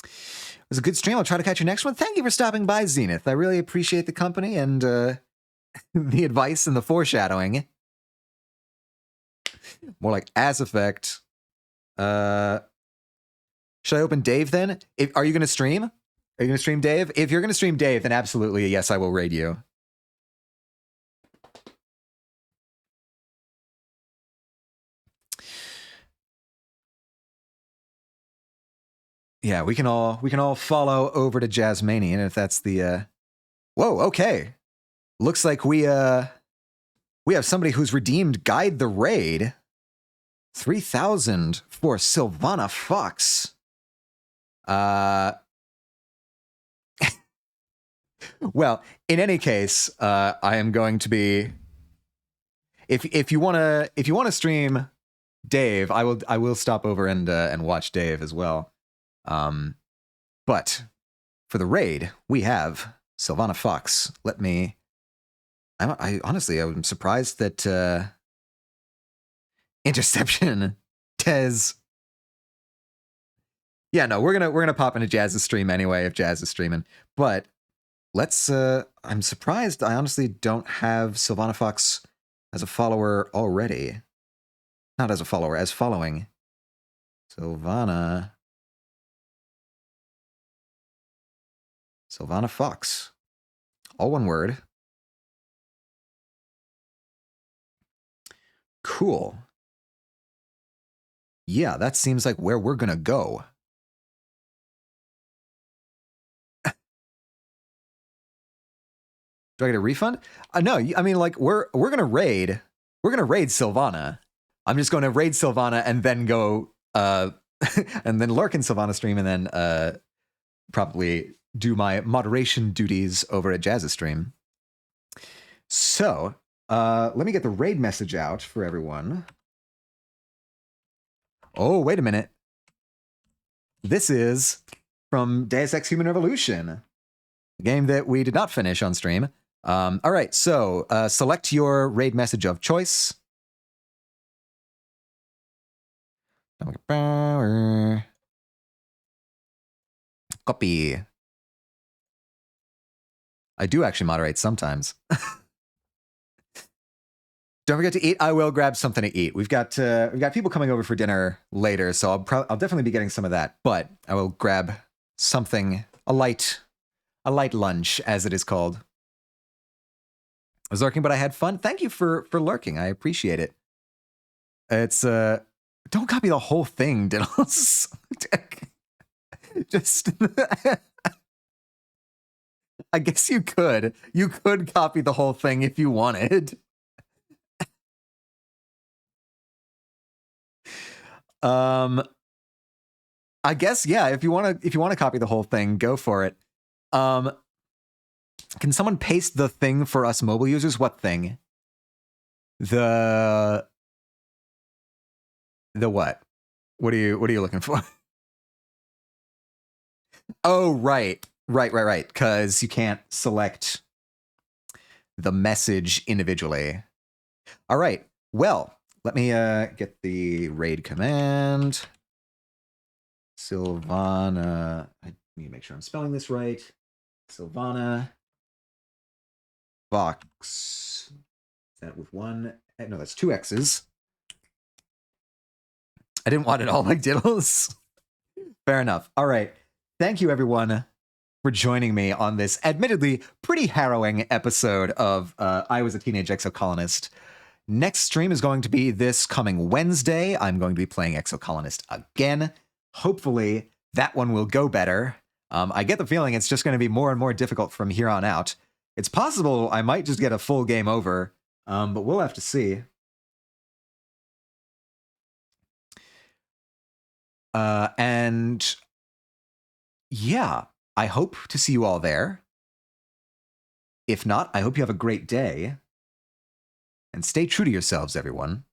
It was a good stream. I'll try to catch your next one. Thank you for stopping by, Zenith. I really appreciate the company and the advice and the foreshadowing. More like Ass Effect. Should I open Dave then? Are you going to stream? Are you going to stream Dave? If you're going to stream Dave, then absolutely, yes, I will raid you. Yeah, we can all follow over to Jazzmanian if that's the Whoa, okay. Looks like we have somebody who's redeemed Guide the Raid. 3,000 for Sylvana Fox. Well, in any case, I am going to be if you want to stream Dave, I will stop over and watch Dave as well. But for the raid, we have Sylvana Fox. I honestly, I'm surprised that Interception, Tez. Yeah, no, we're gonna pop into Jazz's stream anyway if Jazz is streaming. But let's. I'm surprised. I honestly don't have Sylvana Fox as a follower already. Not as a follower, as following. Sylvana Fox. All one word. Cool. Yeah, that seems like where we're gonna go. Do I get a refund? No, I mean, like we're gonna raid Sylvana. I'm just going to raid Sylvana and then go and then lurk in Sylvana stream and then probably do my moderation duties over at Jazz's stream. So let me get the raid message out for everyone. Oh, wait a minute. This is from Deus Ex Human Revolution, a game that we did not finish on stream. All right, so select your raid message of choice. Copy. I do actually moderate sometimes. Don't forget to eat. I will grab something to eat. We've got people coming over for dinner later, so I'll definitely be getting some of that. But I will grab something, a light lunch, as it is called. I was lurking, but I had fun. Thank you for lurking. I appreciate it. It's don't copy the whole thing, Diddles. Just I guess you could. You could copy the whole thing if you wanted. I guess yeah, if you want to copy the whole thing, go for it. Can someone paste the thing for us mobile users? What thing? The what? What are you looking for? Oh, right. Because you can't select the message individually. All right. Well, let me get the raid command. Sylvana. I need to make sure I'm spelling this right. Sylvana Fox. Is that with one? No, that's two X's. I didn't want it all like Diddles. Fair enough. All right. Thank you, everyone, for joining me on this admittedly pretty harrowing episode of I Was a Teenage Exocolonist. Next stream is going to be this coming Wednesday. I'm going to be playing Exocolonist again. Hopefully, that one will go better. I get the feeling it's just going to be more and more difficult from here on out. It's possible I might just get a full game over, but we'll have to see. And – yeah, I hope to see you all there. If not, I hope you have a great day. And stay true to yourselves, everyone.